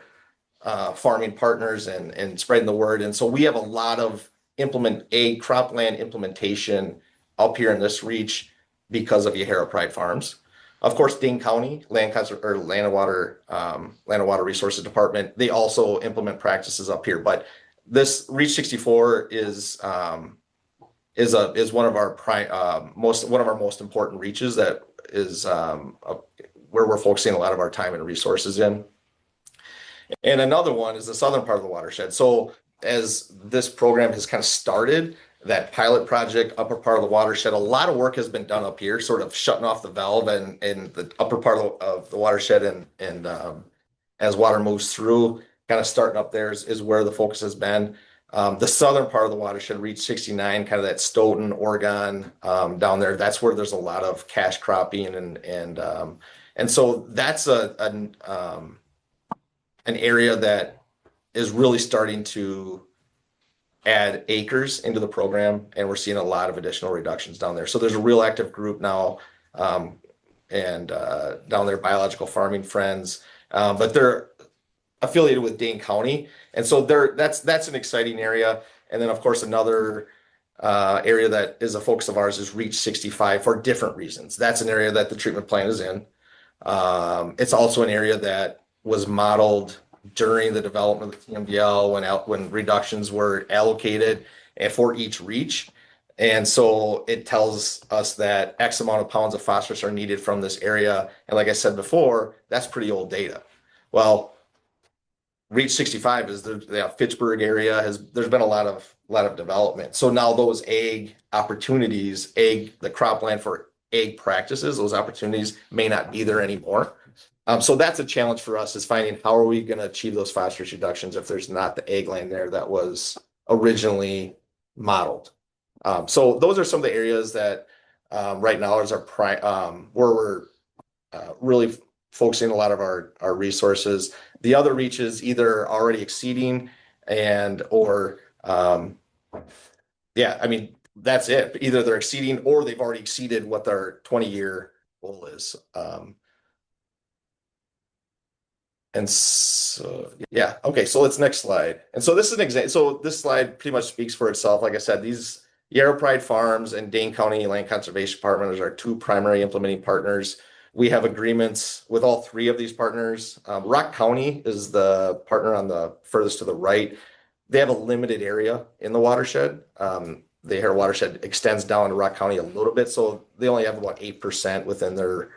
Speaker 11: farming partners and spreading the word. And so we have a lot of implement a cropland implementation up here in this reach because of Yahara Pride Farms. Of course, Dane County Land and Water Resources Department, they also implement practices up here. But this Reach 64 is one of our most important reaches that is where we're focusing a lot of our time and resources in. And another one is the southern part of the watershed. So as this program has kind of started, that pilot project, upper part of the watershed, a lot of work has been done up here, sort of shutting off the valve and the upper part of the watershed and as water moves through, kind of starting up there is where the focus has been. The southern part of the watershed, Reach 69, kind of that Stoughton, Oregon, down there. That's where there's a lot of cash cropping and so that's an area that is really starting to add acres into the program, and we're seeing a lot of additional reductions down there. So there's a real active group now, and down there, Biological Farming Friends, but they're affiliated with Dane County, and so that's an exciting area. And then, of course, another area that is a focus of ours is Reach 65 for different reasons. That's an area that the treatment plant is in. It's also an area that was modeled during the development of the TMDL when reductions were allocated and for each reach. And so it tells us that X amount of pounds of phosphorus are needed from this area. And like I said before, that's pretty old data. Well, Reach 65 is the Fitchburg area there's been a lot of development. So now those ag opportunities, the cropland for ag practices, those opportunities may not be there anymore. So that's a challenge for us, is finding how are we going to achieve those phosphorus reductions if there's not the ag land there that was originally modeled. So those are some of the areas that right now is our where we're really focusing a lot of our resources. The other reaches either already exceeding or that's it. Either they're exceeding or they've already exceeded what their 20-year goal is. And so, yeah, okay, so let's next slide. And so this is an example. So this slide pretty much speaks for itself. Like I said, these Yahara Pride Farms and Dane County Land Conservation Department are our two primary implementing partners. We have agreements with all three of these partners. Rock County is the partner on the furthest to the right. They have a limited area in the watershed. The Yahara watershed extends down to Rock County a little bit, so they only have about 8% within their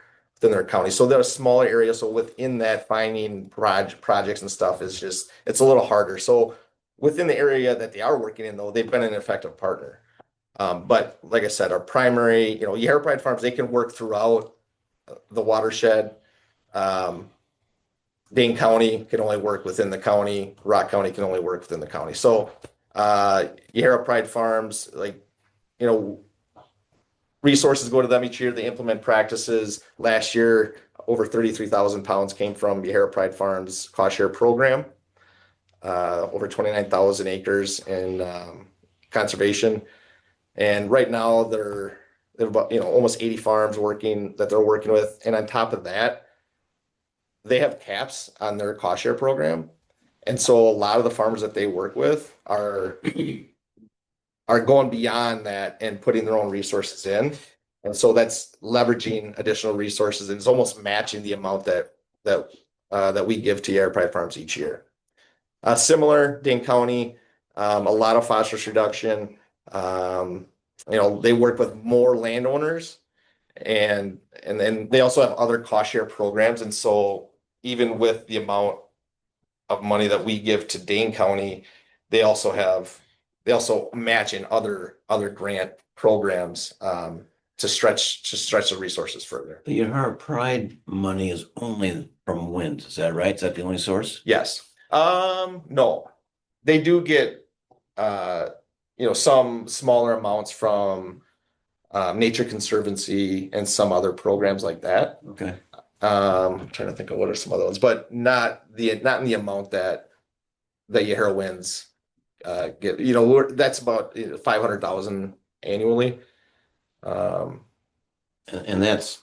Speaker 11: county. So they're a smaller area. So within that, finding projects and stuff it's a little harder. So within the area that they are working in, though, they've been an effective partner. But like I said, our primary, Yahara Pride Farms, they can work throughout the watershed. Dane County can only work within the county. Rock County can only work within the county. So Yahara Pride Farms, resources go to them each year. They implement practices. Last year, over 33,000 pounds came from Yahara Pride Farms cost share program. Over 29,000 acres in conservation. And right now they're about, almost 80 farms that they're working with. And on top of that, they have caps on their cost share program. And so a lot of the farmers that they work with are going beyond that and putting their own resources in. And so that's leveraging additional resources, and it's almost matching the amount that we give to Yahara Pride Farms each year. Similar, Dane County, a lot of phosphorus reduction. They work with more landowners, and then they also have other cost share programs. And so even with the amount of money that we give to Dane County, they also match in other grant programs to stretch the resources further.
Speaker 1: The Yahara Pride money is only from wind, is that right? Is that the only source?
Speaker 11: Yes. No, they do get some smaller amounts from Nature Conservancy and some other programs like that.
Speaker 1: Okay.
Speaker 11: I'm trying to think of what are some other ones, but not in the amount that Yahara Winds get. That's about 500,000 annually.
Speaker 1: And that's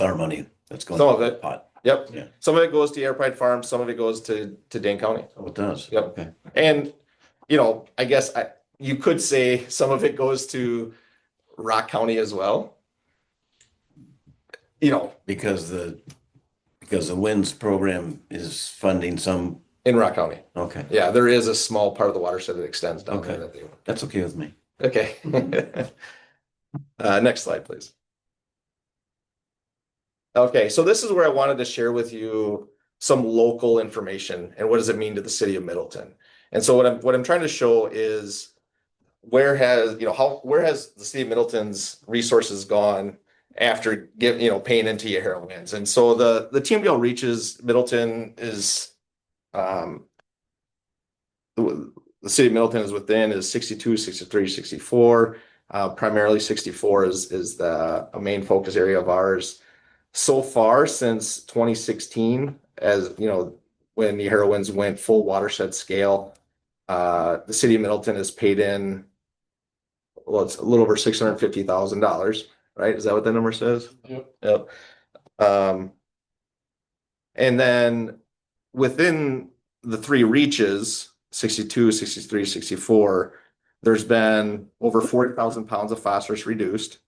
Speaker 1: our money. That's going
Speaker 11: Some of
Speaker 1: to
Speaker 11: it.
Speaker 1: the pot.
Speaker 11: Yep.
Speaker 1: Yeah.
Speaker 11: Some of it goes to Yahara Pride Farms. Some of it goes to Dane County.
Speaker 1: Oh, it does.
Speaker 11: Yep.
Speaker 1: Okay.
Speaker 11: And I guess you could say some of it goes to Rock County as well. You know,
Speaker 1: Because the WINS program is funding some,
Speaker 11: in Rock County.
Speaker 1: okay,
Speaker 11: Yeah, there is a small part of the watershed that extends down there
Speaker 1: Okay.
Speaker 11: that they.
Speaker 1: that's okay with me.
Speaker 11: Okay. Next slide, please. Okay, so this is where I wanted to share with you some local information and what does it mean to the city of Middleton. And so what I'm trying to show is where has the city of Middleton's resources gone after paying into your winds. And so the TMDL reaches Middleton is the city of Middleton is within is 62, 63, 64. Primarily 64 is a main focus area of ours. So far since 2016, as you know, when the heroines went full watershed scale, the city of Middleton has paid in, well, it's a little over $650,000, right? Is that what the number says? Yep. And then within the three reaches, 62, 63, 64, there's been over 40,000 pounds of phosphorus reduced.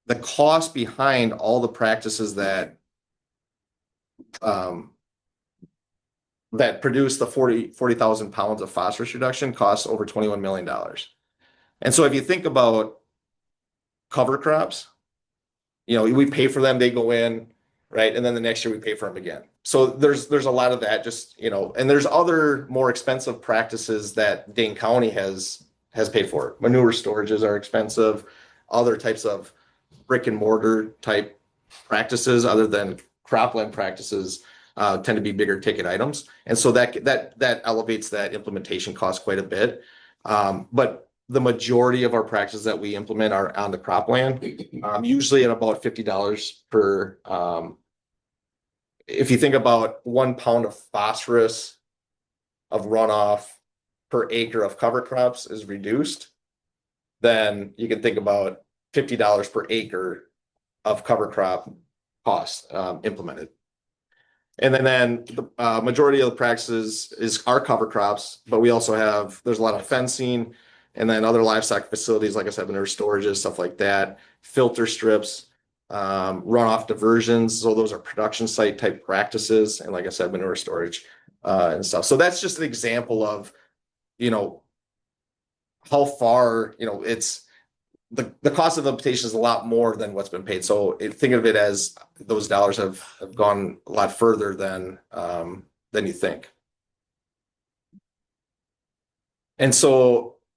Speaker 11: The cost behind all the practices that produce the 40,000 pounds of phosphorus reduction costs over $21 million. And so if you think about cover crops, we pay for them, they go in, right? And then the next year we pay for them again. So there's a lot of that, and there's other more expensive practices that Dane County has paid for. Manure storages are expensive, other types of brick and mortar type practices other than cropland practices tend to be bigger ticket items. And so that elevates that implementation cost quite a bit. But the majority of our practices that we implement are on the cropland, usually at about $50 per. If you think about 1 pound of phosphorus of runoff per acre of cover crops is reduced, then you can think about $50 per acre of cover crop costs implemented. And then the majority of the practices are cover crops, but we also there's a lot of fencing and then other livestock facilities, like I said, manure storages, stuff like that, filter strips, runoff diversions. So those are production site type practices. And like I said, manure storage and stuff. So that's just an example of, how far, it's the cost of implementation is a lot more than what's been paid. So think of it as those dollars have gone a lot further than you think.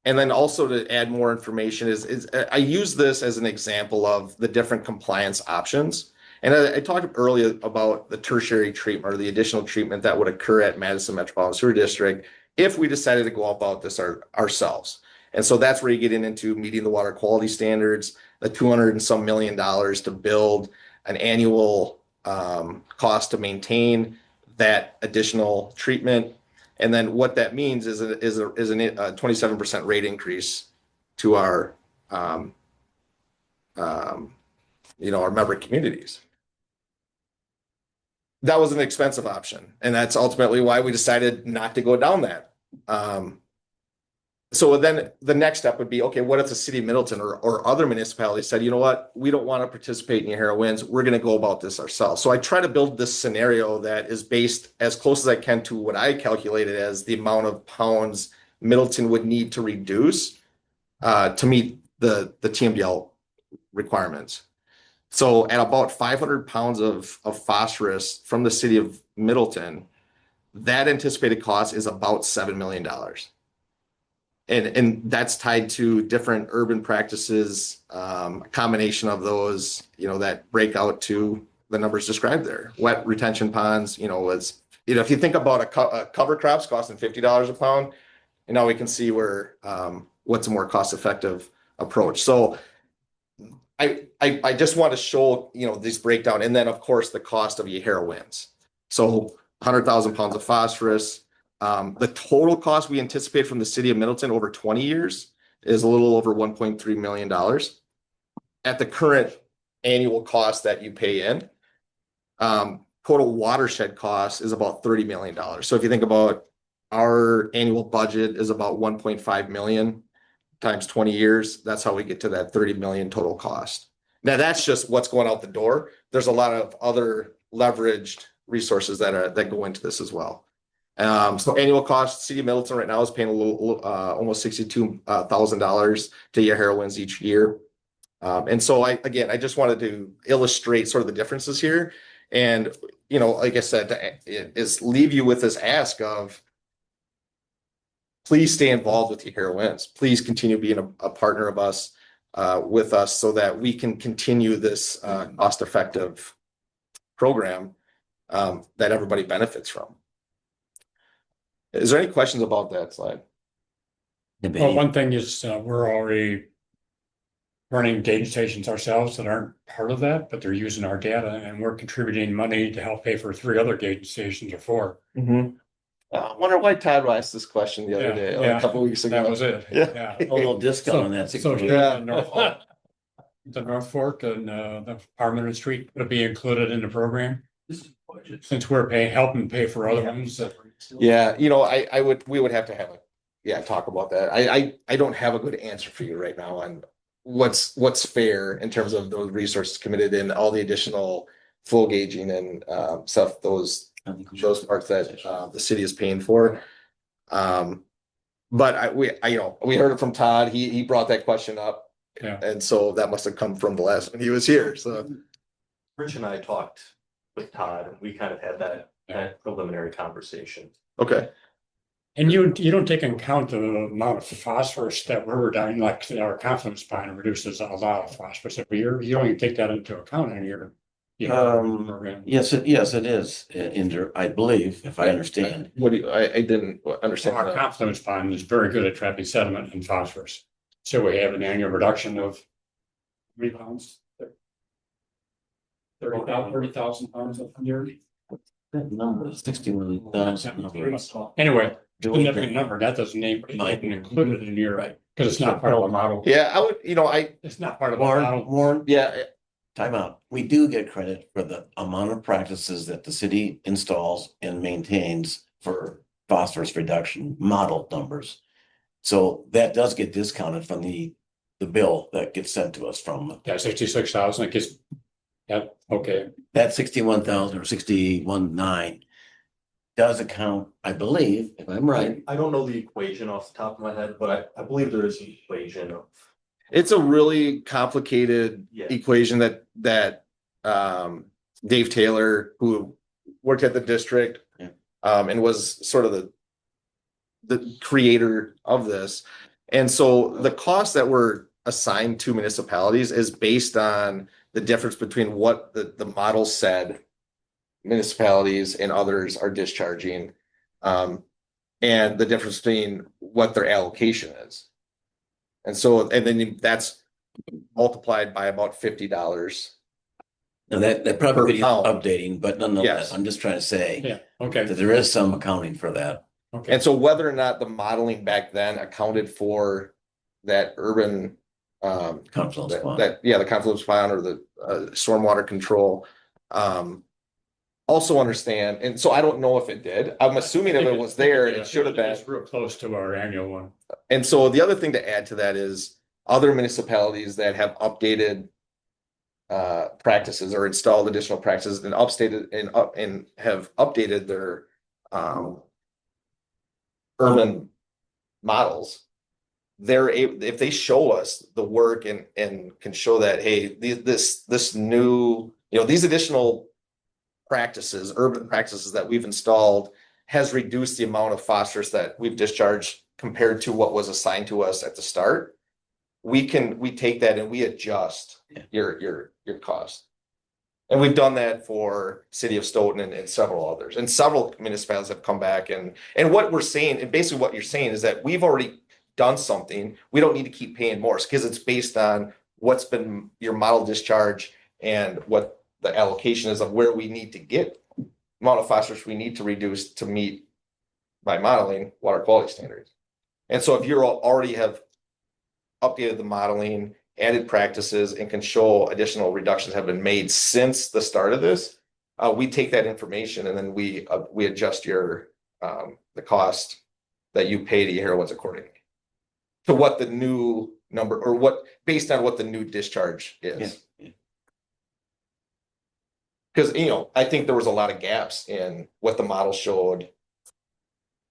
Speaker 11: And then also to add more information is I use this as an example of the different compliance options. And I talked earlier about the tertiary treatment or the additional treatment that would occur at Madison Metropolitan Sewer District if we decided to go about this ourselves. And so that's where you get into meeting the water quality standards, the $200 and some million to build an annual cost to maintain that additional treatment. And then what that means is a 27% rate increase to our our member communities. That was an expensive option, and that's ultimately why we decided not to go down that. So then the next step would be, okay, what if the city of Middleton or other municipalities said, you know what, we don't want to participate in your heroines, we're going to go about this ourselves. So I try to build this scenario that is based as close as I can to what I calculated as the amount of pounds Middleton would need to reduce to meet the TMDL requirements. So at about 500 pounds of phosphorus from the city of Middleton, that anticipated cost is about $7 million. And that's tied to different urban practices, a combination of those, that break out to the numbers described there. Wet retention ponds, if you think about a cover crops costing $50 a pound, and now we can see where what's a more cost-effective approach. So I just want to show, this breakdown, and then of course the cost of your heroines. So 100,000 pounds of phosphorus. The total cost we anticipate from the city of Middleton over 20 years is a little over $1.3 million. At the current annual cost that you pay in, total watershed cost is about $30 million. So if you think about our annual budget is about 1.5 million times 20 years. That's how we get to that 30 million total cost. Now that's just what's going out the door. There's a lot of other leveraged resources that go into this as well. So annual cost, City of Middleton right now is paying a little, almost $62,000 to your heroines each year. And so I just wanted to illustrate sort of the differences here. And, you know, like I said, is leave you with this ask of, please stay involved with your heroines. Please continue being a partner of us, with us so that we can continue this, cost-effective program, that everybody benefits from. Is there any questions about that slide?
Speaker 4: Well, one thing is, we're already running data stations ourselves that aren't part of that, but they're using our data, and we're contributing money to help pay for 3 other data stations or 4.
Speaker 11: I wonder why Todd asked this question the other
Speaker 4: Yeah,
Speaker 11: day,
Speaker 4: yeah.
Speaker 11: a couple of weeks ago.
Speaker 4: That was it.
Speaker 11: Yeah.
Speaker 1: A little discount on that.
Speaker 4: So here
Speaker 11: Yeah.
Speaker 4: in North Fork, the North Fork and the Parliament Street would be included in the program. Since we're helping pay for other ones.
Speaker 11: Yeah, you know, we would have to have talk about that. I don't have a good answer for you right now on what's fair in terms of those resources committed in all the additional flow gauging and stuff, those parts that the city is paying for. But we heard it from Todd. He brought that question up.
Speaker 4: Yeah.
Speaker 11: And so that must have come from the last when he was here. So
Speaker 5: Rich and I talked with Todd and we kind of had that preliminary conversation.
Speaker 11: okay.
Speaker 4: And you don't take into account the amount of phosphorus that we're down, like our confidence pine reduces a lot of phosphorus every year. You don't even take that into account in your. Program.
Speaker 1: Yes, it is, I believe, if I understand.
Speaker 11: What do you, I didn't understand.
Speaker 4: Our
Speaker 11: that.
Speaker 4: confidence pond is very good at trapping sediment and phosphorus. So we have an annual reduction of how many pounds? 30,000 pounds a year.
Speaker 1: That number, 61,000.
Speaker 4: Anyway, significant number, that doesn't even include it in your,
Speaker 1: Right.
Speaker 4: because it's not part of the model.
Speaker 11: Yeah, I would,
Speaker 4: It's not part of the model.
Speaker 1: Warren,
Speaker 11: yeah,
Speaker 1: time out. We do get credit for the amount of practices that the city installs and maintains for phosphorus reduction model numbers. So that does get discounted from the bill that gets sent to us from.
Speaker 4: Yeah, 66,000, it gets, yeah, okay.
Speaker 1: That 61,000 or 61,900 does account, I believe, if I'm right.
Speaker 5: I don't know the equation off the top of my head, but I believe there is an equation of.
Speaker 11: it's a really complicated
Speaker 5: Yeah.
Speaker 11: equation that Dave Taylor, who worked at the district,
Speaker 1: Yeah.
Speaker 11: And was sort of the creator of this. And so the costs that were assigned to municipalities is based on the difference between what the model said municipalities and others are discharging, and the difference between what their allocation is. And so, and then that's multiplied by about $50.
Speaker 1: And that probably
Speaker 11: Per
Speaker 1: is
Speaker 11: pound.
Speaker 1: updating, but nonetheless,
Speaker 11: Yes.
Speaker 1: I'm just trying to say
Speaker 4: Yeah, okay,
Speaker 1: that there is some accounting for that.
Speaker 4: okay.
Speaker 11: And so whether or not the modeling back then accounted for that urban,
Speaker 1: Confluence fund.
Speaker 11: the confluence fund or the stormwater control, also understand, and so I don't know if it did. I'm assuming if it was there, it should have been.
Speaker 4: It's real close to our annual one.
Speaker 11: And so the other thing to add to that is other municipalities that have updated practices or installed additional practices and and have updated their urban models. They're able, if they show us the work and can show that, hey, this new, these additional practices, urban practices that we've installed has reduced the amount of phosphorus that we've discharged compared to what was assigned to us at the start. We take that and we adjust your cost. And we've done that for City of Stoughton and several others, and several municipalities have come back and what we're saying, and basically what you're saying is that we've already done something. We don't need to keep paying more because it's based on what's been your model discharge and what the allocation is of where we need to get amount of phosphorus we need to reduce to meet by modeling water quality standards. And so if you're already have updated the modeling, added practices, and can show additional reductions have been made since the start of this, we take that information and then we adjust the cost that you pay to your heroines accordingly. To what the new number, or what, based on what the new discharge is. Because, you know, I think there was a lot of gaps in what the model showed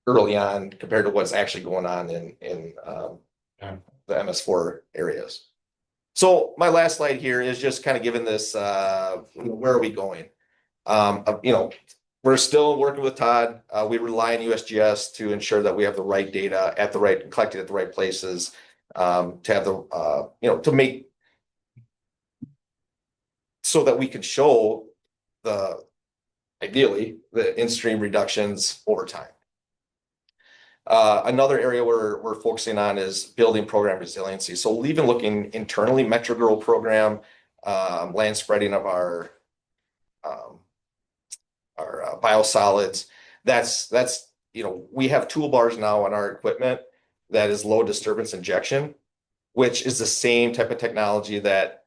Speaker 11: early on compared to what's actually going on in the MS4 areas. So my last slide here is just kind of giving this, where are we going? You know, we're still working with Todd. We rely on USGS to ensure that we have the right data collected at the right places, to have the, to make, so that we can show ideally the in-stream reductions over time. Another area we're focusing on is building program resiliency. So even looking internally, Metro Grow program, land spreading of our biosolids. That's we have toolbars now on our equipment that is low disturbance injection, which is the same type of technology that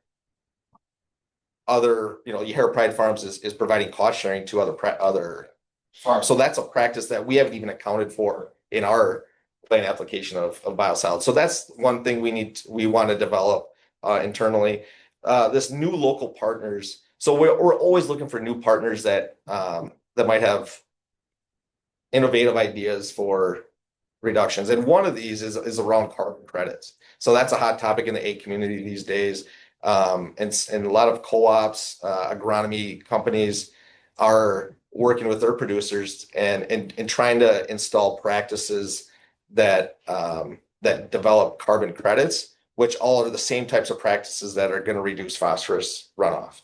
Speaker 11: other, Yahara Pride Farms is providing cost sharing to other farms. So that's a practice that we haven't even accounted for in our plan application of biosolids. So that's one thing we want to develop internally. This new local partners. So we're always looking for new partners that might have innovative ideas for reductions. And one of these is around carbon credits. So that's a hot topic in the ag community these days. And a lot of co-ops, agronomy companies are working with their producers and trying to install practices that develop carbon credits, which all are the same types of practices that are going to reduce phosphorus runoff.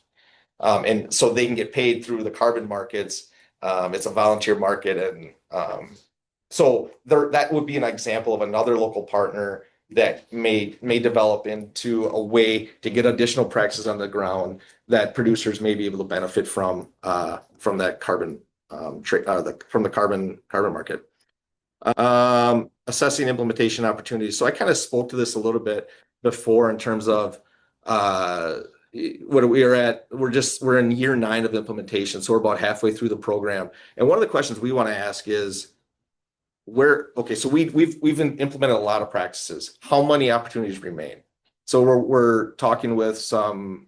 Speaker 11: And so they can get paid through the carbon markets. It's a volunteer market. And so that would be an example of another local partner that may develop into a way to get additional practices on the ground that producers may be able to benefit from that carbon from the carbon market. Assessing implementation opportunities. So I kind of spoke to this a little bit before in terms of what we are at. We're in year 9 of implementation, so we're about halfway through the program. And one of the questions we want to ask is, so we've implemented a lot of practices. How many opportunities remain? So we're talking with some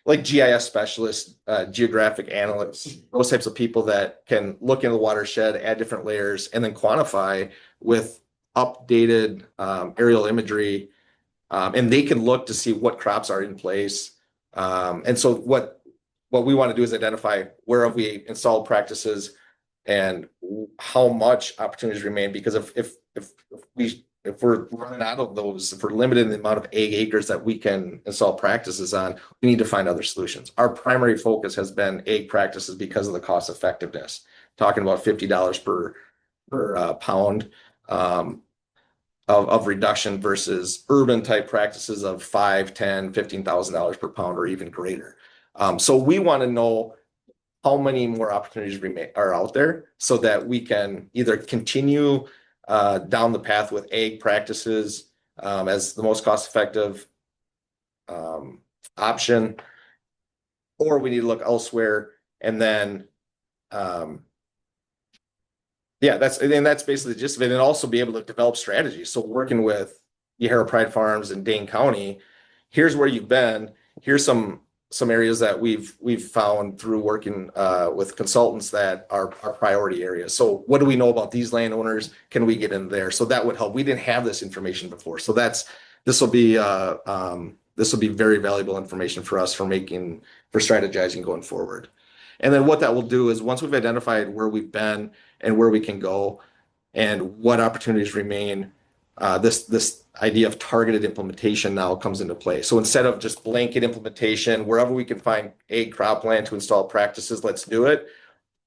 Speaker 11: like GIS specialists, geographic analysts, those types of people that can look into the watershed, add different layers, and then quantify with updated aerial imagery, and they can look to see what crops are in place. And so what we want to do is identify where have we installed practices and how much opportunities remain. Because if we're running out of those, if we're limited in the amount of ag acres that we can install practices on, we need to find other solutions. Our primary focus has been ag practices because of the cost effectiveness. Talking about $50 per pound of reduction versus urban type practices of $5,000, $10,000, $15,000 per pound or even greater. So we want to know how many more opportunities are out there so that we can either continue down the path with ag practices as the most cost-effective option, or we need to look elsewhere. And then, that's basically just it, and also be able to develop strategies. So working with Yahara Pride Farms in Dane County, here's where you've been. Here's some areas that we've found through working with consultants that are priority areas. So what do we know about these landowners? Can we get in there? So that would help. We didn't have this information before. So this will be very valuable information for us for strategizing going forward. And then what that will do is once we've identified where we've been and where we can go and what opportunities remain, this idea of targeted implementation now comes into play. So instead of just blanket implementation, wherever we can find ag cropland to install practices, let's do it.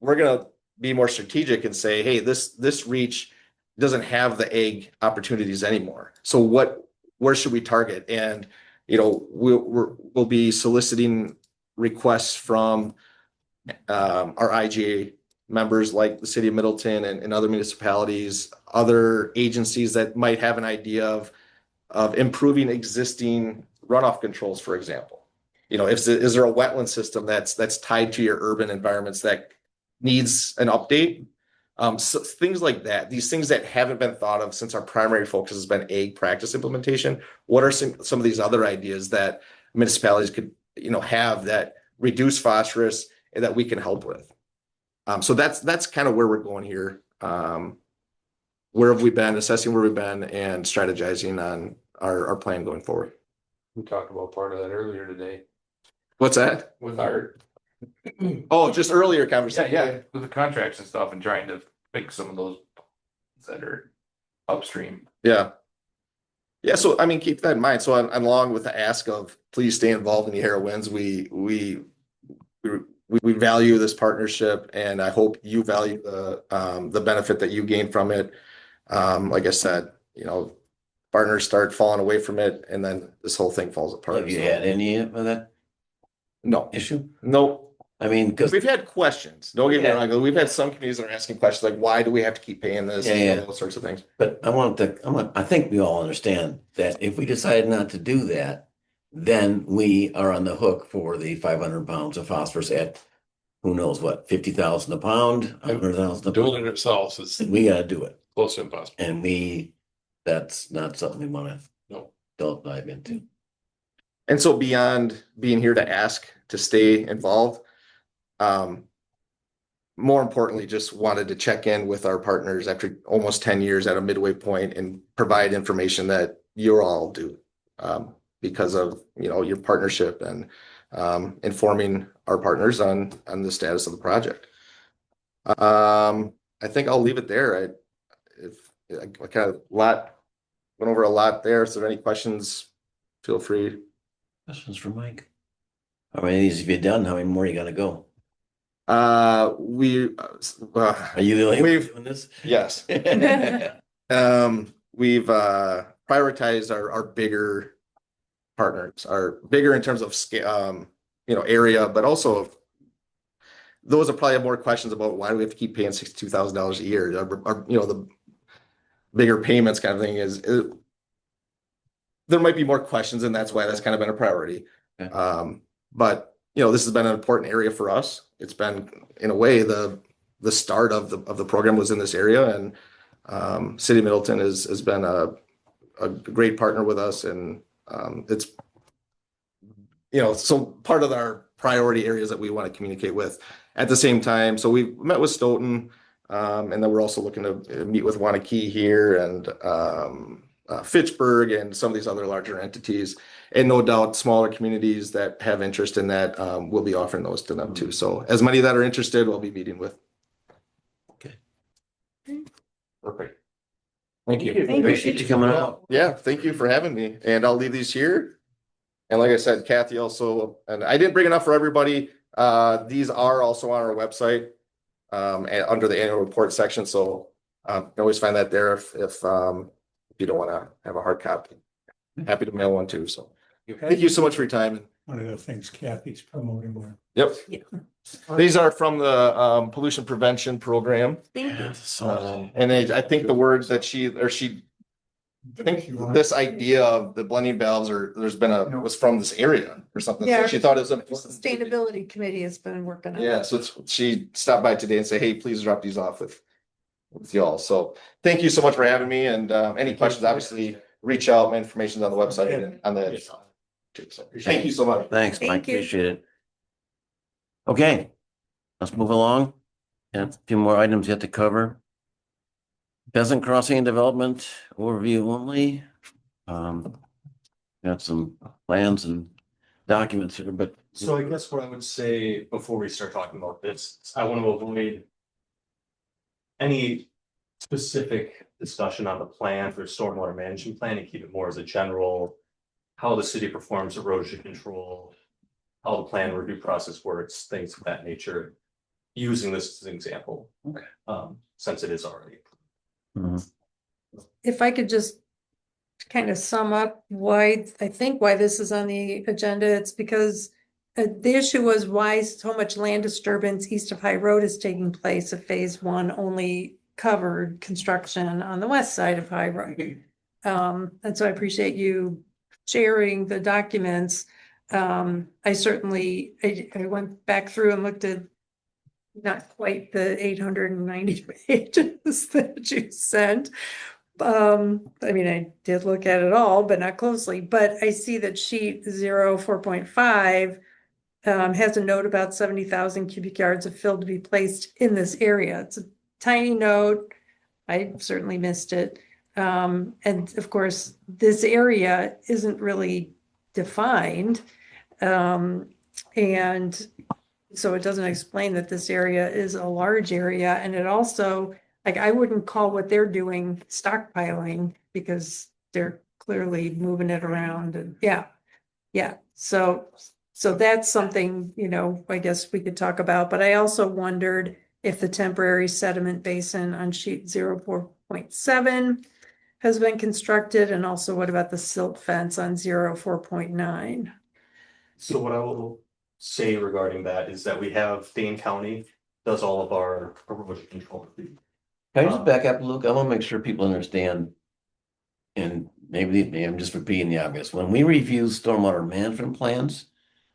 Speaker 11: We're going to be more strategic and say, hey, this reach doesn't have the ag opportunities anymore. So where should we target? And we'll be soliciting requests from our IGA members like the city of Middleton and other municipalities, other agencies that might have an idea of improving existing runoff controls, for example. Is there a wetland system that's tied to your urban environments that needs an update. So things like that, these things that haven't been thought of since our primary focus has been ag practice implementation. What are some of these other ideas that municipalities could, have that reduce phosphorus and that we can help with? So that's kind of where we're going here. Where have we been, assessing where we've been and strategizing on our plan going forward.
Speaker 2: We talked about part of that earlier today
Speaker 11: What's that?
Speaker 2: with our.
Speaker 11: Oh, just earlier conversation. Yeah.
Speaker 2: With the contracts and stuff and trying to fix some of those that are upstream.
Speaker 11: Yeah. Yeah. So, I mean, keep that in mind. So I'm along with the ask of please stay involved in the Hera Wins. We value this partnership and I hope you value the benefit that you gain from it. Like I said, partners start falling away from it and then this whole thing falls apart.
Speaker 1: Have you had any of that
Speaker 11: No
Speaker 1: issue?
Speaker 11: No.
Speaker 1: I mean, because
Speaker 11: We've had questions. Don't get me wrong. We've had some communities that are asking questions like, why do we have to keep paying this?
Speaker 1: Yeah.
Speaker 11: Those sorts of things.
Speaker 1: but I think we all understand that if we decide not to do that, then we are on the hook for the 500 pounds of phosphorus at who knows what, 50,000 a pound, 100,000 a
Speaker 7: Doing
Speaker 1: pound.
Speaker 7: it ourselves is
Speaker 1: We gotta do it.
Speaker 7: close to impossible.
Speaker 1: And that's not something we wanna
Speaker 7: No.
Speaker 1: don't dive into.
Speaker 11: And so beyond being here to ask to stay involved, more importantly, just wanted to check in with our partners after almost 10 years at a midway point and provide information that you all do because of your partnership and informing our partners on the status of the project. I think I'll leave it there. I kind of went over a lot there. So if there are any questions, feel free.
Speaker 1: Questions for Mike? How many of these have you done? How many more you gotta go? Are you the only one
Speaker 11: We've-
Speaker 1: doing this?
Speaker 11: Yes. We've prioritized our bigger partners, our bigger in terms of scale, area, but also those are probably more questions about why do we have to keep paying $62,000 a year? The bigger payments kind of thing there might be more questions, and that's why that's kind of been a priority.
Speaker 1: Okay.
Speaker 11: But this has been an important area for us. It's been, in a way, the start of the program was in this area, and City of Middleton has been a great partner with us, and it's so part of our priority areas that we want to communicate with. At the same time, so we've met with Stoughton, and then we're also looking to meet with Wanakee here and Fitchburg and some of these other larger entities. And no doubt, smaller communities that have interest in that, we'll be offering those to them too. So as many that are interested, we'll be meeting with.
Speaker 2: Perfect. Thank you.
Speaker 3: Thank you.
Speaker 1: Appreciate you coming out.
Speaker 11: Yeah, thank you for having me. And I'll leave these here. And like I said, Kathy also, and I didn't bring enough for everybody. These are also on our website under the annual report section. So you can always find that there if you don't want to have a hard copy. Happy to mail one too. So thank you so much for your time.
Speaker 9: One of the things Kathy's promoting more.
Speaker 11: Yep. These are from the pollution prevention program.
Speaker 3: Thank you.
Speaker 11: And I think the words that she I think this idea of the blending valves was from this area or something.
Speaker 3: Yeah.
Speaker 11: So she thought it was
Speaker 3: The
Speaker 11: important.
Speaker 3: Sustainability Committee has been working on it.
Speaker 11: Yeah, so she stopped by today and said, hey, please drop these off with y'all. So thank you so much for having me. And any questions, obviously reach out. My information's on the website and on the. So, thank you so much.
Speaker 1: Thanks, Mike.
Speaker 3: Thank you.
Speaker 1: Appreciate it. Okay, let's move along. And a few more items yet to cover. Pheasant Crossing Development overview only. Got some plans and documents here, but
Speaker 5: So I guess what I would say before we start talking about this, I want to avoid any specific discussion on the plan for stormwater management plan and keep it more as a general, how the city performs erosion control, how the plan review process works, things of that nature, using this as an example.
Speaker 1: Okay.
Speaker 5: Since it is already.
Speaker 1: Mhm.
Speaker 3: If I could just kind of sum up why this is on the agenda, it's because the issue was why so much land disturbance east of High Road is taking place if phase one only covered construction on the west side of High Road. And so I appreciate you sharing the documents. I went back through and looked at not quite the 890 pages that you sent. I mean, I did look at it all, but not closely, but I see that sheet 4.5 has a note about 70,000 cubic yards of fill to be placed in this area. It's a tiny note. I certainly missed it. And of course, this area isn't really defined. And so it doesn't explain that this area is a large area, and it also, like, I wouldn't call what they're doing stockpiling because they're clearly moving it around and, yeah. Yeah, so that's something, you know, I guess we could talk about, but I also wondered if the temporary sediment basin on sheet 4.7 has been constructed, and also what about the silt fence on 4.9?
Speaker 5: So what I will say regarding that is that we have Dane County does all of our erosion control.
Speaker 1: Can I just back up, Luke? I want to make sure people understand. And maybe I'm just repeating the obvious. When we review stormwater management plans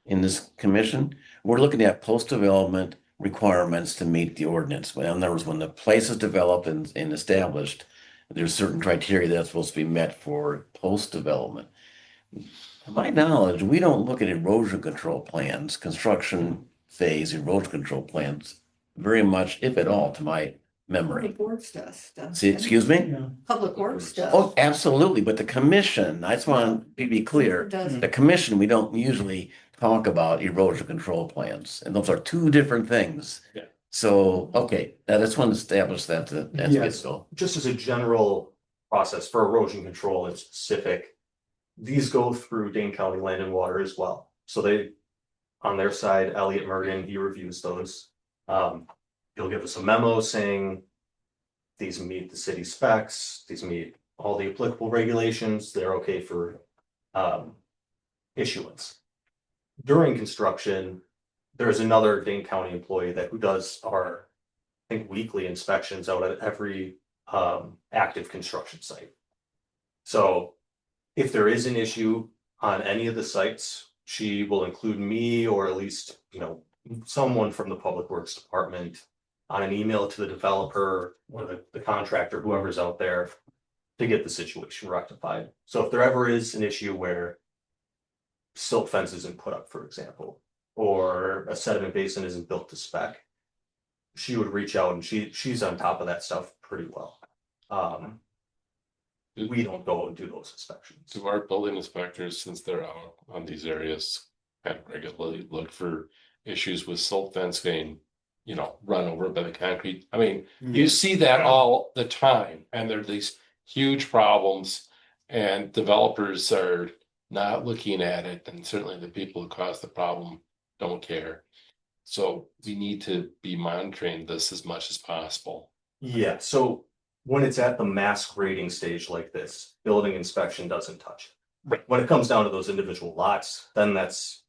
Speaker 1: in this commission, we're looking at post-development requirements to meet the ordinance. Well, in other words, when the place is developed and established, there's certain criteria that's supposed to be met for post-development. To my knowledge, we don't look at erosion control plans, construction phase erosion control plans very much, if at all, to my memory.
Speaker 10: Public Works does.
Speaker 1: See, excuse me?
Speaker 10: Public Works does.
Speaker 1: Oh, absolutely, but the commission, I just want to be clear,
Speaker 10: Does.
Speaker 1: the commission, we don't usually talk about erosion control plans, and those are two different things.
Speaker 7: Yeah.
Speaker 1: So, okay, I just want to establish that as we
Speaker 5: Yes.
Speaker 1: go.
Speaker 5: Just as a general process for erosion control in specific, these go through Dane County Land and Water as well. So they, on their side, Elliot Mergen, he reviews those. He'll give us a memo saying these meet the city specs, these meet all the applicable regulations, they're okay for issuance. During construction, there's another Dane County employee who does our, I think, weekly inspections out at every active construction site. So if there is an issue on any of the sites, she will include me, or at least, you know, someone from the Public Works Department on an email to the developer or the contractor, whoever's out there, to get the situation rectified. So if there ever is an issue where silt fence isn't put up, for example, or a sediment basin isn't built to spec, she would reach out, and she's on top of that stuff pretty well. We don't go and do those inspections.
Speaker 7: Do our building inspectors, since they're out on these areas, kind of regularly look for issues with silt fence getting, you know, run over by the concrete? I mean, you see that all the time, and there are these huge problems, and developers are not looking at it, and certainly the people who caused the problem don't care. So we need to be monitoring this as much as possible.
Speaker 5: Yeah, so when it's at the mass grading stage like this, building inspection doesn't touch it.
Speaker 7: Right.
Speaker 5: When it comes down to those individual lots, then that's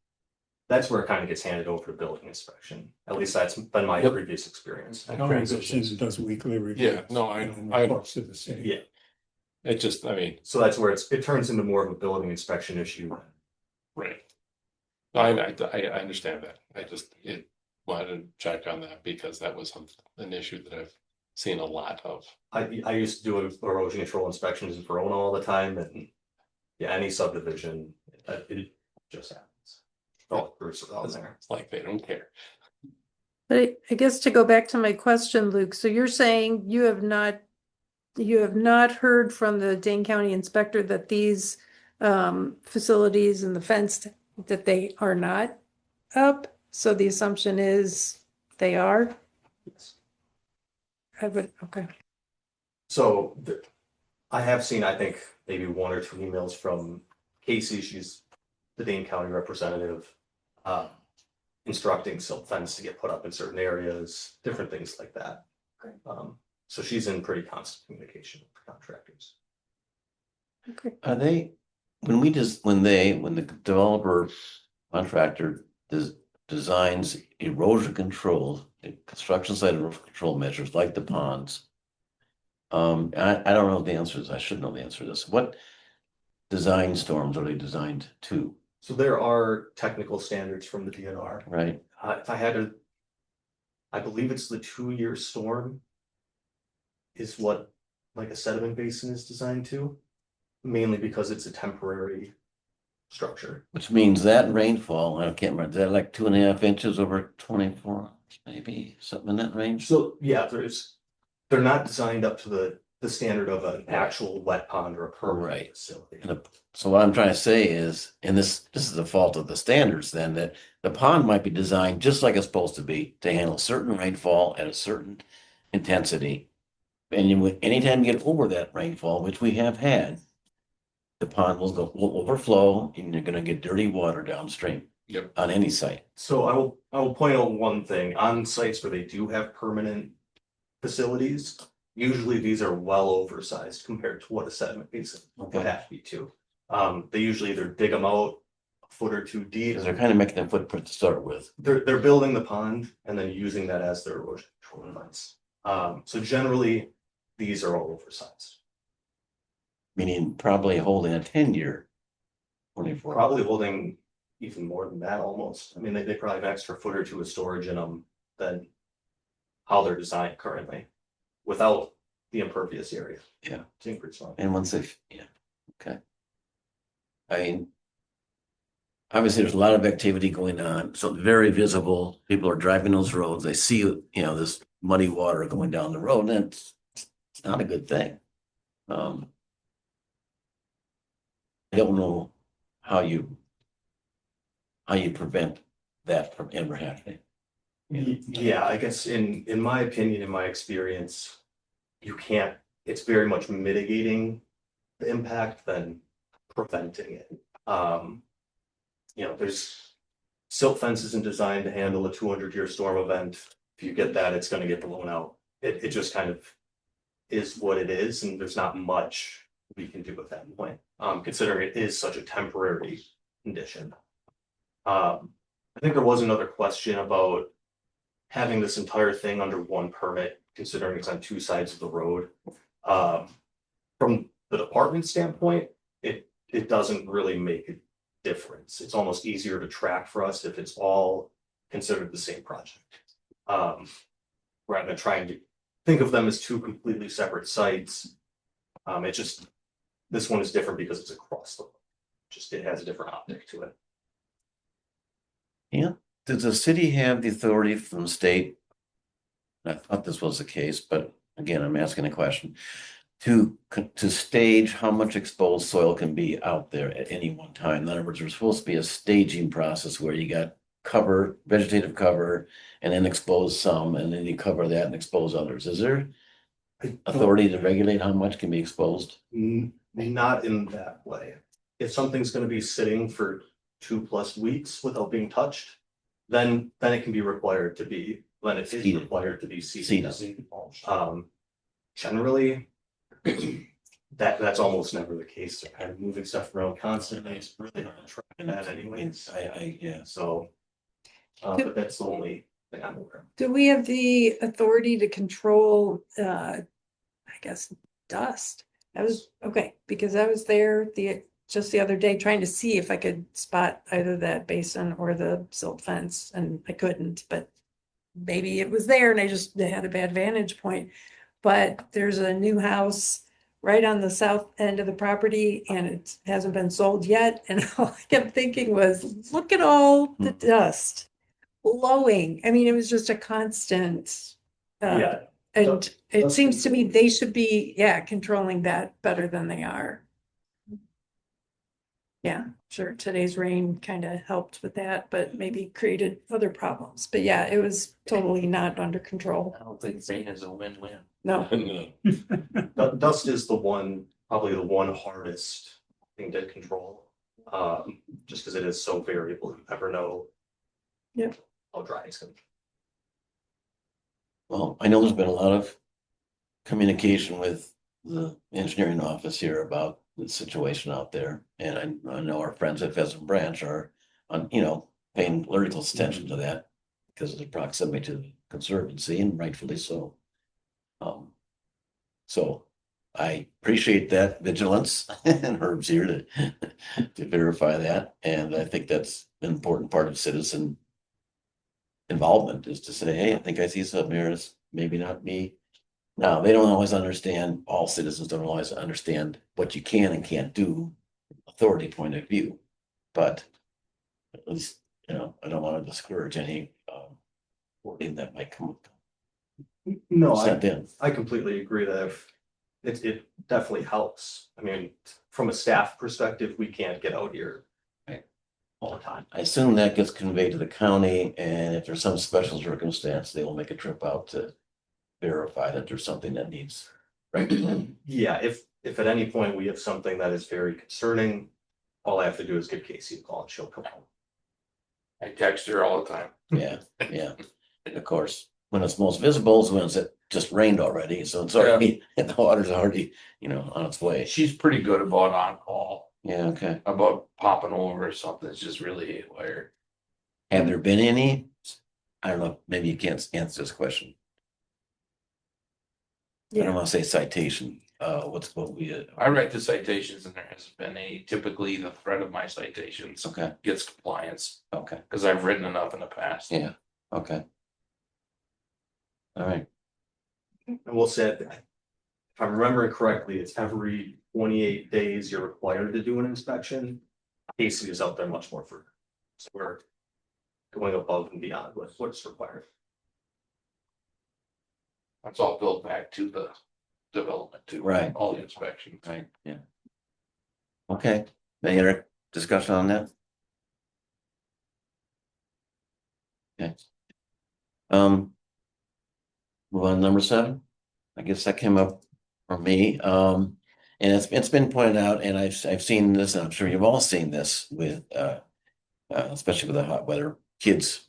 Speaker 5: where it kind of gets handed over to building inspection. At least that's been my
Speaker 7: Yep.
Speaker 5: previous experience.
Speaker 9: Transitions does weekly review.
Speaker 7: Yeah, no, I
Speaker 9: Reports to the city.
Speaker 5: Yeah,
Speaker 7: it just, I mean,
Speaker 5: so that's where it turns into more of a building inspection issue.
Speaker 7: right. I understand that. I just wanted to check on that because that was an issue that I've seen a lot of.
Speaker 5: I used to do erosion control inspections in Verona all the time, and yeah, any subdivision, it just happens. Oh, Bruce around there.
Speaker 7: It's like they don't care.
Speaker 3: But I guess to go back to my question, Luke, so you're saying you have not heard from the Dane County inspector that these facilities and the fence, that they are not up? So the assumption is they are?
Speaker 5: Yes.
Speaker 3: Okay.
Speaker 5: So I have seen, I think, maybe one or two emails from Casey, she's the Dane County representative, instructing silt fence to get put up in certain areas, different things like that.
Speaker 3: Okay.
Speaker 5: So she's in pretty constant communication with contractors.
Speaker 3: Okay.
Speaker 1: Are they, when the developer contractor designs erosion control, construction site erosion control measures like the ponds. I don't know the answers. I should know the answer to this. What design storms are they designed to?
Speaker 5: So there are technical standards from the DNR.
Speaker 1: Right?
Speaker 5: If I had to I believe it's the 2-year storm. Is what like a sediment basin is designed to, mainly because it's a temporary structure.
Speaker 1: Which means that rainfall, I can't remember, is that like 2.5 inches over 24 hours, maybe something in that range?
Speaker 5: So yeah, they're not designed up to the standard of an actual wet pond or a permanent
Speaker 1: Right.
Speaker 5: facility.
Speaker 1: So what I'm trying to say is, and this is the fault of the standards then, that the pond might be designed just like it's supposed to be to handle certain rainfall at a certain intensity. And anytime you get over that rainfall, which we have had, the pond will overflow and you're gonna get dirty water downstream.
Speaker 7: Yep.
Speaker 1: On any site.
Speaker 5: So I will point out one thing, on sites where they do have permanent facilities, usually these are well oversized compared to what a sediment basin would
Speaker 1: Okay.
Speaker 5: have to be too. They usually either dig them out a foot or two deep.
Speaker 1: Because they're kind of making a footprint to start with.
Speaker 5: They're building the pond and then using that as their erosion control device. So generally, these are all oversized.
Speaker 1: Meaning probably holding a 10-year. 24.
Speaker 5: Probably holding even more than that almost. I mean, they probably have an extra foot or two of storage in them than how they're designed currently, without the impervious area.
Speaker 1: Yeah.
Speaker 5: It's increased on.
Speaker 1: And once they've, yeah, okay. I mean, obviously there's a lot of activity going on, so very visible. People are driving those roads. They see, this muddy water going down the road, and it's not a good thing. I don't know how you prevent that from ever happening.
Speaker 5: Yeah, I guess in my opinion, in my experience, you can't, it's very much mitigating the impact than preventing it. There's silt fence isn't designed to handle a 200-year storm event. If you get that, it's gonna get blown out. It just kind of is what it is, and there's not much we can do at that point, considering it is such a temporary condition. I think there was another question about having this entire thing under one permit, considering it's on two sides of the road. From the department standpoint, it doesn't really make a difference. It's almost easier to track for us if it's all considered the same project. Rather than trying to think of them as two completely separate sites. This one is different because it's across the road. It has a different optic to it.
Speaker 1: Yeah, does the city have the authority from the state? I thought this was the case, but again, I'm asking a question. To stage how much exposed soil can be out there at any one time. In other words, there's supposed to be a staging process where you got cover, vegetative cover, and then expose some, and then you cover that and expose others. Is there authority to regulate how much can be exposed?
Speaker 5: Not in that way. If something's gonna be sitting for 2+ weeks without being touched, then it can be required to be, then it is
Speaker 1: Seeded.
Speaker 5: required to be seeded.
Speaker 1: Seeded.
Speaker 5: Generally, that's almost never the case. They're kind of moving stuff around constantly. It's really not tracking that anyways.
Speaker 1: Yeah.
Speaker 5: So, but that's the only thing I'm aware of.
Speaker 3: Do we have the authority to control, I guess, dust? Because I was there just the other day trying to see if I could spot either that basin or the silt fence, and I couldn't, but maybe it was there and I just had a bad vantage point. But there's a new house right on the south end of the property and it hasn't been sold yet. And all I kept thinking was, look at all the dust blowing. I mean, it was just a constant.
Speaker 5: Yeah.
Speaker 3: And it seems to me they should be, controlling that better than they are. Yeah, sure. Today's rain kind of helped with that, but maybe created other problems. But yeah, it was totally not under control.
Speaker 2: I don't think rain is a win-win.
Speaker 3: No.
Speaker 5: Dust is probably the one hardest thing to control. Just because it is so variable, you never know.
Speaker 3: Yeah.
Speaker 5: How dry it's gonna be.
Speaker 1: Well, I know there's been a lot of communication with the engineering office here about the situation out there. And I know our friends at Pheasant Branch are paying very close attention to that because of the proximity to the conservancy, and rightfully so. So I appreciate that vigilance and Herb's here to verify that. And I think that's an important part of citizen involvement is to say, hey, I think I see something here, it's maybe not me. Now, they don't always understand, all citizens don't always understand what you can and can't do, authority point of view. But at least, you know, I don't want to discourage any wording that might come
Speaker 5: No,
Speaker 1: sent in.
Speaker 5: I completely agree that if it definitely helps. I mean, from a staff perspective, we can't get out here
Speaker 1: Right.
Speaker 5: all the time.
Speaker 1: I assume that gets conveyed to the county, and if there's some special circumstance, they will make a trip out to verify that there's something that needs, right?
Speaker 5: Yeah, if at any point we have something that is very concerning, all I have to do is give Casey a call and she'll come home.
Speaker 2: I text her all the time.
Speaker 1: Yeah, yeah. And of course, when it's most visible is when it just rained already, so it's already, and the water's already, you know, on its way.
Speaker 2: She's pretty good about on call,
Speaker 1: Yeah, okay.
Speaker 2: about popping over or something. It's just really haywire.
Speaker 1: Have there been any? I don't know, maybe you can't answer this question. I don't
Speaker 3: Yeah,
Speaker 1: want to say citation, what we,
Speaker 2: I write the citations and there hasn't been any, typically the threat of my citations
Speaker 1: okay,
Speaker 2: gets compliance,
Speaker 1: okay,
Speaker 2: because I've written enough in the past.
Speaker 1: yeah, okay. All right,
Speaker 5: And we'll say, if I'm remembering correctly, it's every 28 days you're required to do an inspection. Casey is out there much more frequent. So we're going above and beyond what's required.
Speaker 2: That's all built back to the development too.
Speaker 1: Right.
Speaker 2: All the inspections.
Speaker 1: right, yeah. Okay, any other discussion on that? Okay. Move on to number 7. I guess that came up for me. And it's been pointed out, and I've seen this, and I'm sure you've all seen this with especially with the hot weather, kids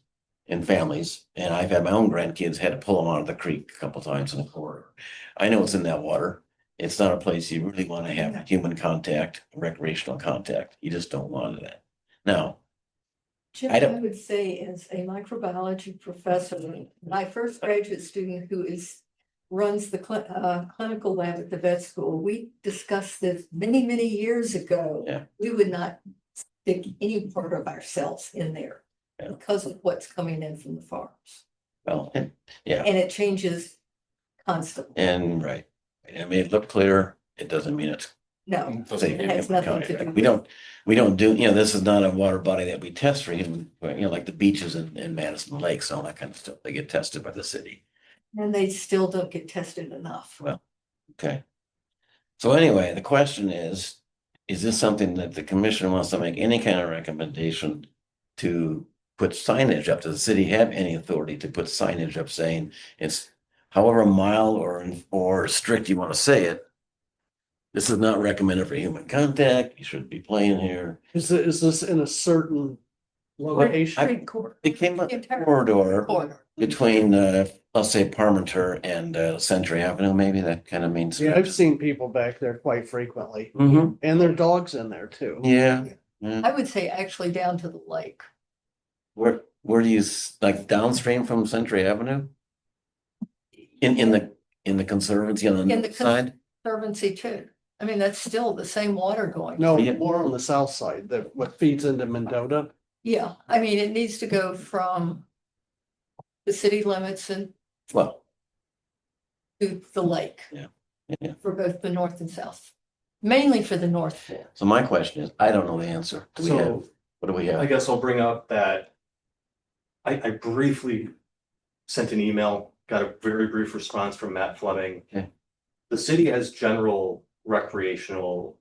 Speaker 1: and families. And I've had my own grandkids had to pull them out of the creek a couple times in the corridor. I know it's in that water. It's not a place you really want to have human contact, recreational contact. You just don't want that. Now,
Speaker 10: Jim,
Speaker 1: I
Speaker 10: I
Speaker 1: don't-
Speaker 10: would say as a microbiology professor, my first graduate student who runs the clinical lab at the vet school, we discussed this many, many years ago.
Speaker 1: Yeah.
Speaker 10: We would not stick any part of ourselves in there
Speaker 1: Yeah.
Speaker 10: because of what's coming in from the farms.
Speaker 1: well, yeah,
Speaker 10: And it changes constantly.
Speaker 1: and right. I mean, it looked clear. It doesn't mean it's
Speaker 10: No,
Speaker 1: safe.
Speaker 10: it has nothing to do.
Speaker 1: We don't do, you know, this is not a water body that we test for human, you know, like the beaches in Madison Lakes, all that kind of stuff. They get tested by the city.
Speaker 10: And they still don't get tested enough.
Speaker 1: Well, okay. So anyway, the question is this something that the commission wants to make any kind of recommendation to put signage up? Does the city have any authority to put signage up saying it's however mild or strict you want to say it? This is not recommended for human contact. You shouldn't be playing here.
Speaker 8: Is this in a certain location?
Speaker 10: Street court.
Speaker 1: It came up
Speaker 10: Entire
Speaker 1: corridor
Speaker 10: corridor.
Speaker 1: between, let's say Parmenter and Century Avenue, maybe that kind of means.
Speaker 8: Yeah, I've seen people back there quite frequently,
Speaker 1: Mhm.
Speaker 8: and their dogs in there too.
Speaker 1: Yeah,
Speaker 10: I would say actually down to the lake.
Speaker 1: where do you, like downstream from Century Avenue? In the Conservancy on
Speaker 10: In
Speaker 1: the
Speaker 10: the
Speaker 1: north side?
Speaker 10: Conservancy too. I mean, that's still the same water going.
Speaker 8: No,
Speaker 1: Yeah.
Speaker 8: more on the south side, that what feeds into Mendota.
Speaker 10: Yeah, I mean, it needs to go from the city limits and
Speaker 1: Well,
Speaker 10: to the lake.
Speaker 1: yeah.
Speaker 10: For both the north and south, mainly for the north.
Speaker 1: So my question is, I don't know the answer. Do we
Speaker 5: So-
Speaker 1: have, what do we
Speaker 5: I
Speaker 1: have?
Speaker 5: guess I'll bring up that I briefly sent an email, got a very brief response from Matt Fleming.
Speaker 1: Okay.
Speaker 5: The city has general recreational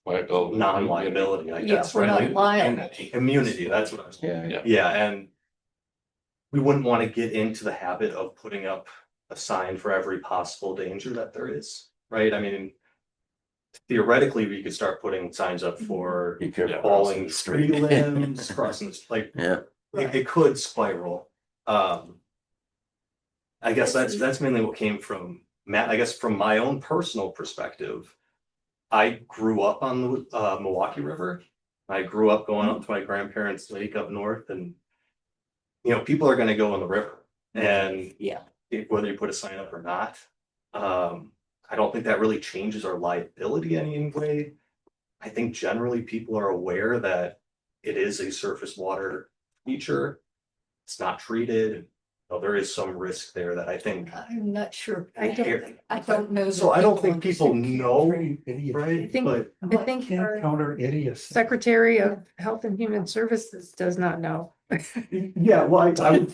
Speaker 7: Liability.
Speaker 5: non-liability, I
Speaker 10: Yeah,
Speaker 5: guess,
Speaker 10: we're
Speaker 5: right?
Speaker 10: not liable.
Speaker 5: Immunity, that's what I was.
Speaker 1: Yeah,
Speaker 5: Yeah, and we wouldn't want to get into the habit of putting up a sign for every possible danger that there is, right? I mean, theoretically, we could start putting signs up for
Speaker 1: be careful.
Speaker 5: falling
Speaker 1: Street.
Speaker 5: tree limbs, crossing, like,
Speaker 1: Yeah,
Speaker 5: it could spiral. I guess that's mainly what came from Matt. I guess from my own personal perspective, I grew up on the Milwaukee River. I grew up going up to my grandparents' lake up north, and you know, people are going to go in the river, and
Speaker 10: Yeah.
Speaker 5: whether you put a sign up or not. I don't think that really changes our liability in any way. I think generally people are aware that it is a surface water feature. it's not treated. So there is some risk there that I think.
Speaker 10: I'm not sure.
Speaker 3: I
Speaker 10: don't know.
Speaker 5: So I don't think people
Speaker 10: understand.
Speaker 5: know,
Speaker 8: Idiot.
Speaker 5: right?
Speaker 3: think-
Speaker 5: But
Speaker 3: I think
Speaker 8: Can't
Speaker 3: our
Speaker 8: counter idiots.
Speaker 3: Secretary of Health and Human Services does not know.
Speaker 5: yeah, well, I would.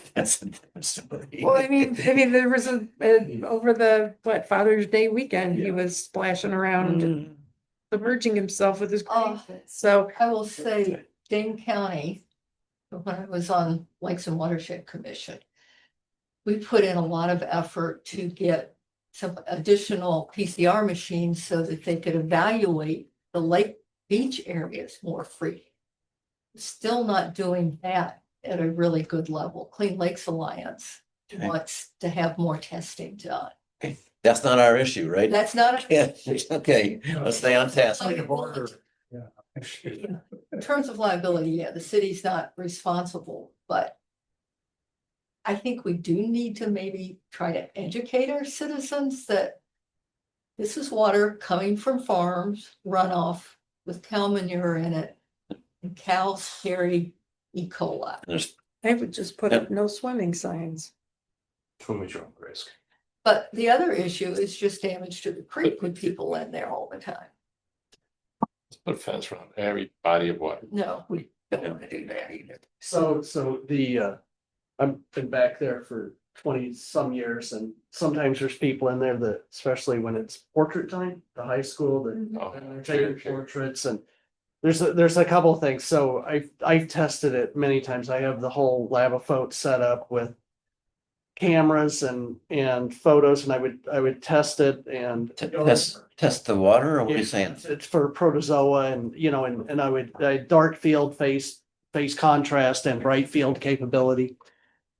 Speaker 3: Well, I mean, there was over the, Father's Day weekend, he was splashing around, submerging himself with his
Speaker 10: Oh.
Speaker 3: grandkids. So,
Speaker 10: I will say Dane County, when I was on Lakes and Watershed Commission, we put in a lot of effort to get some additional PCR machines so that they could evaluate the lake beach areas more freely. Still not doing that at a really good level. Clean Lakes Alliance
Speaker 1: Okay.
Speaker 10: wants to have more testing done.
Speaker 1: That's not our issue, right?
Speaker 10: That's not.
Speaker 1: Yeah, okay, let's stay on task.
Speaker 10: In terms of liability, yeah, the city's not responsible, but I think we do need to maybe try to educate our citizens that this is water coming from farms, runoff with cow manure in it, and cows carry E. coli.
Speaker 1: There's,
Speaker 3: I would just put up no swimming signs.
Speaker 2: Swimming your own risk.
Speaker 10: But the other issue is just damage to the creek with people in there all the time.
Speaker 7: Let's put a fence around every body of water.
Speaker 10: No, we don't want to do that either.
Speaker 8: So the, I've been back there for 20 some years, and sometimes there's people in there that, especially when it's portrait time, the high school, that
Speaker 7: Oh,
Speaker 8: they're taking portraits, and there's a couple of things. So I've tested it many times. I have the whole Lavafote set up with cameras and photos, and I would test it and
Speaker 1: test the water, or what are you saying?
Speaker 8: it's for protozoa, and and I dark field face contrast and bright field capability.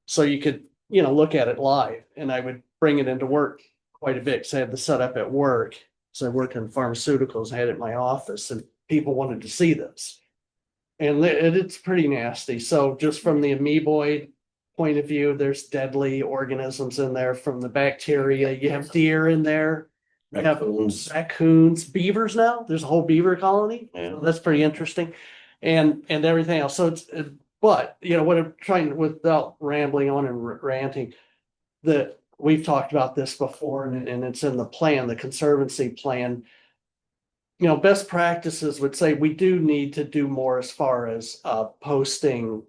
Speaker 8: So you could, look at it live, and I would bring it into work quite a bit because I had the setup at work. So I worked in pharmaceuticals, I had it in my office, and people wanted to see this. And it's pretty nasty. So just from the amoeboid point of view, there's deadly organisms in there from the bacteria. You have deer in there. You have raccoons, beavers now. There's a whole beaver colony.
Speaker 1: Yeah.
Speaker 8: So that's pretty interesting. And everything else. So but what I'm trying, without rambling on and ranting, that we've talked about this before, and it's in the plan, the conservancy plan. Best practices would say we do need to do more as far as posting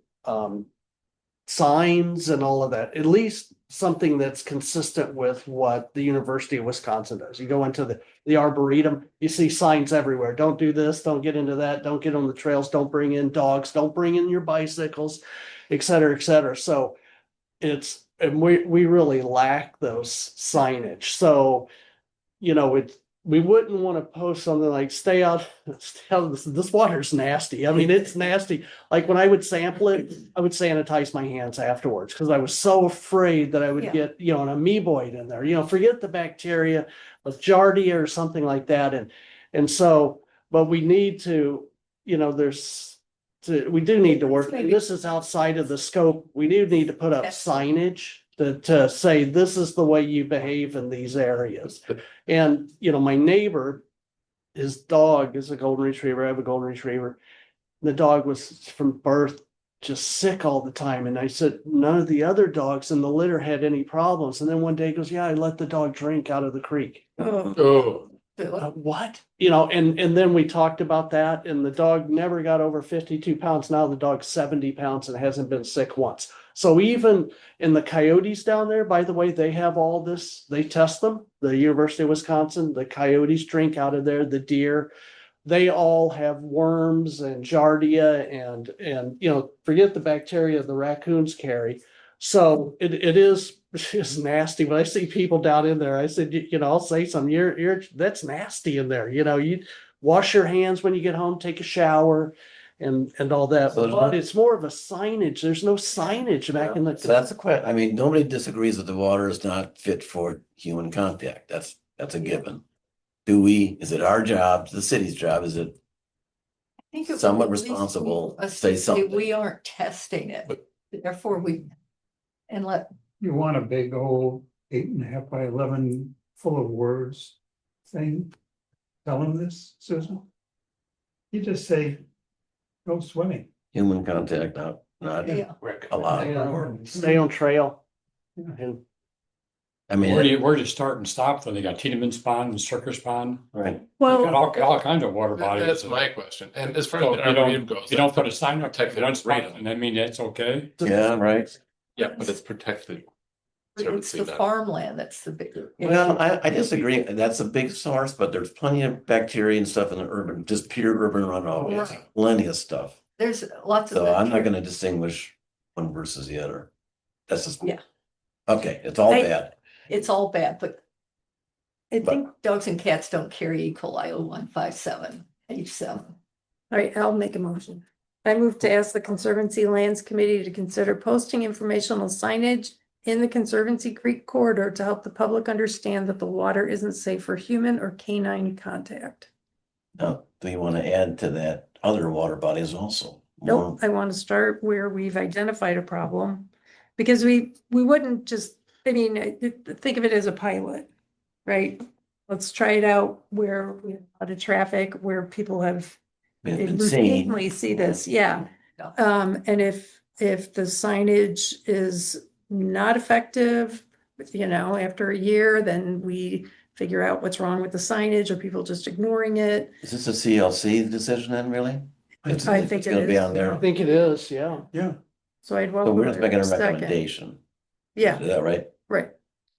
Speaker 8: signs and all of that, at least something that's consistent with what the University of Wisconsin does. You go into the Arboretum, you see signs everywhere. Don't do this, don't get into that, don't get on the trails, don't bring in dogs, don't bring in your bicycles, et cetera, et cetera. So and we really lack those signage. So, we wouldn't want to post something like stay out of this water's nasty. I mean, it's nasty. Like when I would sample it, I would sanitize my hands afterwards because I was so afraid that I would get, an amoeboid in there. Forget the bacteria, with Giardia or something like that. And so, but we need to, we do need to work. And this is outside of the scope. We do need to put up signage to say this is the way you behave in these areas. And my neighbor, his dog is a golden retriever. I have a golden retriever. The dog was from birth just sick all the time. And I said, none of the other dogs in the litter had any problems. And then one day he goes, yeah, I let the dog drink out of the creek.
Speaker 2: Oh,
Speaker 8: What? And then we talked about that, and the dog never got over 52 pounds. Now the dog's 70 pounds and hasn't been sick once. So even in the coyotes down there, by the way, they have all this, they test them. The University of Wisconsin, the coyotes drink out of there, the deer, they all have worms and Giardia and forget the bacteria the raccoons carry. So it is nasty. When I see people down in there, I said, I'll say something, that's nasty in there. You wash your hands when you get home, take a shower and all that.
Speaker 1: So
Speaker 8: But it's more of a signage. There's no signage back in the.
Speaker 1: So that's a question. I mean, nobody disagrees that the water is not fit for human contact. That's a given. Is it our job, the city's job, is it
Speaker 10: I think it would
Speaker 1: somewhat
Speaker 10: at least
Speaker 1: responsible
Speaker 10: be us
Speaker 1: say
Speaker 10: to
Speaker 1: something?
Speaker 10: We aren't testing it, therefore and let.
Speaker 9: You want a big old 8.5 by 11 full of words thing? Tell them this, Susan? You just say, go swimming.
Speaker 1: Human contact out. not
Speaker 10: Yeah.
Speaker 1: a lot.
Speaker 8: Stay on trail. And
Speaker 1: I
Speaker 4: Where do
Speaker 1: mean,
Speaker 4: you start and stop? Then they got Tiedeman's Pond and Circus Pond.
Speaker 1: right,
Speaker 4: You got
Speaker 3: Well,
Speaker 4: all kinds of water bodies.
Speaker 7: That's my question. And as far
Speaker 4: So
Speaker 7: as the Arboretum goes.
Speaker 4: you don't put a sign up,
Speaker 7: Protect the
Speaker 4: one spot,
Speaker 7: Arboretum.
Speaker 4: and I mean, that's okay.
Speaker 1: yeah, right.
Speaker 7: Yeah, but it's protected.
Speaker 10: It's
Speaker 7: Conservancy,
Speaker 10: the
Speaker 7: not-
Speaker 10: farmland that's the bigger.
Speaker 1: Well,
Speaker 10: issue.
Speaker 1: I disagree. That's a big source, but there's plenty of bacteria and stuff in the urban, just pure urban runoff.
Speaker 10: Right.
Speaker 1: Plenty of stuff.
Speaker 10: There's lots of.
Speaker 1: So I'm not
Speaker 10: bacteria.
Speaker 1: gonna distinguish one versus the other. That's just.
Speaker 10: Yeah.
Speaker 1: Okay, it's all
Speaker 3: I-
Speaker 1: bad.
Speaker 10: It's all bad, but
Speaker 3: I think,
Speaker 10: dogs and cats don't carry E. coli 0157 H7.
Speaker 3: all right, I'll make a motion. I move to ask the Conservancy Lands Committee to consider posting informational signage in the Conservancy Creek corridor to help the public understand that the water isn't safe for human or canine contact.
Speaker 1: Now, do you want to add to that other water bodies also?
Speaker 3: Nope, I want to start where we've identified a problem. Because we wouldn't just, I mean, think of it as a pilot, right? Let's try it out where we have a lot of traffic, where people have
Speaker 1: It's been seen.
Speaker 3: routinely see this, yeah.
Speaker 10: Yeah.
Speaker 3: And if the signage is not effective, after a year, then we figure out what's wrong with the signage, or people just ignoring it.
Speaker 1: Is this a CLC decision then, really? It's
Speaker 3: I think it
Speaker 1: gonna be
Speaker 3: is.
Speaker 1: on
Speaker 8: I
Speaker 1: there.
Speaker 8: think it is, yeah.
Speaker 9: Yeah.
Speaker 3: So I'd
Speaker 1: So
Speaker 3: welcome.
Speaker 1: we're just making a
Speaker 3: second.
Speaker 1: recommendation.
Speaker 3: Yeah,
Speaker 1: Is that right?
Speaker 3: right.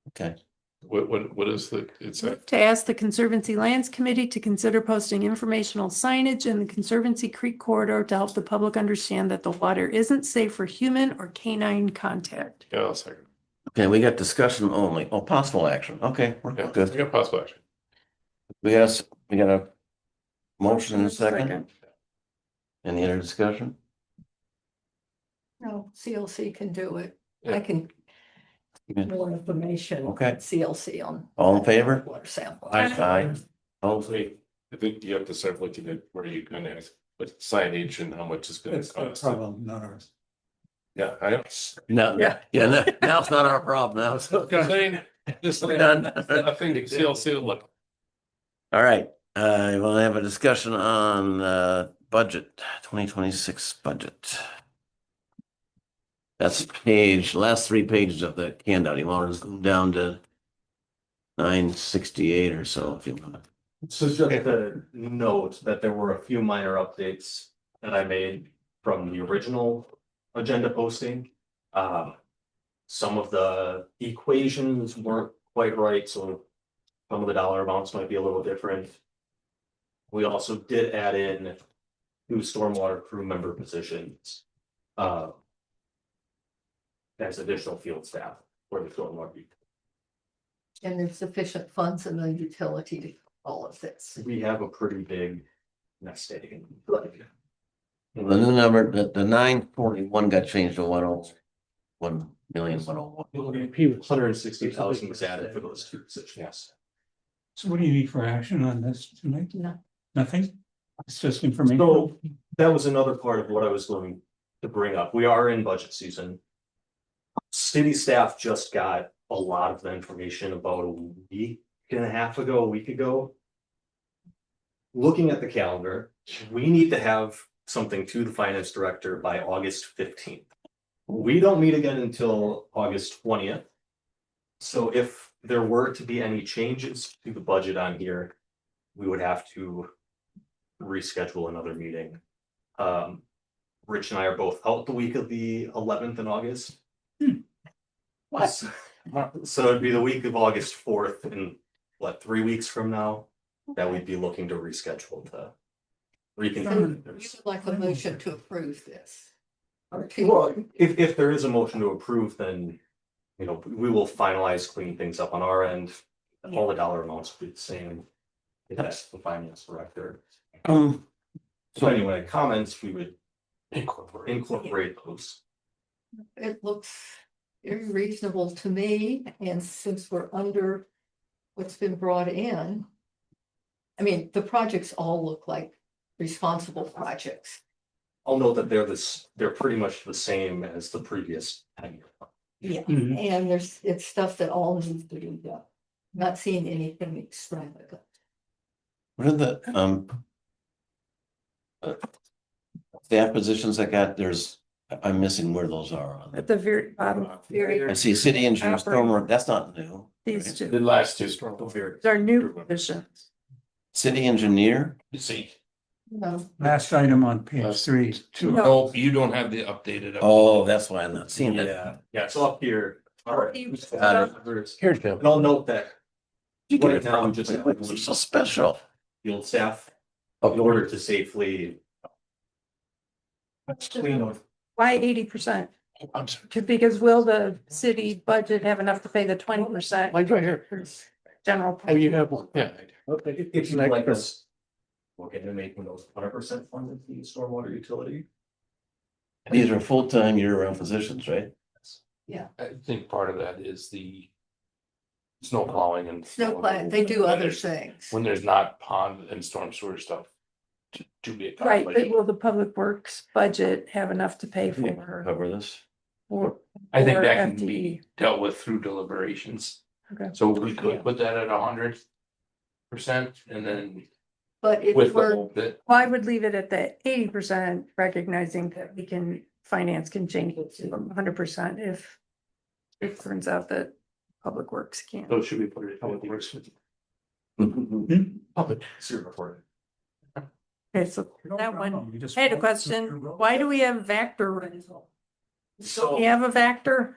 Speaker 1: Okay.
Speaker 7: What is the, it's a,
Speaker 3: To ask the Conservancy Lands Committee to consider posting informational signage in the Conservancy Creek corridor to help the public understand that the water isn't safe for human or canine contact.
Speaker 7: yeah, I'll second.
Speaker 1: Okay, we got discussion only. Oh, possible action. Okay, we're
Speaker 7: Yeah, we
Speaker 1: good.
Speaker 7: got possible action.
Speaker 1: We got a motion and a second. Any other discussion?
Speaker 10: No, CLC can do it.
Speaker 7: Yeah.
Speaker 10: I can.
Speaker 1: Yeah.
Speaker 10: More information.
Speaker 1: Okay.
Speaker 10: CLC on.
Speaker 1: All in favor?
Speaker 10: Water sample.
Speaker 1: Aye. Oh,
Speaker 7: Wait, I think you have to start looking at where you're gonna, with signage and how much it's gonna
Speaker 9: It's a
Speaker 7: cost.
Speaker 9: problem, not ours.
Speaker 7: Yeah, I know.
Speaker 1: no,
Speaker 3: Yeah.
Speaker 1: yeah, now it's not our problem now.
Speaker 7: Saying, this
Speaker 1: We're done.
Speaker 7: Nothing to CLC look.
Speaker 1: All right, we'll have a discussion on budget, 2026 budget. That's last 3 pages of the handout. You want to go down to 968 or so if you want.
Speaker 5: So just to note that there were a few minor updates that I made from the original agenda posting. Some of the equations weren't quite right, so some of the dollar amounts might be a little different. We also did add in 2 stormwater crew member positions. As additional field staff for the stormwater.
Speaker 10: And there's sufficient funds in the utility to all of this.
Speaker 5: We have a pretty big nest egg.
Speaker 1: The new number, the 941 got changed to 1,100,101.
Speaker 8: He was.
Speaker 5: 160,000 was added for those 2 positions.
Speaker 9: So what do you need for action on this tonight?
Speaker 10: No.
Speaker 9: Nothing? It's just information.
Speaker 5: So that was another part of what I was going to bring up. We are in budget season. City staff just got a lot of the information about a week and a half ago, a week ago. Looking at the calendar, we need to have something to the finance director by August 15th. We don't meet again until August 20th. So if there were to be any changes to the budget on here, we would have to reschedule another meeting. Rich and I are both out the week of the 11th in August.
Speaker 10: What?
Speaker 5: So it'd be the week of August 4th in 3 weeks from now that we'd be looking to reschedule to
Speaker 10: So
Speaker 5: reconvene.
Speaker 10: you would like a motion to approve this?
Speaker 5: Well, if there is a motion to approve, then, we will finalize, clean things up on our end. All the dollar amounts will be the same. If that's the finance director. So anyway, comments, we would incorporate those.
Speaker 10: It looks very reasonable to me, and since we're under what's been brought in. I mean, the projects all look like responsible projects.
Speaker 5: I'll note that they're pretty much the same as the previous 10-year.
Speaker 10: Yeah,
Speaker 9: Mhm.
Speaker 10: and it's stuff that all needs to be done. Not seeing anything extravagant.
Speaker 1: What are the, staff positions I got? There's I'm missing where those are on
Speaker 3: At
Speaker 1: it.
Speaker 3: the very bottom,
Speaker 1: I see city engineer stormwater, that's not new.
Speaker 3: these
Speaker 1: right?
Speaker 3: two,
Speaker 2: The last two.
Speaker 3: these are new positions.
Speaker 1: City engineer,
Speaker 2: You see,
Speaker 10: No,
Speaker 9: Last item on page
Speaker 7: Last
Speaker 9: 3.
Speaker 2: no, you don't have the updated.
Speaker 1: oh, that's why I'm not seeing it.
Speaker 5: Yeah, so up here. All right.
Speaker 1: Here, Jim.
Speaker 5: And I'll note that
Speaker 1: You get
Speaker 5: right
Speaker 1: it
Speaker 5: now,
Speaker 1: from,
Speaker 5: we just have
Speaker 1: it's so special.
Speaker 5: field staff
Speaker 1: Oh,
Speaker 5: in order to safely. Clean up.
Speaker 3: Why 80%?
Speaker 7: I'm sorry.
Speaker 3: Because will the city budget have enough to pay the 20%?
Speaker 7: Mine's right here.
Speaker 3: General.
Speaker 7: Oh, you have one? Yeah.
Speaker 5: If you like us. Okay, they're making those 100% funded the stormwater utility.
Speaker 1: These are full-time year-round positions, right?
Speaker 2: I think part of that is the snow plowing and.
Speaker 10: snow plant, they do other things.
Speaker 2: When there's not pond and storm sewer stuff. To be
Speaker 3: Right,
Speaker 2: accomplished.
Speaker 3: but will the public works budget have enough to pay for?
Speaker 1: Cover this.
Speaker 2: I think
Speaker 3: or
Speaker 2: that can
Speaker 3: FTE?
Speaker 2: be dealt with through deliberations.
Speaker 3: Okay.
Speaker 2: So we could put that at 100%, and then
Speaker 10: But if
Speaker 2: with the
Speaker 10: we're,
Speaker 2: hope that,
Speaker 3: Well, I would leave it at the 80%, recognizing that we can, finance can change it to 100% if it turns out that public works can't.
Speaker 2: so should we put it? Public works?
Speaker 5: Public sewer report.
Speaker 3: Okay, so that one, I had a question. Why do we have Vector rental?
Speaker 5: So.
Speaker 3: We have a Vector?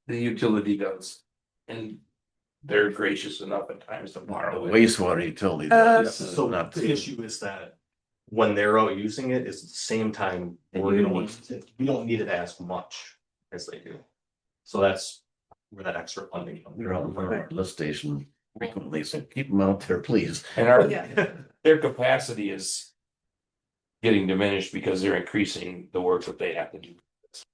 Speaker 2: The utility does, and they're gracious enough at times to
Speaker 1: The
Speaker 2: borrow it.
Speaker 1: wastewater utility.
Speaker 3: Uh,
Speaker 1: this is
Speaker 5: So
Speaker 1: not
Speaker 5: the issue is that when they're out using it, it's at the same time, we're gonna, we don't need it as much as they do. So that's where that extra funding comes
Speaker 1: They're on
Speaker 5: from.
Speaker 1: our lift station frequently, so keep them out there, please.
Speaker 2: And our,
Speaker 10: yeah,
Speaker 2: their capacity is getting diminished because they're increasing the work that they have to do.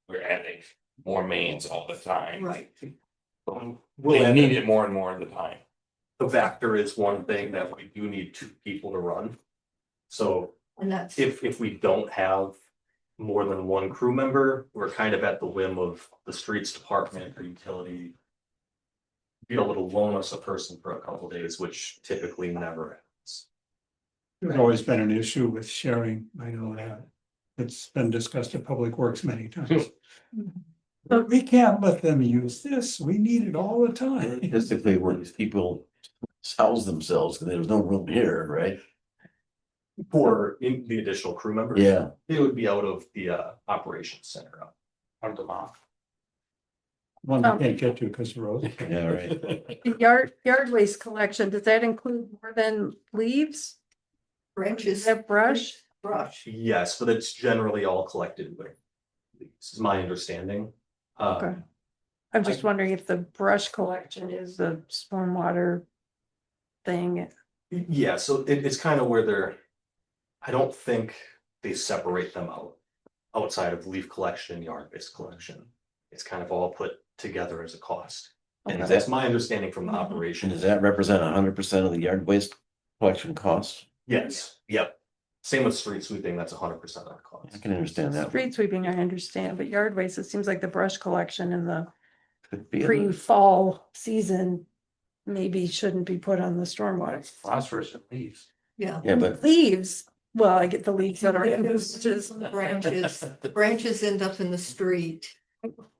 Speaker 2: We're adding more mains all the time.
Speaker 10: right.
Speaker 2: They need it more and more of the time.
Speaker 5: The Vector is one thing that we do need 2 people to run. So
Speaker 10: And that's,
Speaker 5: if we don't have more than 1 crew member, we're kind of at the whim of the streets department or utility. Be able to loan us a person for a couple days, which typically never happens.
Speaker 9: There's always been an issue with sharing, I know that. It's been discussed at Public Works many times. But we can't let them use this, we need it all the time.
Speaker 1: Basically, where these people house themselves, because there's no room here, right?
Speaker 5: For the additional crew members.
Speaker 1: Yeah.
Speaker 5: It would be out of the operations center.
Speaker 2: On the mouth.
Speaker 9: One we can't get to because the road.
Speaker 1: Yeah, right.
Speaker 3: Yard waste collection, does that include more than leaves?
Speaker 10: branches,
Speaker 3: Is that brush?
Speaker 10: brush.
Speaker 5: Yes, but it's generally all collected with. This is my understanding.
Speaker 3: Okay. I'm just wondering if the brush collection is a stormwater thing.
Speaker 5: Yeah, so it's kind of where they're, I don't think they separate them out. Outside of leaf collection and yard-based collection. It's kind of all put together as a cost. And
Speaker 1: Okay.
Speaker 5: that's my understanding from the
Speaker 3: Mhm.
Speaker 1: And
Speaker 5: operation.
Speaker 1: does that represent 100% of the yard waste collection costs?
Speaker 5: Yes, yep. Same with street sweeping, that's 100% of the
Speaker 1: I
Speaker 5: cost.
Speaker 1: can understand that.
Speaker 3: Street sweeping, I understand, but yard waste, it seems like the brush collection in the
Speaker 1: Could be in
Speaker 3: pre-fall season maybe shouldn't be put on the stormwater.
Speaker 2: Phosphorus and leaves.
Speaker 10: Yeah,
Speaker 1: Yeah, but
Speaker 3: Leaves, well, I get the leaves that are in just
Speaker 10: branches end up in the street.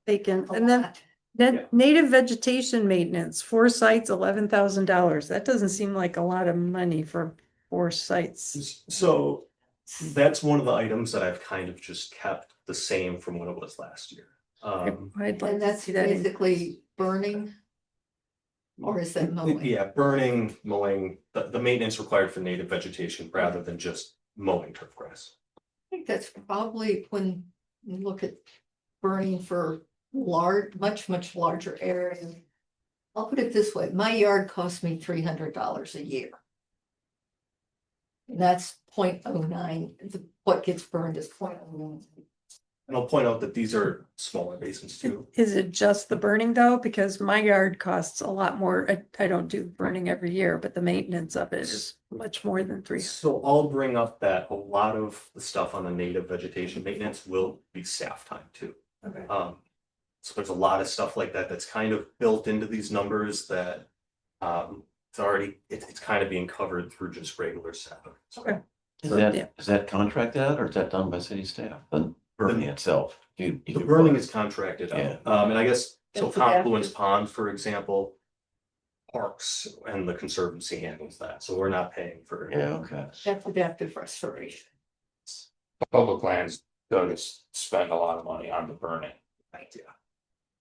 Speaker 3: they can,
Speaker 10: a
Speaker 3: and then
Speaker 10: lot.
Speaker 3: native vegetation maintenance, 4 sites, $11,000. That doesn't seem like a lot of money for 4 sites.
Speaker 5: So that's one of the items that I've kind of just kept the same from what it was last year.
Speaker 3: I'd like
Speaker 10: And
Speaker 3: to
Speaker 10: that's
Speaker 3: see that in-
Speaker 10: basically burning. Or is that mowing?
Speaker 5: Yeah, burning, mowing, the maintenance required for native vegetation rather than just mowing turf grass.
Speaker 10: I think that's probably when you look at burning for much larger areas. I'll put it this way, my yard costs me $300 a year. And that's 0.09. What gets burned is 0.09.
Speaker 5: And I'll point out that these are smaller basins too.
Speaker 3: Is it just the burning though? Because my yard costs a lot more. I don't do burning every year, but the maintenance of it is much more than 3.
Speaker 5: So I'll bring up that a lot of the stuff on the native vegetation maintenance will be staff time too.
Speaker 3: Okay.
Speaker 5: So there's a lot of stuff like that that's kind of built into these numbers that it's already, it's kind of being covered through just regular staff.
Speaker 3: Okay.
Speaker 1: is that contracted out or is that done by city staff? Then burning itself.
Speaker 5: The burning is contracted
Speaker 1: Yeah.
Speaker 5: out, and I guess, so
Speaker 10: That's adaptive.
Speaker 5: Confluence Pond, for example. Parks and the Conservancy handles that, so we're not paying for.
Speaker 1: Yeah, okay.
Speaker 10: That's adaptive restoration.
Speaker 2: Public lands does spend a lot of money on the burning,
Speaker 5: Right, yeah.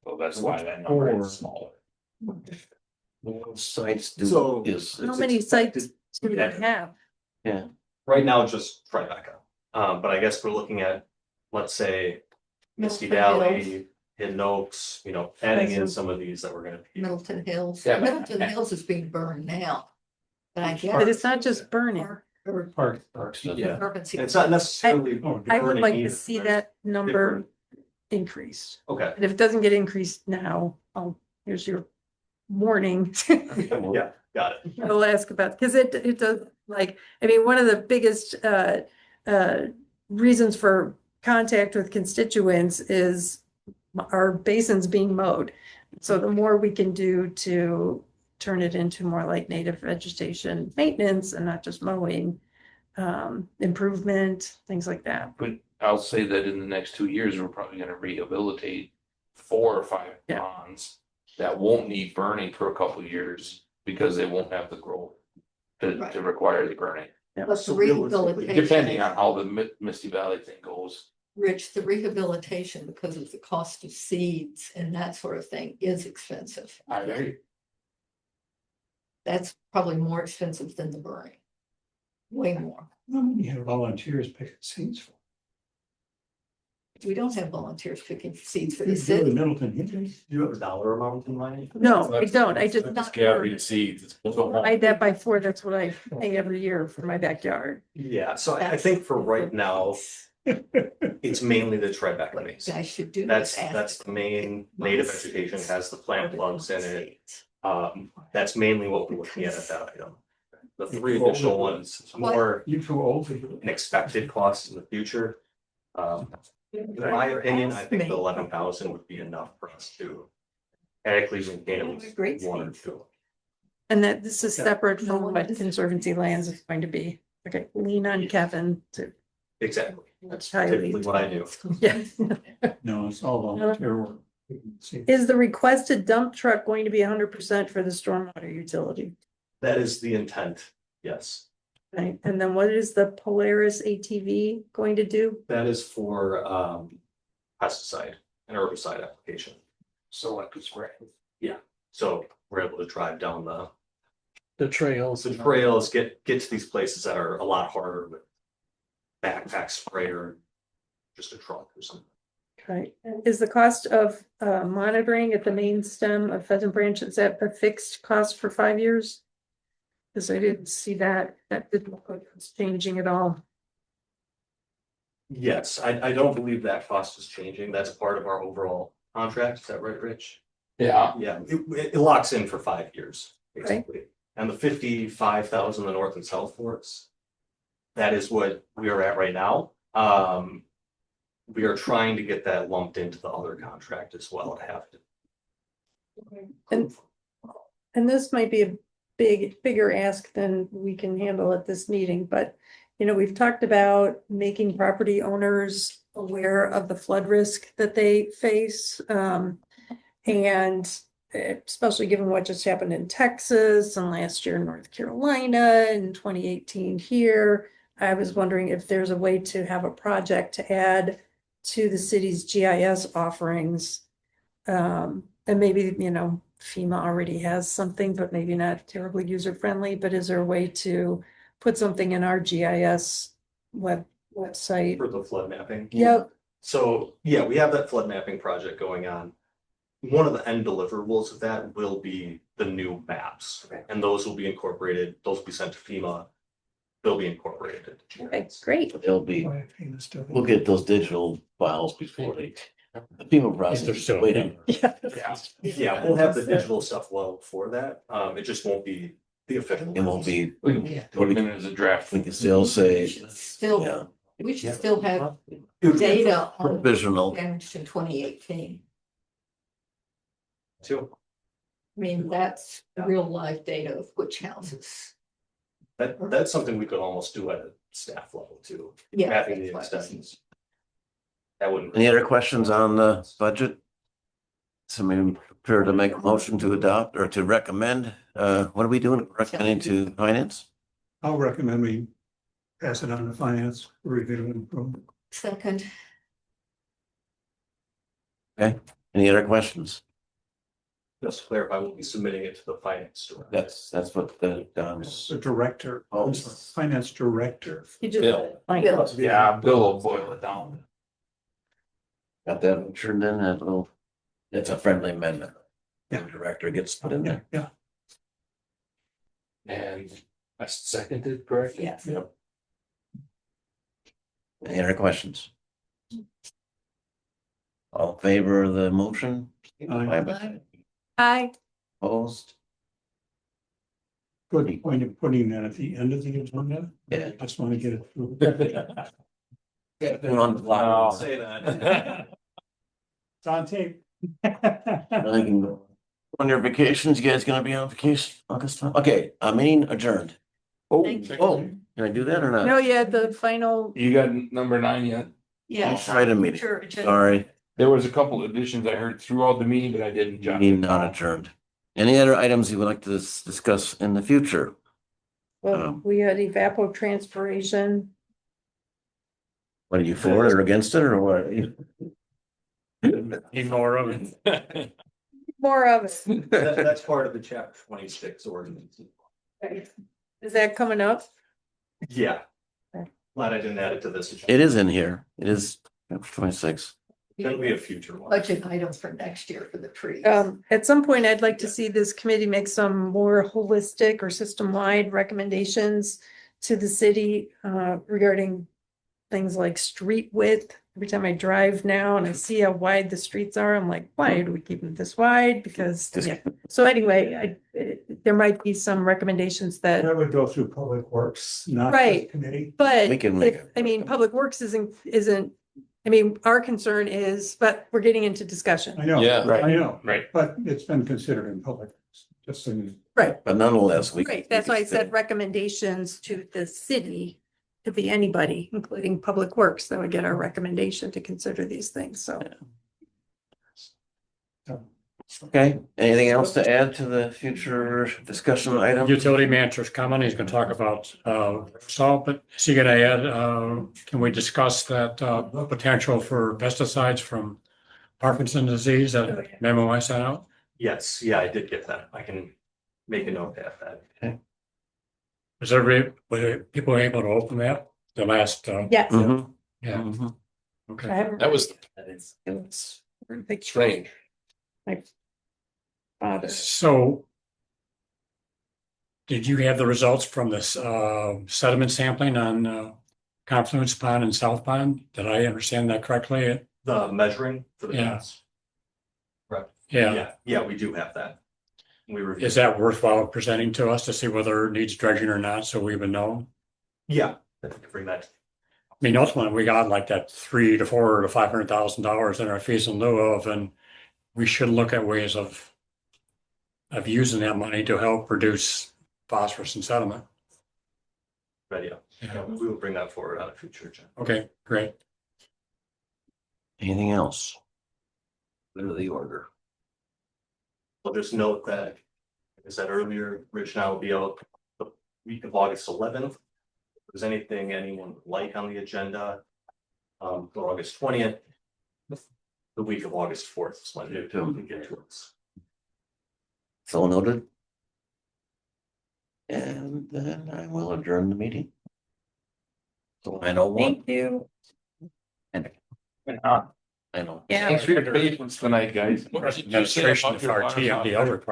Speaker 2: so that's why that number is smaller.
Speaker 1: Sites
Speaker 5: So-
Speaker 1: is,
Speaker 3: How
Speaker 5: It's
Speaker 3: many sites
Speaker 5: expected-
Speaker 3: do we have?
Speaker 1: yeah,
Speaker 5: Right now, just Tribeca. But I guess we're looking at, let's say, Misty
Speaker 10: Middleton
Speaker 5: Valley,
Speaker 10: Hills.
Speaker 5: Hidden Oaks, adding in some of these that we're gonna. be-
Speaker 10: Middleton Hills,
Speaker 2: Yeah, but-
Speaker 10: Middleton Hills is being burned now. But I guess.
Speaker 3: But it's not just burning.
Speaker 10: Or
Speaker 7: Parks.
Speaker 5: Yeah,
Speaker 10: Conservancy.
Speaker 5: and it's not necessarily.
Speaker 9: Oh,
Speaker 3: I would
Speaker 5: burning
Speaker 3: like to
Speaker 5: either.
Speaker 3: see
Speaker 5: There's
Speaker 3: that number
Speaker 5: different-
Speaker 3: increased.
Speaker 5: Okay,
Speaker 3: And if it doesn't get increased now, here's your warning.
Speaker 5: yeah, got it.
Speaker 3: I'll ask about, because it does, like, I mean, one of the biggest reasons for contact with constituents is our basins being mowed. So the more we can do to turn it into more like native vegetation maintenance and not just mowing, improvement, things like that.
Speaker 2: But I'll say that in the next 2 years, we're probably gonna rehabilitate 4 or 5
Speaker 3: Yeah.
Speaker 2: ponds that won't need burning for a couple of years because they won't have the growth to
Speaker 10: Right.
Speaker 2: require the burning,
Speaker 10: But the
Speaker 5: So realistically,
Speaker 10: rehabilitation.
Speaker 2: depending on how the Misty Valley thing goes.
Speaker 10: Rich, the rehabilitation, because of the cost of seeds and that sort of thing, is expensive.
Speaker 2: I agree.
Speaker 10: That's probably more expensive than the burning. Way more.
Speaker 9: How many have volunteers picking seeds for?
Speaker 10: We don't have volunteers picking seeds for the
Speaker 9: Do in
Speaker 10: city.
Speaker 9: Middleton Hills.
Speaker 5: Do you have a dollar amount in mind?
Speaker 3: No, I don't. I just
Speaker 10: Not
Speaker 7: Gathering seeds.
Speaker 3: divide that by 4. That's what I pay every year for my backyard.
Speaker 5: Yeah, so I think for right now, it's mainly the Tribeca
Speaker 10: What you
Speaker 5: basin.
Speaker 10: guys should do.
Speaker 5: That's,
Speaker 10: is ask
Speaker 5: that's the main native vegetation, has the plant plugs in it. That's mainly what we're looking at that item. The 3 additional ones, more
Speaker 9: You too old to do
Speaker 5: an expected cost in the future. In my opinion, I think the 11,000 would be enough for us to adequately maintain at least
Speaker 10: Great
Speaker 5: 1 or
Speaker 10: seeds.
Speaker 5: 2.
Speaker 3: And that this is
Speaker 5: Yeah.
Speaker 3: separate
Speaker 10: No
Speaker 3: from
Speaker 10: one
Speaker 3: what
Speaker 10: is-
Speaker 3: Conservancy lands is going to be. Okay, lean on Kevin to.
Speaker 5: Exactly.
Speaker 3: That's
Speaker 5: Typically what I do.
Speaker 3: Yeah.
Speaker 9: No, it's all volunteer work. See,
Speaker 3: Is the requested dump truck going to be 100% for the stormwater utility?
Speaker 5: That is the intent, yes.
Speaker 3: Right, and then what is the Polaris ATV going to do?
Speaker 5: That is for pesticide and herbicide application.
Speaker 2: Selective spray.
Speaker 5: So we're able to drive down
Speaker 8: The trails.
Speaker 5: the trails, get to these places that are a lot harder with backpack sprayer, just a truck or something.
Speaker 3: Okay, is the cost of monitoring at the main stem of Pheasant Branch, is that a fixed cost for 5 years? Because I didn't see that didn't look like it's changing at all.
Speaker 5: Yes, I don't believe that cost is changing. That's part of our overall contract. Is that right, Rich?
Speaker 2: Yeah,
Speaker 5: Yeah, it locks in for 5 years, basically. And the 55,000, the North and South Forks. That is what we are at right now. We are trying to get that lumped into the other contract as well to have to.
Speaker 3: And this might be a bigger ask than we can handle at this meeting, but we've talked about making property owners aware of the flood risk that they face. And especially given what just happened in Texas and last year in North Carolina and 2018 here, I was wondering if there's a way to have a project to add to the city's GIS offerings. And maybe, FEMA already has something, but maybe not terribly user friendly, but is there a way to put something in our GIS website?
Speaker 5: For the flood mapping.
Speaker 3: Yep.
Speaker 5: So, yeah, we have that flood mapping project going on. One of the end deliverables of that will be the new maps, and those will be incorporated, those will be sent to FEMA. They'll be incorporated.
Speaker 3: Okay, great.
Speaker 1: they'll be, we'll get those digital files before the FEMA process.
Speaker 7: They're still-
Speaker 1: Waiting.
Speaker 3: Yeah.
Speaker 5: Yeah, we'll have the digital stuff well before that. It just won't be the official.
Speaker 1: It won't be,
Speaker 2: we can put them in as a draft.
Speaker 1: we can still
Speaker 10: We
Speaker 1: say,
Speaker 10: should
Speaker 1: yeah,
Speaker 10: still have
Speaker 5: It would be
Speaker 10: data on
Speaker 1: provisional.
Speaker 10: damage in 2018.
Speaker 5: Too.
Speaker 10: I mean, that's real life data of which houses.
Speaker 5: That's something we could almost do at a staff level too,
Speaker 10: Yeah.
Speaker 5: mapping the
Speaker 10: that's what I was-
Speaker 5: extensions. That wouldn't.
Speaker 1: Any other questions on the budget? Somebody prepared to make a motion to adopt or to recommend, what are we doing? Recommending to finance?
Speaker 9: I'll recommend we pass it on to finance, review and approve.
Speaker 10: Second,
Speaker 1: Any other questions?
Speaker 5: Just to clarify, we'll be submitting it to the finance director.
Speaker 1: That's what the, Don's.
Speaker 9: The director,
Speaker 1: Oh.
Speaker 9: finance director.
Speaker 3: You just.
Speaker 2: Bill.
Speaker 10: Bill.
Speaker 2: Yeah, Bill will boil it down.
Speaker 1: Got that turned in, that little, it's a friendly amendment.
Speaker 9: Yeah.
Speaker 1: The director gets put in there.
Speaker 9: Yeah.
Speaker 2: And I seconded, correct?
Speaker 10: yes.
Speaker 2: Yep.
Speaker 1: Any other questions? All in favor of the motion?
Speaker 3: Hi.
Speaker 1: Opposed?
Speaker 9: Good point of putting that at the end of the agenda.
Speaker 1: Yeah.
Speaker 9: Just want to get it through.
Speaker 1: Been on the clock.
Speaker 5: Say that.
Speaker 9: It's on tape.
Speaker 1: I can go. On your vacations, you guys gonna be on vacation August 12th? Okay, meeting adjourned. Oh,
Speaker 10: Thank you.
Speaker 1: can I do that or not?
Speaker 3: No, you had the final,
Speaker 2: You got number 9 yet?
Speaker 10: Yeah.
Speaker 1: Try to meet.
Speaker 10: Sure, just-
Speaker 1: Sorry,
Speaker 2: There was a couple additions I heard throughout the meeting, but I didn't jot
Speaker 1: meeting
Speaker 2: it
Speaker 1: not
Speaker 2: down.
Speaker 1: adjourned. Any other items you would like to discuss in the future?
Speaker 3: well, we had evapotranspiration.
Speaker 1: What are you for it or against it or what?
Speaker 4: Need more of it.
Speaker 3: More of it.
Speaker 5: That's part of the chapter 26 ordinance.
Speaker 3: Is that coming up?
Speaker 5: Yeah.
Speaker 3: Okay.
Speaker 5: Glad I didn't add it to this. agenda.
Speaker 1: It is in here. It is 26.
Speaker 5: It'll be a future one.
Speaker 10: Budget item for next year for the trees.
Speaker 3: At some point, I'd like to see this committee make some more holistic or system-wide recommendations to the city regarding things like street width. Every time I drive now and I see how wide the streets are, I'm like, why do we keep them this wide? Because, yeah. So anyway, there might be some recommendations that,
Speaker 9: That would go through Public Works, not
Speaker 3: Right.
Speaker 9: the committee.
Speaker 3: but
Speaker 1: We can make
Speaker 3: if,
Speaker 1: it.
Speaker 3: I mean, Public Works isn't, I mean, our concern is, but we're getting into discussion.
Speaker 9: I know.
Speaker 2: Yeah, right.
Speaker 9: I know,
Speaker 2: Right.
Speaker 9: but it's been considered in public, just in.
Speaker 3: Right.
Speaker 1: But nonetheless, we.
Speaker 3: Right, that's why I said recommendations to the city, could be anybody, including Public Works, that would get our recommendation to consider these things, so.
Speaker 1: Okay, anything else to add to the future discussion item?
Speaker 4: Utility manager's comment, he's gonna talk about salt, but is he gonna add, can we discuss that potential for pesticides from Parkinson's disease, that memo I sent out?
Speaker 5: Yes, yeah, I did get that. I can make a note of that.
Speaker 4: Was everybody, were people able to open that, the last,
Speaker 3: Yes.
Speaker 1: Mhm,
Speaker 4: yeah,
Speaker 1: mhm.
Speaker 4: okay.
Speaker 2: That was
Speaker 3: It was. Big
Speaker 2: strange.
Speaker 3: My father.
Speaker 4: So did you have the results from this sediment sampling on Confluence Pond and South Pond? Did I understand that correctly?
Speaker 5: The measuring for the
Speaker 4: Yeah.
Speaker 5: gas. Right.
Speaker 4: Yeah.
Speaker 5: Yeah, we do have that. We reviewed.
Speaker 4: Is that worthwhile presenting to us to see whether it needs dredging or not, so we would know?
Speaker 5: Yeah, I think bring that.
Speaker 4: I mean, ultimately, we got like that $300,000 to $400,000 to $500,000 in our fees in lieu of, and we should look at ways of using that money to help reduce phosphorus and sediment.
Speaker 5: Ready up. Yeah, we will bring that forward on a future agenda.
Speaker 4: Okay, great.
Speaker 1: Anything else? Go to the order.
Speaker 5: I'll just note that, like I said earlier, Rich and I will be out the week of August 11th. If there's anything anyone would like on the agenda, for August 20th. The week of August 4th is when we can get to us.
Speaker 1: So noted. And then I will adjourn the meeting. So I know one.
Speaker 3: Thank you.
Speaker 1: I know.
Speaker 3: Yeah.
Speaker 2: Thanks for your patience tonight, guys.
Speaker 4: Administration of RT on the other part.